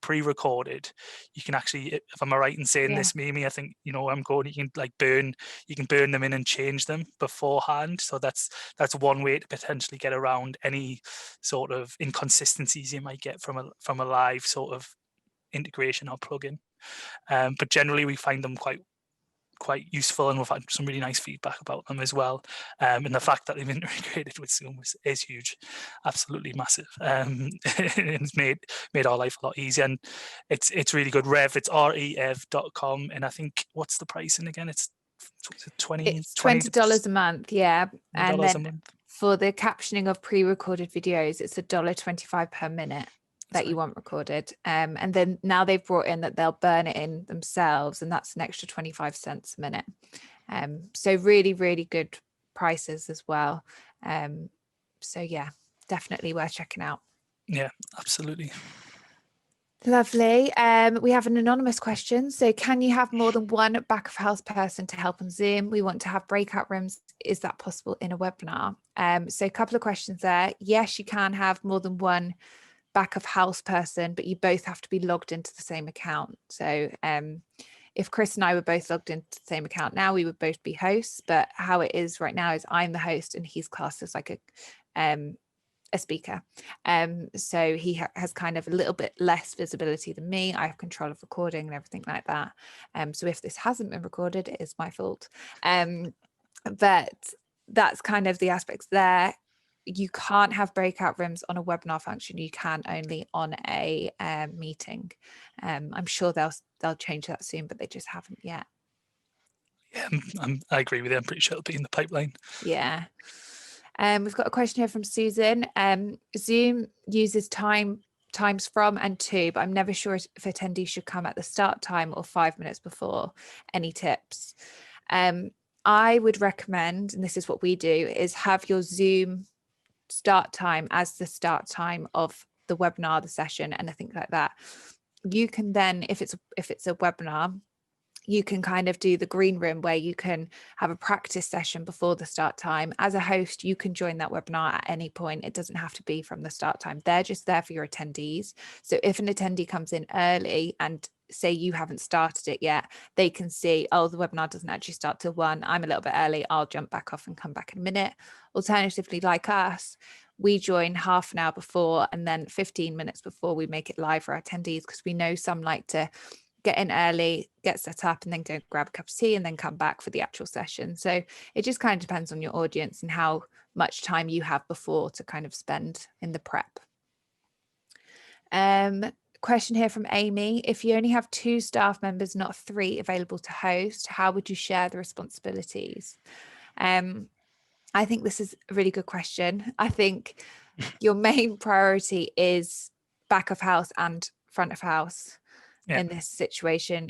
S1: pre-recorded, you can actually, if I'm right in saying this, Mimi, I think I'm going, you can burn them in and change them beforehand. So that's one way to potentially get around any sort of inconsistencies you might get from a live sort of integration or plugin. But generally we find them quite quite useful, and we've had some really nice feedback about them as well. And the fact that they've integrated with Zoom is huge, absolutely massive. It's made our life a lot easier, and it's really good. It's rev.com, and I think, what's the pricing again? It's
S2: $20 a month, yeah. And
S1: $20 a
S2: then
S1: month.
S2: for the captioning of pre-recorded videos, it's $1.25 per minute that you want recorded. And then now they've brought in that they'll burn it in themselves, and that's an extra 25 cents a minute. So really, really good prices as well. So yeah, definitely worth checking out.
S1: Yeah, absolutely.
S2: Lovely. We have an anonymous question. So can you have more than one back of house person to help on Zoom? We want to have breakout rooms. Is that possible in a webinar? So a couple of questions there. Yes, you can have more than one back of house person, but you both have to be logged into the same account. So if Chris and I were both logged into the same account now, we would both be hosts. But how it is right now is I'm the host and he's classed as like a speaker. So he has kind of a little bit less visibility than me. I have control of recording and everything like that. So if this hasn't been recorded, it is my fault. But that's kind of the aspects there. You can't have breakout rooms on a webinar function. You can only on a meeting. I'm sure they'll change that soon, but they just haven't yet.
S1: Yeah, I agree with you. I'm pretty sure it'll be in the pipeline.
S2: Yeah. We've got a question here from Susan. Zoom uses times from and to, but I'm never sure if attendees should come at the start time or 5 minutes before. Any tips? I would recommend, and this is what we do, is have your Zoom start time as the start time of the webinar, the session, and I think like that. You can then, if it's a webinar, you can kind of do the green room where you can have a practice session before the start time. As a host, you can join that webinar at any point. It doesn't have to be from the start time. They're just there for your attendees. So if an attendee comes in early and say you haven't started it yet, they can see, oh, the webinar doesn't actually start till 1. I'm a little bit early. I'll jump back off and come back in a minute. Alternatively, like us, we join half an hour before and then 15 minutes before we make it live for our attendees, because we know some like to get in early, get set up, and then go grab a cup of tea and then come back for the actual session. So it just kind of depends on your audience and how much time you have before to kind of spend in the prep. Question here from Amy. If you only have 2 staff members, not 3 available to host, how would you share the responsibilities? I think this is a really good question. I think your main priority is back of house and front of house. In this situation.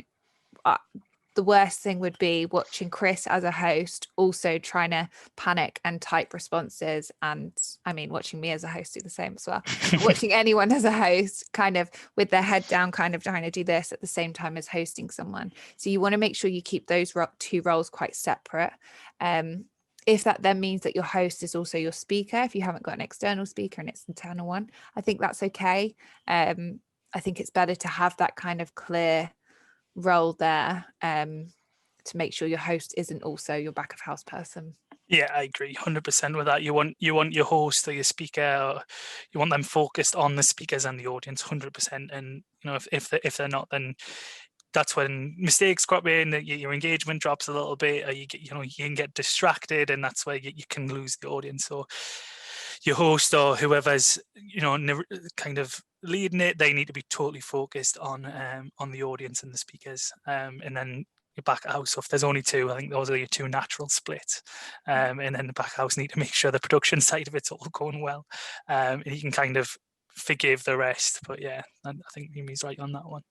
S2: The worst thing would be watching Chris as a host also trying to panic and type responses, and I mean watching me as a host do the same as well. Watching anyone as a host kind of with their head down, kind of trying to do this at the same time as hosting someone. So you want to make sure you keep those 2 roles quite separate. If that then means that your host is also your speaker, if you haven't got an external speaker and it's an internal one, I think that's okay. I think it's better to have that kind of clear role there, to make sure your host isn't also your back of house person.
S1: Yeah, I agree 100% with that. You want your host or your speaker, or you want them focused on the speakers and the audience 100%. And if they're not, then that's when mistakes crop in, that your engagement drops a little bit, or you can get distracted, and that's where you can lose the audience. So your host or whoever's kind of leading it, they need to be totally focused on the audience and the speakers, and then your back house, so if there's only 2, I think those are your 2 natural splits, and then the back house need to make sure the production side of it's all going well, and you can kind of forgive the rest. But yeah, I think Mimi's right on that one.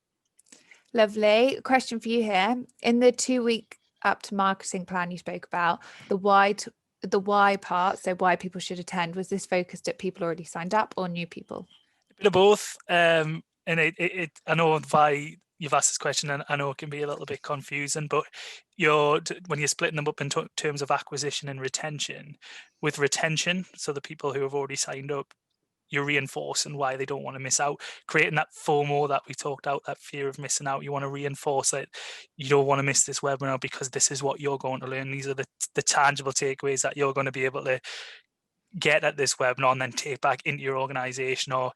S2: Lovely. Question for you here. In the 2-week up to marketing plan you spoke about, the why part, so why people should attend, was this focused at people already signed up or new people?
S1: A bit of both. And I know why you've asked this question, and I know it can be a little bit confusing, but when you're splitting them up in terms of acquisition and retention, with retention, so the people who have already signed up, you're reinforcing why they don't want to miss out, creating that FOMO that we talked about, that fear of missing out. You want to reinforce that you don't want to miss this webinar because this is what you're going to learn. These are the tangible takeaways that you're going to be able to get at this webinar and then take back into your organization, or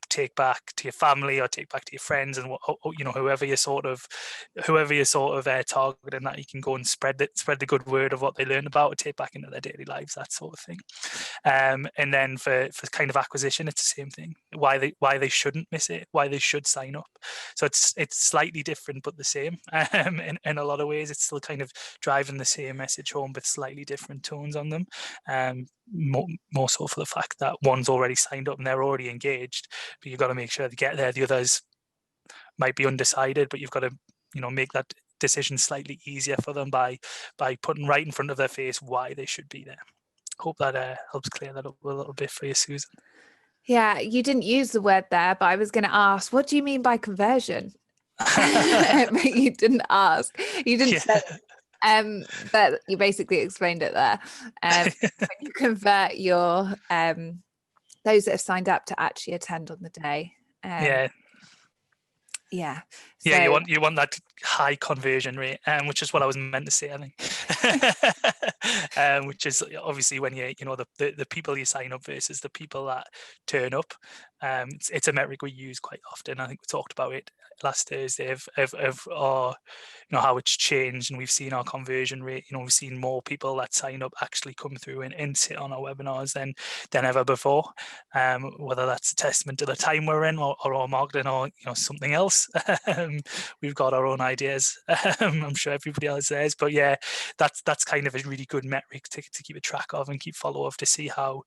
S1: take back to your family, or take back to your friends, and whoever you're sort of targeting, that you can go and spread the good word of what they learned about, or take back into their daily lives, that sort of thing. And then for kind of acquisition, it's the same thing. Why they shouldn't miss it, why they should sign up. So it's slightly different but the same. In a lot of ways, it's still kind of driving the same message home, but slightly different tones on them. More so for the fact that one's already signed up and they're already engaged, but you've got to make sure they get there. The others might be undecided, but you've got to make that decision slightly easier for them by putting right in front of their face why they should be there. Hope that helps clear that up a little bit for you, Susan.
S2: Yeah, you didn't use the word there, but I was going to ask, what do you mean by conversion? But you didn't ask. You didn't say. But you basically explained it there. When you convert your those that have signed up to actually attend on the day. Yeah. So,
S1: you want that high conversion rate, which is what I was meant to say, I think. Which is obviously when the people you sign up versus the people that turn up. It's a metric we use quite often. I think we talked about it last Thursday of our, how it's changed, and we've seen our conversion rate. We've seen more people that sign up actually come through and sit on our webinars than ever before. Whether that's a testament to the time we're in, or our marketing, or something else. We've got our own ideas. I'm sure everybody else says, but yeah, that's kind of a really good metric to keep a track of and keep follow of, to see how,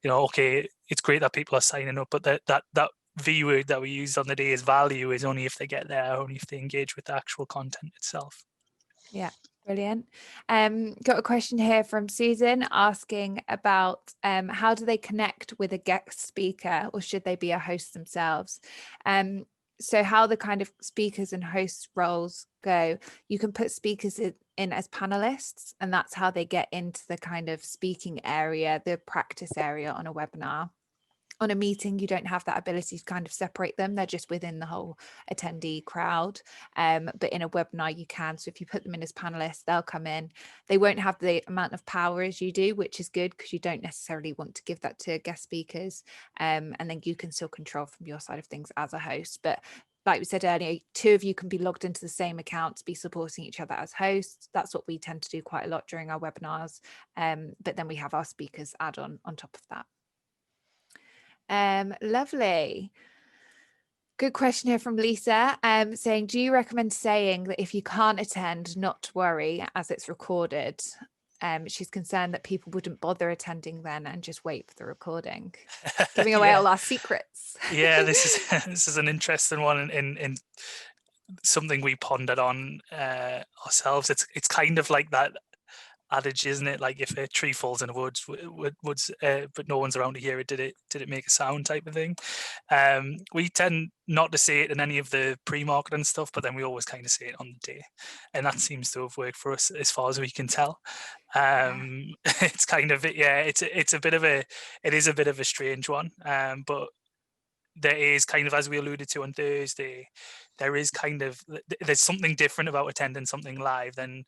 S1: okay, it's great that people are signing up, but that V word that we used on the day is value is only if they get there, only if they engage with the actual content itself.
S2: Yeah, brilliant. Got a question here from Susan asking about how do they connect with a guest speaker, or should they be a host themselves? So how the kind of speakers and host roles go, you can put speakers in as panelists, and that's how they get into the kind of speaking area, the practice area on a webinar. On a meeting, you don't have that ability to kind of separate them. They're just within the whole attendee crowd. But in a webinar, you can. So if you put them in as panelists, they'll come in. They won't have the amount of power as you do, which is good, because you don't necessarily want to give that to guest speakers. And then you can still control from your side of things as a host. But like we said earlier, two of you can be logged into the same account to be supporting each other as hosts. That's what we tend to do quite a lot during our webinars. But then we have our speakers add on top of that. Lovely. Good question here from Lisa, saying, do you recommend saying that if you can't attend, not to worry, as it's recorded? She's concerned that people wouldn't bother attending then and just wait for the recording, giving away all our secrets.
S1: Yeah, this is an interesting one, and something we pondered on ourselves. It's kind of like that adage, isn't it? Like, if a tree falls in the woods, but no one's around to hear it, did it make a sound, type of thing. We tend not to say it in any of the pre-marketing stuff, but then we always kind of say it on the day, and that seems to have worked for us as far as we can tell. It's kind of it's a bit of a strange one, but there is kind of, as we alluded to on Thursday, there's something different about attending something live than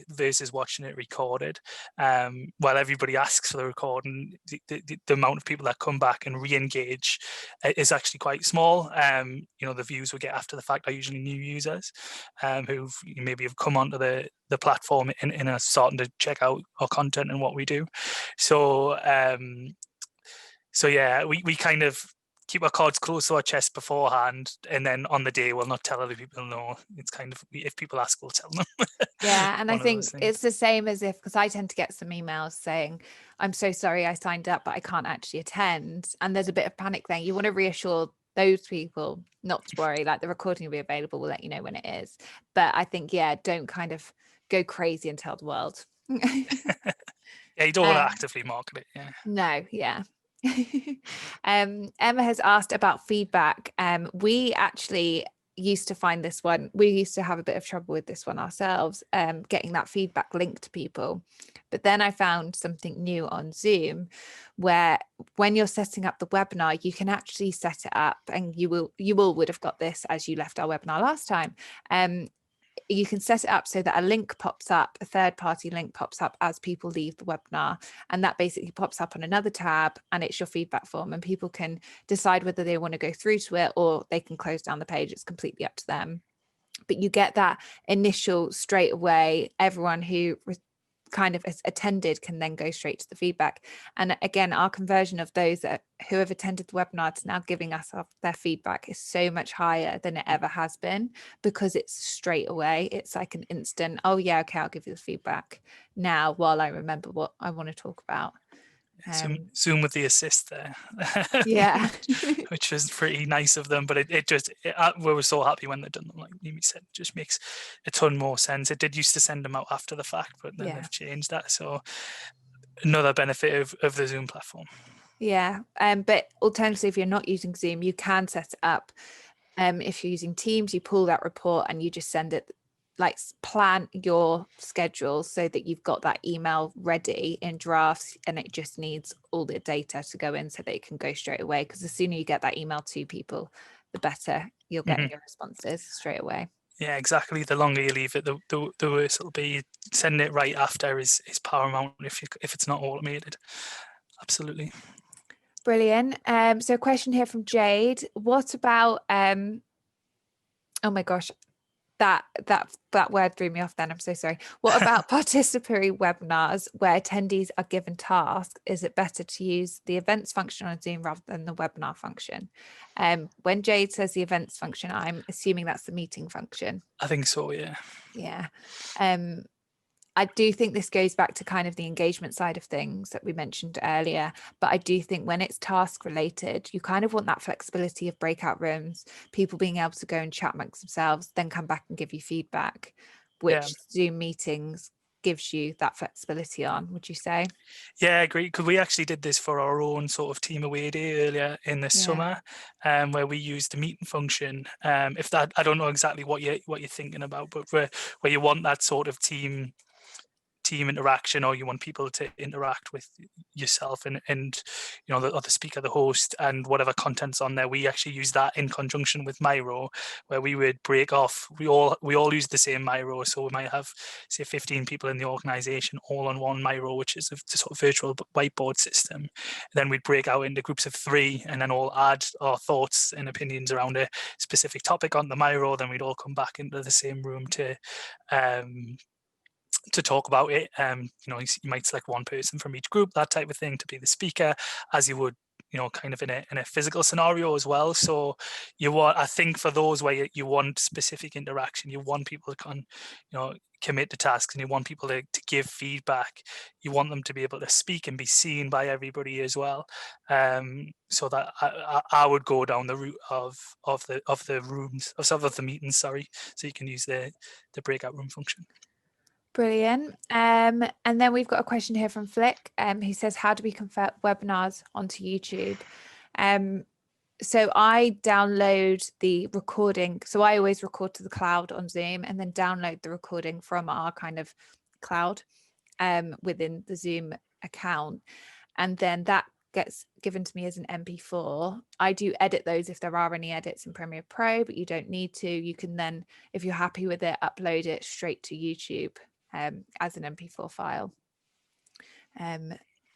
S1: versus watching it recorded. While everybody asks for the recording, the amount of people that come back and re-engage is actually quite small. The views we get after the fact are usually new users who maybe have come onto the platform and are starting to check out our content and what we do. So yeah, we kind of keep our cards close to our chest beforehand, and then on the day we'll not tell other people. No, it's kind of, if people ask, we'll tell them.
S2: Yeah, and I think it's the same as because I tend to get some emails saying, I'm so sorry I signed up, but I can't actually attend. And there's a bit of panic there. You want to reassure those people not to worry, like the recording will be available, we'll let you know when it is. But I think, don't kind of go crazy and tell the world.
S1: Yeah, you don't want to actively market it. Yeah.
S2: No, yeah. Emma has asked about feedback. We actually used to find this one, we used to have a bit of trouble with this one ourselves, getting that feedback linked to people. But then I found something new on Zoom, where when you're setting up the webinar, you can actually set it up, and you would have got this as you left our webinar last time. you can set it up so that a link pops up, a third-party link pops up as people leave the webinar, and that basically pops up on another tab, and it's your feedback form, and people can decide whether they want to go through to it or they can close down the page. It's completely up to them. But you get that initial straight away. Everyone who kind of attended can then go straight to the feedback. And again, our conversion of those who have attended the webinar to now giving us their feedback is so much higher than it ever has been, because it's straight away. It's like an instant, oh yeah, okay, I'll give you the feedback now while I remember what I want to talk about.
S1: Zoom with the assist there.
S2: Yeah.
S1: Which was pretty nice of them, but we were so happy when they'd done them. Like Mimi said, it just makes a ton more sense. It did used to send them out after the fact, but then they've changed that. So another benefit of the Zoom platform.
S2: Yeah, but alternatively, if you're not using Zoom, you can set it up. If you're using Teams, you pull that report and you just send it, like plan your schedule so that you've got that email ready in drafts, and it just needs all the data to go in so that it can go straight away. Because the sooner you get that email to people, the better you'll get your responses straight away.
S1: Yeah, exactly. The longer you leave it, the worse it'll be. Sending it right after is paramount if it's not automated. Absolutely.
S2: Brilliant. So a question here from Jade. What about oh my gosh, that word threw me off then. I'm so sorry. What about participatory webinars where attendees are given tasks? Is it better to use the events function on Zoom rather than the webinar function? When Jade says the events function, I'm assuming that's the meeting function.
S1: I think so, yeah.
S2: Yeah. I do think this goes back to kind of the engagement side of things that we mentioned earlier, but I do think when it's task related, you kind of want that flexibility of breakout rooms, people being able to go and chat amongst themselves, then come back and give you feedback, which Zoom meetings gives you that flexibility on, would you say?
S1: Yeah, I agree. Because we actually did this for our own sort of team away day earlier in the summer, where we used the meeting function. If that, I don't know exactly what you're thinking about, but where you want that sort of team interaction, or you want people to interact with yourself and you know the speaker, the host, and whatever content's on there. We actually use that in conjunction with Miro, where we would break off. We all use the same Miro, so we might have say 15 people in the organization all on one Miro, which is a sort of virtual whiteboard system. And then we'd break out into groups of 3 and then all add our thoughts and opinions around a specific topic on the Miro. Then we'd all come back into the same room to talk about it. You know, you might select one person from each group, that type of thing, to be the speaker, as you would, you know, kind of in a physical scenario as well. So you want, I think, for those where you want specific interaction, you want people to commit to tasks, and you want people to give feedback. You want them to be able to speak and be seen by everybody as well. So that I would go down the route of the rooms, of the meetings, sorry, so you can use the breakout room function.
S2: Brilliant. And then we've got a question here from Flick, who says, how do we convert webinars onto YouTube? So I download the recording. So I always record to the cloud on Zoom and then download the recording from our kind of cloud within the Zoom account. And then that gets given to me as an MP4. I do edit those if there are any edits in Premiere Pro, but you don't need to. You can then, if you're happy with it, upload it straight to YouTube as an MP4 file.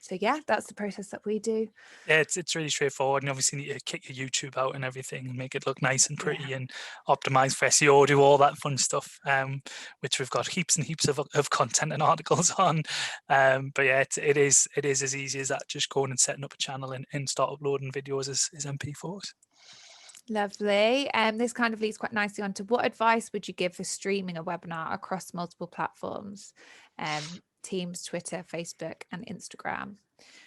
S2: So yeah, that's the process that we do.
S1: Yeah, it's really straightforward, and obviously you need to kick your YouTube out and everything and make it look nice and pretty and optimize for SEO, do all that fun stuff, which we've got heaps and heaps of content and articles on. But yeah, it is as easy as that, just going and setting up a channel and start uploading videos as MP4s.
S2: Lovely. This kind of leads quite nicely on to, what advice would you give for streaming a webinar across multiple platforms? Teams, Twitter, Facebook, and Instagram.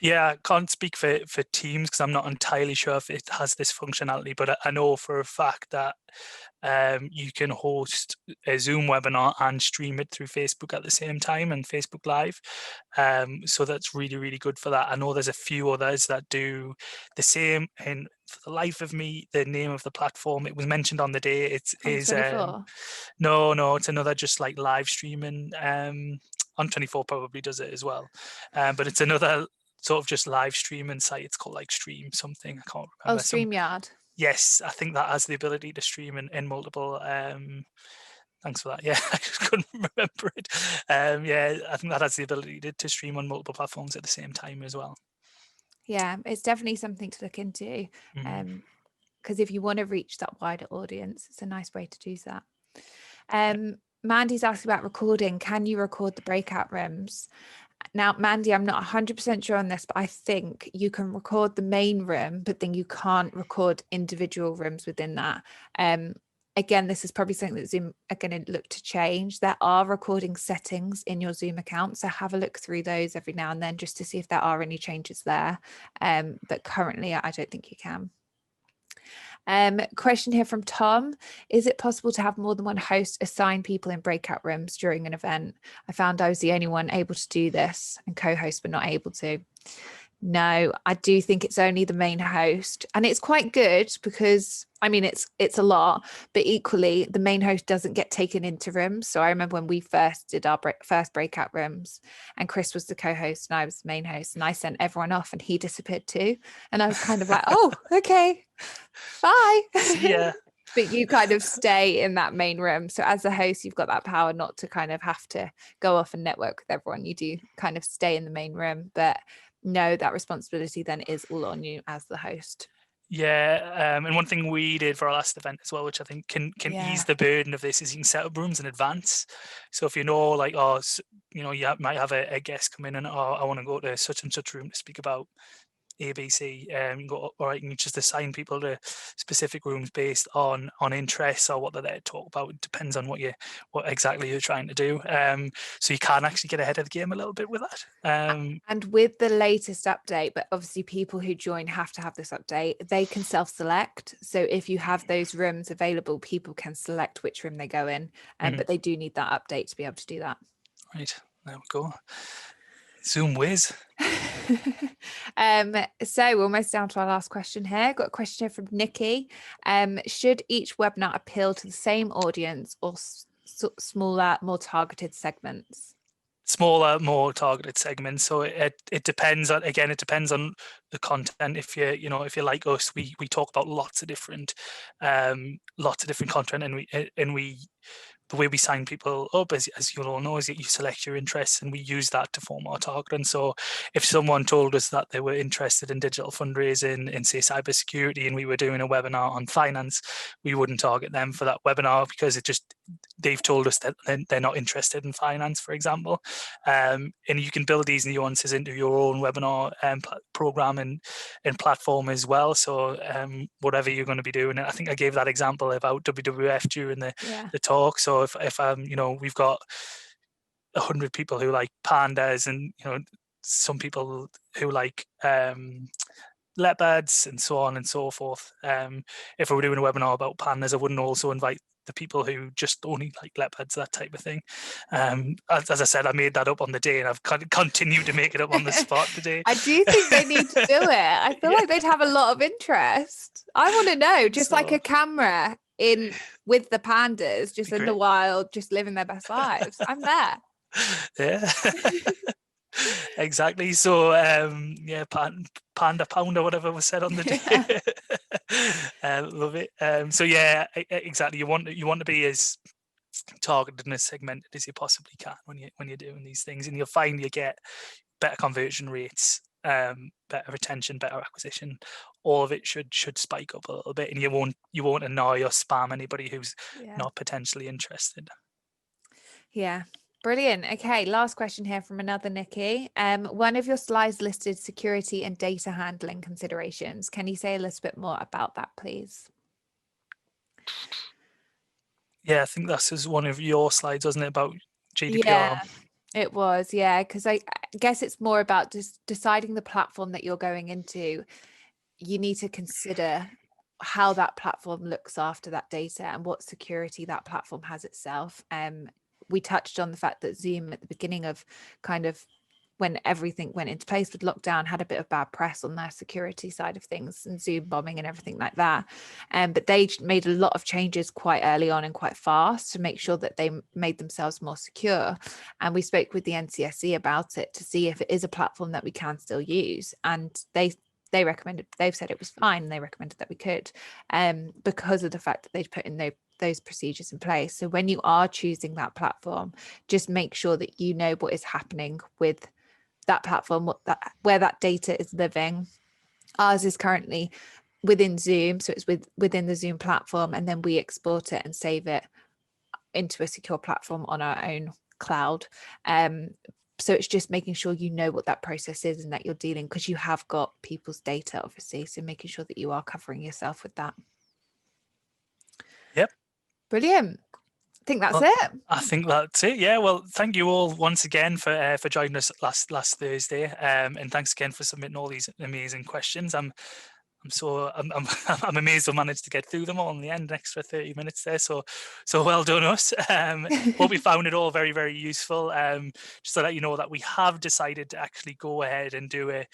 S1: Yeah, I can't speak for Teams because I'm not entirely sure if it has this functionality, but I know for a fact that you can host a Zoom webinar and stream it through Facebook at the same time, and Facebook Live. So that's really, really good for that. I know there's a few others that do the same, and for the life of me, the name of the platform, it was mentioned on the day, it's no, it's another just like live streaming. On24 probably does it as well, but it's another sort of just live streaming site. It's called like Stream something, I can't remember.
S2: StreamYard.
S1: Yes, I think that has the ability to stream in multiple Thanks for that. Yeah, I just couldn't remember it. Yeah, I think that has the ability to stream on multiple platforms at the same time as well.
S2: Yeah, it's definitely something to look into. Because if you want to reach that wider audience, it's a nice way to do that. Mandy's asking about recording. Can you record the breakout rooms? Now, Mandy, I'm not 100% sure on this, but I think you can record the main room, but then you can't record individual rooms within that. Again, this is probably something that Zoom are going to look to change. There are recording settings in your Zoom account, so have a look through those every now and then just to see if there are any changes there. But currently, I don't think you can. Question here from Tom. Is it possible to have more than one host assign people in breakout rooms during an event? I found I was the only one able to do this and co-host but not able to. No, I do think it's only the main host, and it's quite good because I mean it's a lot, but equally the main host doesn't get taken into rooms. So I remember when we first did our first breakout rooms, and Chris was the co-host and I was the main host, and I sent everyone off and he disappeared too, and I was kind of like, oh, okay, bye.
S1: See ya.
S2: But you kind of stay in that main room. So as a host, you've got that power not to kind of have to go off and network with everyone. You do kind of stay in the main room, but no, that responsibility then is all on you as the host.
S1: Yeah, and one thing we did for our last event as well, which I think can ease the burden of this, is you can set up rooms in advance. So if you know, like, oh, you might have a guest come in and, oh, I want to go to such and such room to speak about ABC, you go, all right, you can just assign people to specific rooms based on interests or what they're there to talk about. It depends on what exactly you're trying to do. So you can actually get ahead of the game a little bit with that.
S2: And with the latest update, but obviously people who join have to have this update, they can self-select. So if you have those rooms available, people can select which room they go in, but they do need that update to be able to do that.
S1: Right, there we go. Zoom whiz.
S2: So we're almost down to our last question here. Got a question here from Nikki. Should each webinar appeal to the same audience or smaller, more targeted segments?
S1: Smaller, more targeted segments. So it depends on, again, it depends on the content. If you're like us, we talk about lots of different content, and we the way we sign people up, as you all know, is that you select your interests, and we use that to form our targeting. So if someone told us that they were interested in digital fundraising, in say cybersecurity, and we were doing a webinar on finance, we wouldn't target them for that webinar because they've told us that they're not interested in finance, for example. And you can build these nuances into your own webinar program and platform as well. So whatever you're going to be doing, I think I gave that example about WWF during the talk. So if we've got 100 people who like pandas, and some people who like leopards, and so on and so forth. If I were doing a webinar about pandas, I wouldn't also invite the people who just only like leopards, that type of thing. As I said, I made that up on the day, and I've continued to make it up on the spot today.
S2: I do think they need to do it. I feel like they'd have a lot of interest. I want to know, just like a camera in with the pandas, just in the wild, just living their best lives. I'm there.
S1: Yeah. Exactly. So panda pound or whatever was said on the day. Love it. So yeah, exactly. You want to be as targeted and as segmented as you possibly can when you're doing these things, and you'll find you get better conversion rates, better retention, better acquisition. All of it should spike up a little bit, and you won't annoy or spam anybody who's not potentially interested.
S2: Yeah. Brilliant. Okay, last question here from another Nikki. One of your slides listed security and data handling considerations. Can you say a little bit more about that, please?
S1: Yeah, I think this is one of your slides, wasn't it, about GDPR?
S2: Yeah, it was. Yeah, because I guess it's more about just deciding the platform that you're going into. You need to consider how that platform looks after that data and what security that platform has itself. We touched on the fact that Zoom at the beginning of kind of when everything went into place with lockdown had a bit of bad press on their security side of things and Zoom bombing and everything like that. But they made a lot of changes quite early on and quite fast to make sure that they made themselves more secure. And we spoke with the NCSC about it to see if it is a platform that we can still use. And they've said it was fine, and they recommended that we could, because of the fact that they'd put in those procedures in place. So when you are choosing that platform, just make sure that you know what is happening with that platform, where that data is living. Ours is currently within Zoom, so it's within the Zoom platform, and then we export it and save it into a secure platform on our own cloud. So it's just making sure you know what that process is and that you're dealing, because you have got people's data, obviously. So making sure that you are covering yourself with that.
S1: Yep.
S2: Brilliant. I think that's
S1: Well,
S2: it.
S1: I think that's it. Yeah. Well, thank you all once again for joining us last Thursday, and thanks again for submitting all these amazing questions. I'm amazed I managed to get through them all in the end, an extra 30 minutes there. So well done us. Hope we found it all very, very useful. Just to let you know that we have decided to actually go ahead and do a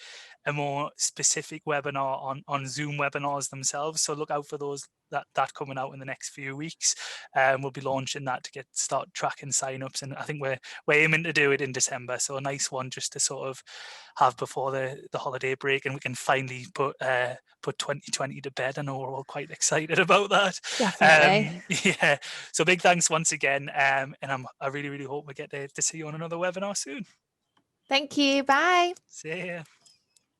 S1: more specific webinar on Zoom webinars themselves. So look out for those that coming out in the next few weeks. We'll be launching that to start tracking signups, and I think we're aiming to do it in December. So a nice one just to sort of have before the holiday break, and we can finally put 2020 to bed. I know we're all quite excited about that.
S2: Definitely.
S1: Yeah. So big thanks once again, and I really, really hope we get to see you on another webinar soon.
S2: Thank you. Bye.
S1: See ya.